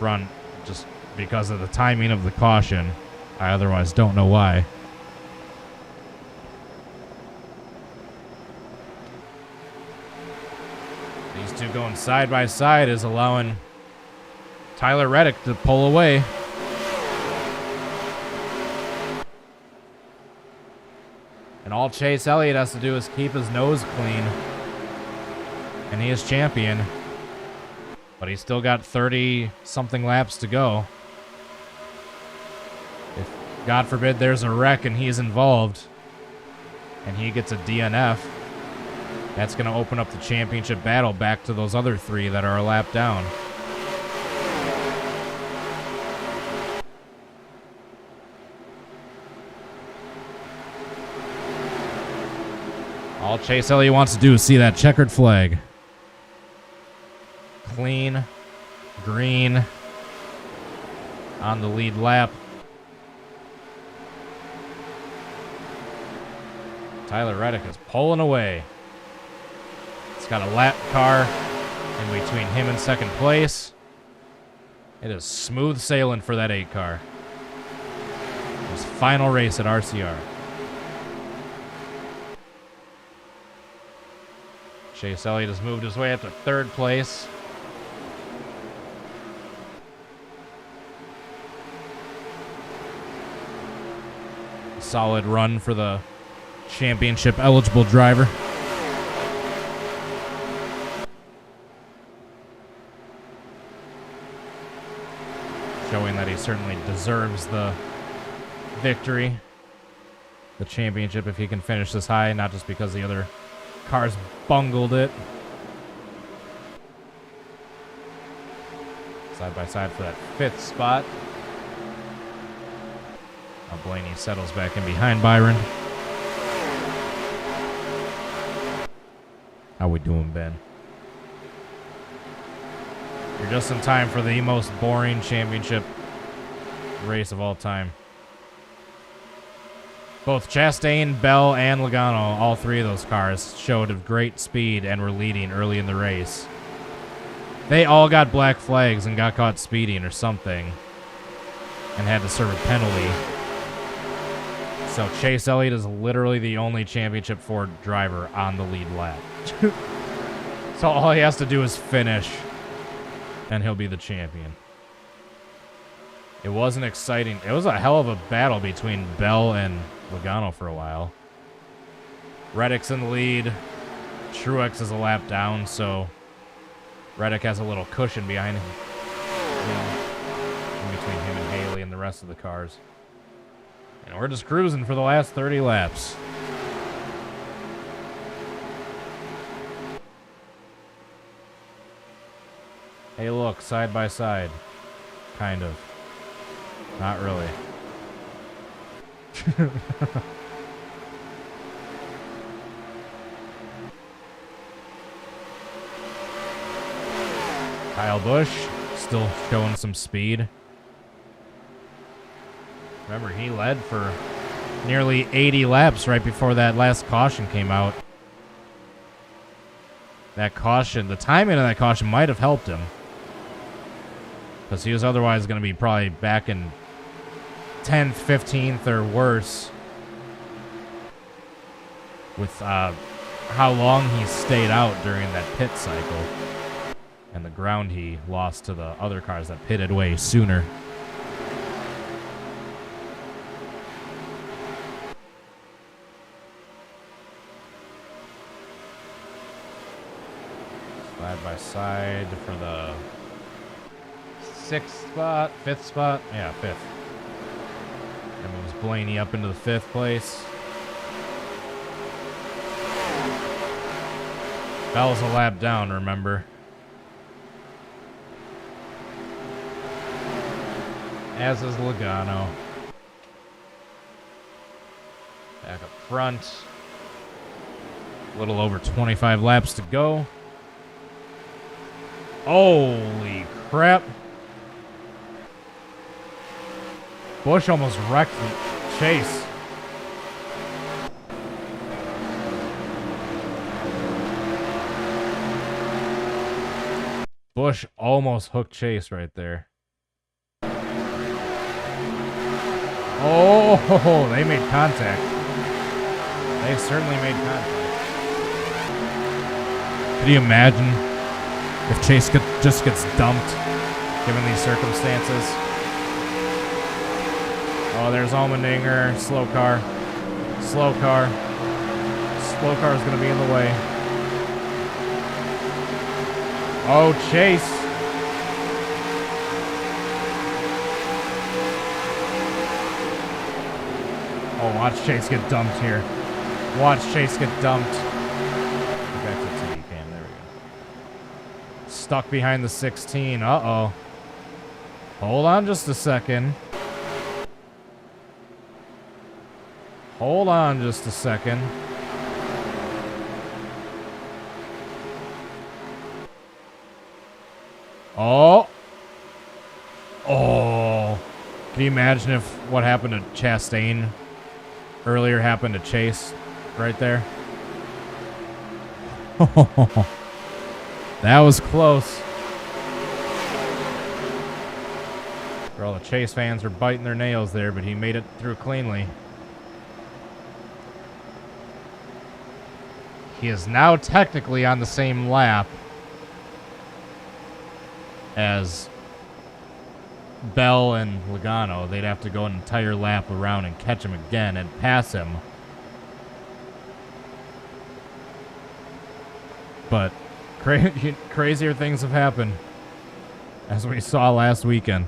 Speaker 1: front just because of the timing of the caution. I otherwise don't know why. These two going side by side is allowing Tyler Reddick to pull away. And all Chase Elliott has to do is keep his nose clean. And he is champion. But he's still got 30-something laps to go. If, God forbid, there's a wreck and he's involved, and he gets a DNF, that's going to open up the championship battle back to those other 3 that are a lap down. All Chase Elliott wants to do is see that checkered flag. Clean, green, on the lead lap. Tyler Reddick is pulling away. It's got a lap car in between him and second place. It is smooth sailing for that 8 car. His final race at RCR. Chase Elliott has moved his way up to 3rd place. Solid run for the championship eligible driver. Showing that he certainly deserves the victory, the championship, if he can finish this high, not just because the other cars bungled it. Side by side for that 5th spot. Now Blaney settles back in behind Byron. How we doing, Ben? You're just in time for the most boring championship race of all time. Both Chastain, Bell, and Logano, all 3 of those cars, showed a great speed and were leading early in the race. They all got black flags and got caught speeding or something and had to serve a penalty. So Chase Elliott is literally the only championship 4 driver on the lead lap. So all he has to do is finish, and he'll be the champion. It wasn't exciting. It was a hell of a battle between Bell and Logano for a while. Reddick's in the lead. Truex is a lap down, so Reddick has a little cushion behind him. In between him and Haley and the rest of the cars. And we're just cruising for the last 30 laps. Hey, look, side by side. Kind of. Not really. Kyle Busch still showing some speed. Remember, he led for nearly 80 laps right before that last caution came out. That caution, the timing of that caution might have helped him. Because he was otherwise going to be probably back in 10th, 15th, or worse. With how long he stayed out during that pit cycle. And the ground he lost to the other cars that pitted way sooner. Side by side for the 6th spot, 5th spot. Yeah, 5th. And moves Blaney up into the 5th place. Bell's a lap down, remember. As is Logano. Back up front. A little over 25 laps to go. Holy crap. Busch almost wrecked Chase. Busch almost hooked Chase right there. Oh, they made contact. They certainly made contact. Could you imagine if Chase just gets dumped, given these circumstances? Oh, there's Allmendinger. Slow car. Slow car. Slow car is going to be in the way. Oh, Chase. Oh, watch Chase get dumped here. Watch Chase get dumped. Back to the TV cam. There we go. Stuck behind the 16. Uh-oh. Hold on just a second. Hold on just a second. Oh. Oh. Can you imagine if what happened to Chastain earlier happened to Chase right there? That was close. For all the Chase fans are biting their nails there, but he made it through cleanly. He is now technically on the same lap as Bell and Logano. They'd have to go an entire lap around and catch him again and pass him. But crazier things have happened, as we saw last weekend.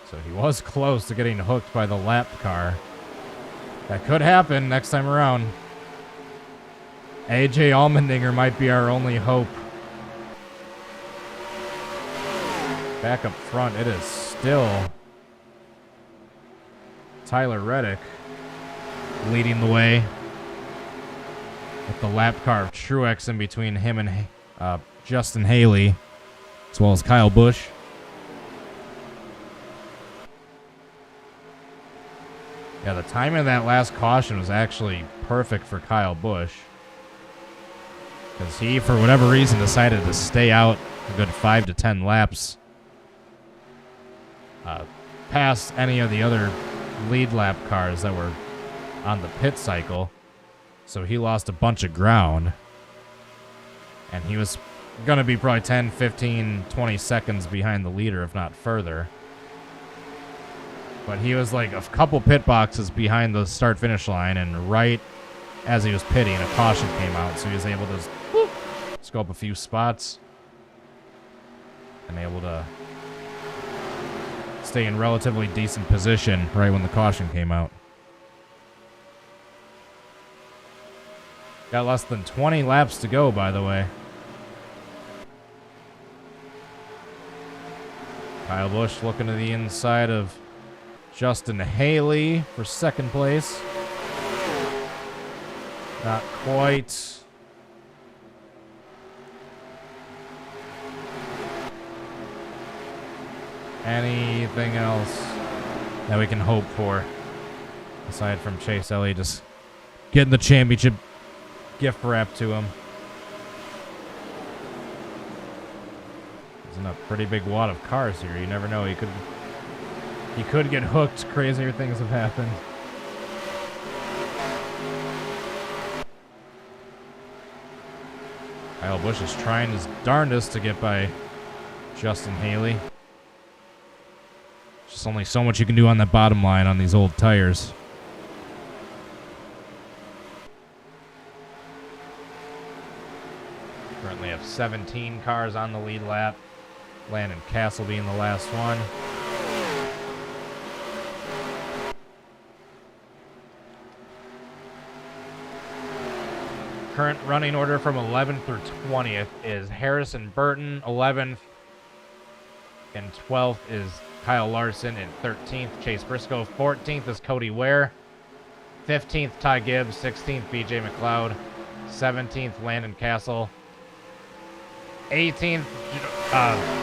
Speaker 1: So he was close to getting hooked by the lap car. That could happen next time around. AJ Allmendinger might be our only hope. Back up front, it is still Tyler Reddick leading the way with the lap car of Truex in between him and Justin Haley, as well as Kyle Busch. Yeah, the timing of that last caution was actually perfect for Kyle Busch, because he, for whatever reason, decided to stay out a good 5 to 10 laps past any of the other lead lap cars that were on the pit cycle. So he lost a bunch of ground. And he was going to be probably 10, 15, 20 seconds behind the leader, if not further. But he was like a couple pit boxes behind the start-finish line, and right as he was pitting, a caution came out, so he was able to just go up a few spots and able to stay in relatively decent position right when the caution came out. Got less than 20 laps to go, by the way. Kyle Busch looking to the inside of Justin Haley for second place. Not quite. Anything else that we can hope for aside from Chase Elliott just getting the championship gift wrap to him. He's in a pretty big wad of cars here. You never know. He could get hooked. Crazier things have happened. Kyle Busch is trying his darndest to get by Justin Haley. Just only so much you can do on that bottom line on these old tires. Currently have 17 cars on the lead lap. Landon Castle being the last one. Current running order from 11th through 20th is Harrison Burton. 11th and 12th is Kyle Larson, and 13th Chase Briscoe. 14th is Cody Ware. 15th Ty Gibbs. 16th BJ McLeod. 17th Landon Castle. 18th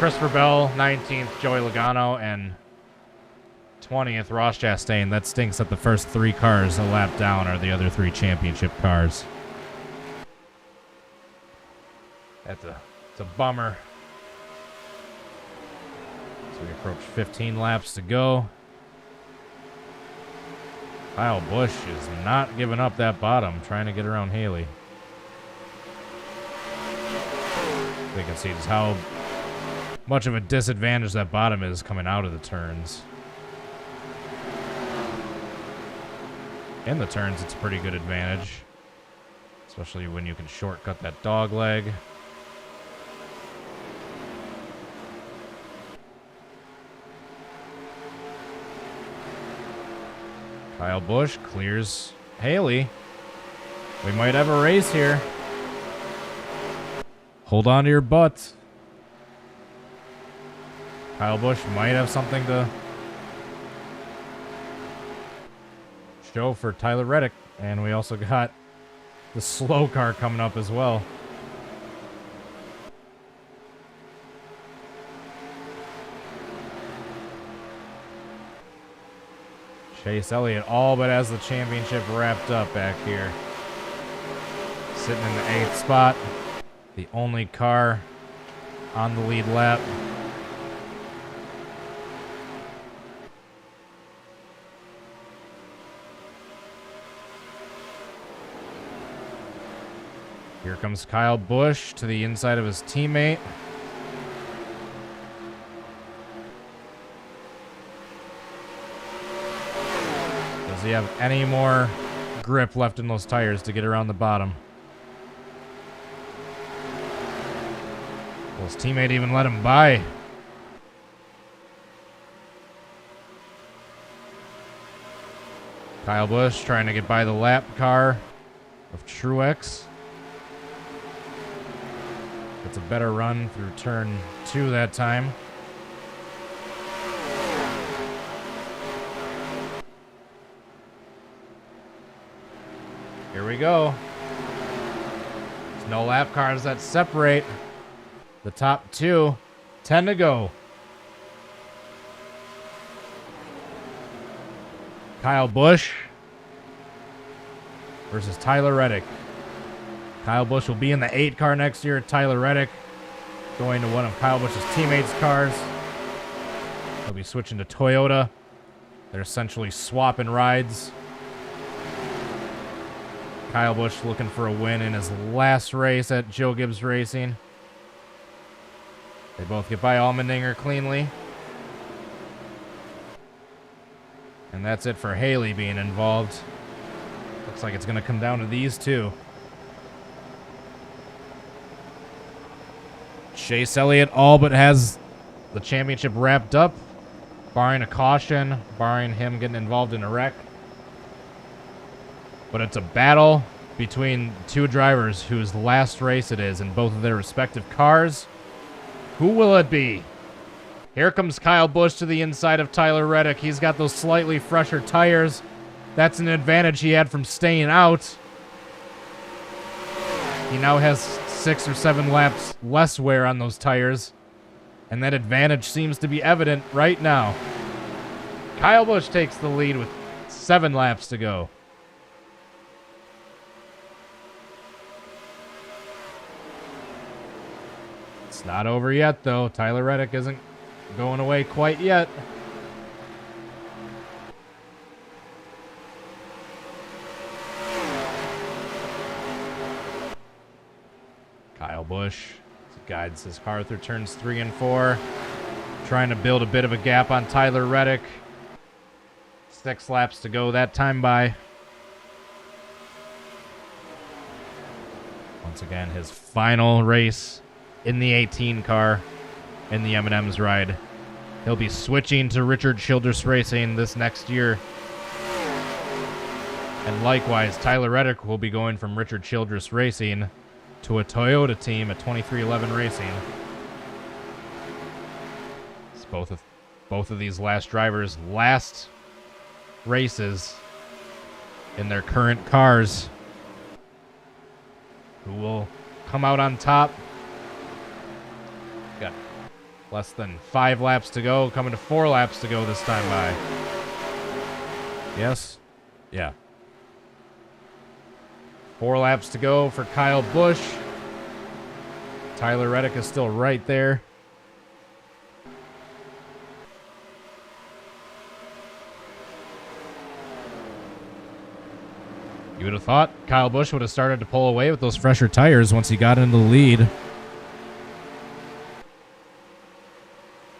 Speaker 1: Christopher Bell. 19th Joey Logano, and 20th Ross Chastain. That stinks that the first three cars a lap down are the other three championship cars. It's a bummer. So we approach 15 laps to go. Kyle Busch is not giving up that bottom, trying to get around Haley. They can see just how much of a disadvantage that bottom is coming out of the turns. In the turns, it's a pretty good advantage, especially when you can shortcut that dog leg. Kyle Busch clears Haley. We might have a race here. Hold on to your butts. Kyle Busch might have something to show for Tyler Reddick. And we also got the slow car coming up as well. Chase Elliott all but has the championship wrapped up back here. Sitting in the 8th spot. The only car on the lead lap. Here comes Kyle Busch to the inside of his teammate. Does he have any more grip left in those tires to get around the bottom? Well, his teammate even let him by. Kyle Busch trying to get by the lap car of Truex. Gets a better run through turn 2 that time. Here we go. There's no lap cars that separate the top 2. 10 to go. Kyle Busch versus Tyler Reddick. Kyle Busch will be in the 8 car next year. Tyler Reddick going to one of Kyle Busch's teammates' cars. He'll be switching to Toyota They're essentially swapping rides. Kyle Busch looking for a win in his last race at Joe Gibbs Racing. They both get by Allmendinger cleanly. And that's it for Haley being involved. Looks like it's going to come down to these two. Chase Elliott all but has the championship wrapped up, barring a caution, barring him getting involved in a wreck. But it's a battle between two drivers whose last race it is in both of their respective cars. Who will it be? Here comes Kyle Busch to the inside of Tyler Reddick. He's got those slightly fresher tires. That's an advantage he had from staying out. He now has 6 or 7 laps less wear on those tires. And that advantage seems to be evident right now. Kyle Busch takes the lead with 7 laps to go. It's not over yet, though. Tyler Reddick isn't going away quite yet. Kyle Busch guides his car through turns 3 and 4, trying to build a bit of a gap on Tyler Reddick. 6 laps to go that time by. Once again, his final race in the 18 car in the M&M's ride. He'll be switching to Richard Childress Racing this next year. And likewise, Tyler Reddick will be going from Richard Childress Racing to a Toyota team at 2311 Racing. It's both of these last drivers' last races in their current cars. Who will come out on top? Got less than 5 laps to go, coming to 4 laps to go this time by. Yes? Yeah. 4 laps to go for Kyle Busch. Tyler Reddick is still right there. You would have thought Kyle Busch would have started to pull away with those fresher tires once he got into the lead.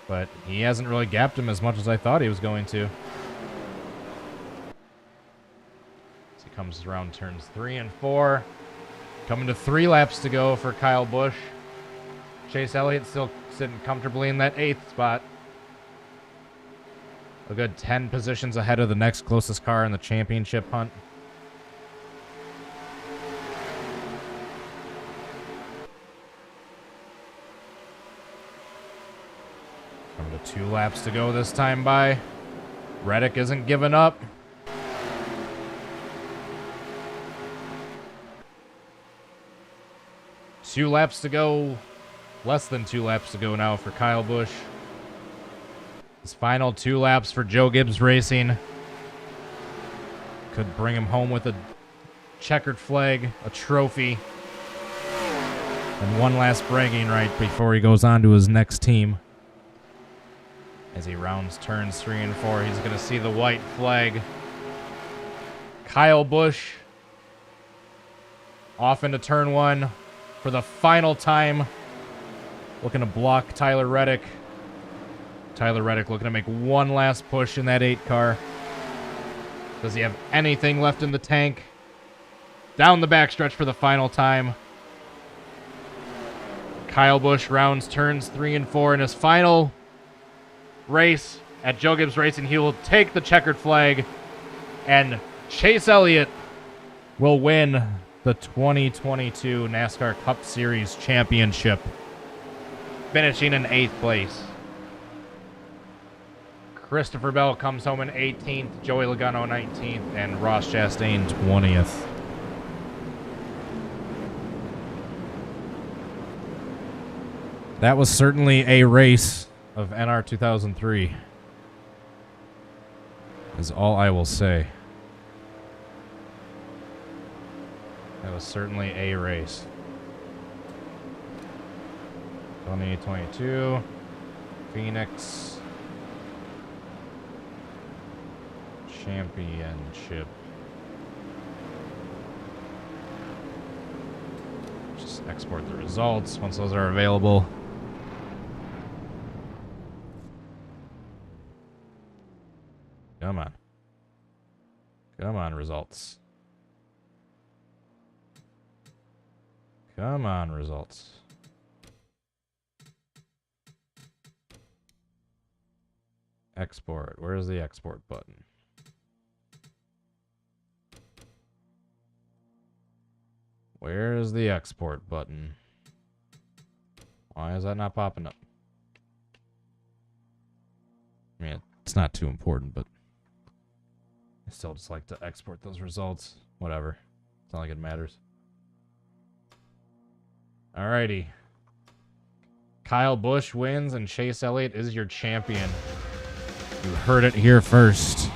Speaker 1: But he hasn't really gapped him as much as I thought he was going to. Comes around turns 3 and 4. Coming to 3 laps to go for Kyle Busch. Chase Elliott still sitting comfortably in that 8th spot. A good 10 positions ahead of the next closest car in the championship hunt. Coming to 2 laps to go this time by. Reddick isn't giving up. Two laps to go. Less than 2 laps to go now for Kyle Busch. His final 2 laps for Joe Gibbs Racing. Could bring him home with a checkered flag, a trophy, and one last bragging right before he goes on to his next team. As he rounds turns 3 and 4, he's going to see the white flag. Kyle Busch off into turn 1. For the final time, looking to block Tyler Reddick. Tyler Reddick looking to make one last push in that 8 car. Does he have anything left in the tank? Down the backstretch for the final time. Kyle Busch rounds turns 3 and 4 in his final race at Joe Gibbs Racing. He will take the checkered flag, and Chase Elliott will win the 2022 NASCAR Cup Series Championship, finishing in 8th place. Christopher Bell comes home in 18th, Joey Logano 19th, and Ross Chastain 20th. That was certainly a race of NR 2003, is all I will say. That was certainly a race. 2022, Phoenix. championship. Just export the results once those are available. Come on. Come on, results. Come on, results. Export. Where's the export button? Where's the export button? Why is that not popping up? I mean, it's not too important, but I still just like to export those results. Whatever. It's not like it matters. Alrighty. Kyle Busch wins and Chase Elliott is your champion. You heard it here first.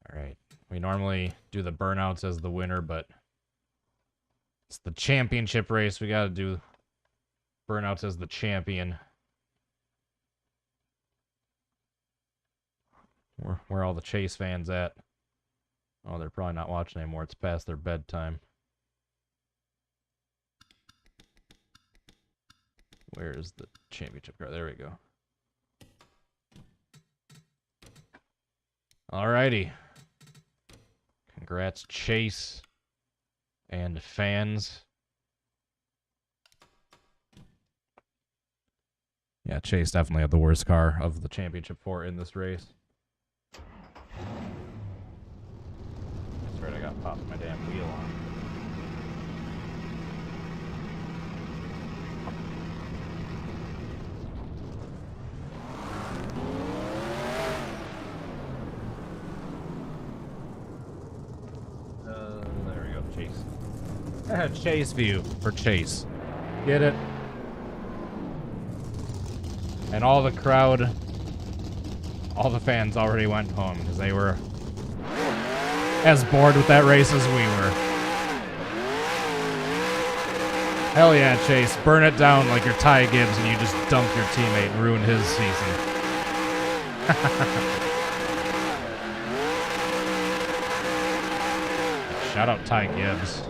Speaker 1: Alright. We normally do the burnouts as the winner, but it's the championship race. We gotta do burnouts as the champion. Where all the Chase fans at? Oh, they're probably not watching anymore. It's past their bedtime. Where's the championship car? There we go. Alrighty. Congrats, Chase and fans. Yeah, Chase definitely had the worst car of the championship 4 in this race. That's right, I got popped my damn wheel on. There we go, Chase. Chase view for Chase. Get it? And all the crowd, all the fans already went home because they were as bored with that race as we were. Hell yeah, Chase. Burn it down like you're Ty Gibbs and you just dump your teammate and ruin his season. Shout out Ty Gibbs.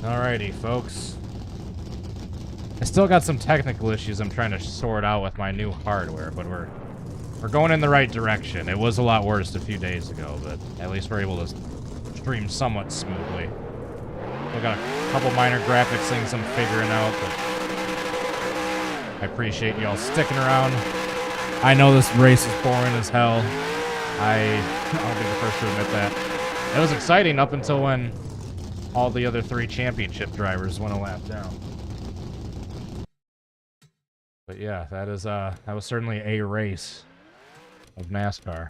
Speaker 1: Alrighty, folks. I still got some technical issues I'm trying to sort out with my new hardware, but we're going in the right direction. It was a lot worse a few days ago, but at least we're able to stream somewhat smoothly. Still got a couple minor graphics things I'm figuring out, but I appreciate y'all sticking around. I know this race is boring as hell. I'll be the first to admit that. It was exciting up until when all the other 3 championship drivers went a lap down. But yeah, that was certainly a race of NASCAR.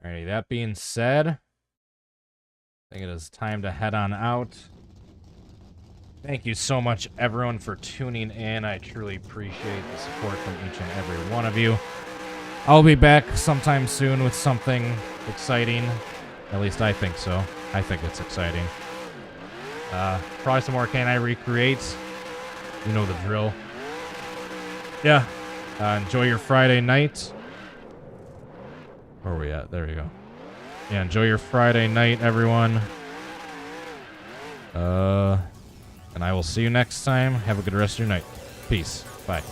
Speaker 1: Alrighty, that being said, I think it is time to head on out. Thank you so much, everyone, for tuning in. I truly appreciate the support from each and every one of you. I'll be back sometime soon with something exciting. At least I think so. I think it's exciting. Probably some more Can I Recreates. You know the drill. Yeah. Enjoy your Friday night. Where are we at? There we go. Yeah, enjoy your Friday night, everyone. And I will see you next time. Have a good rest of your night. Peace. Bye.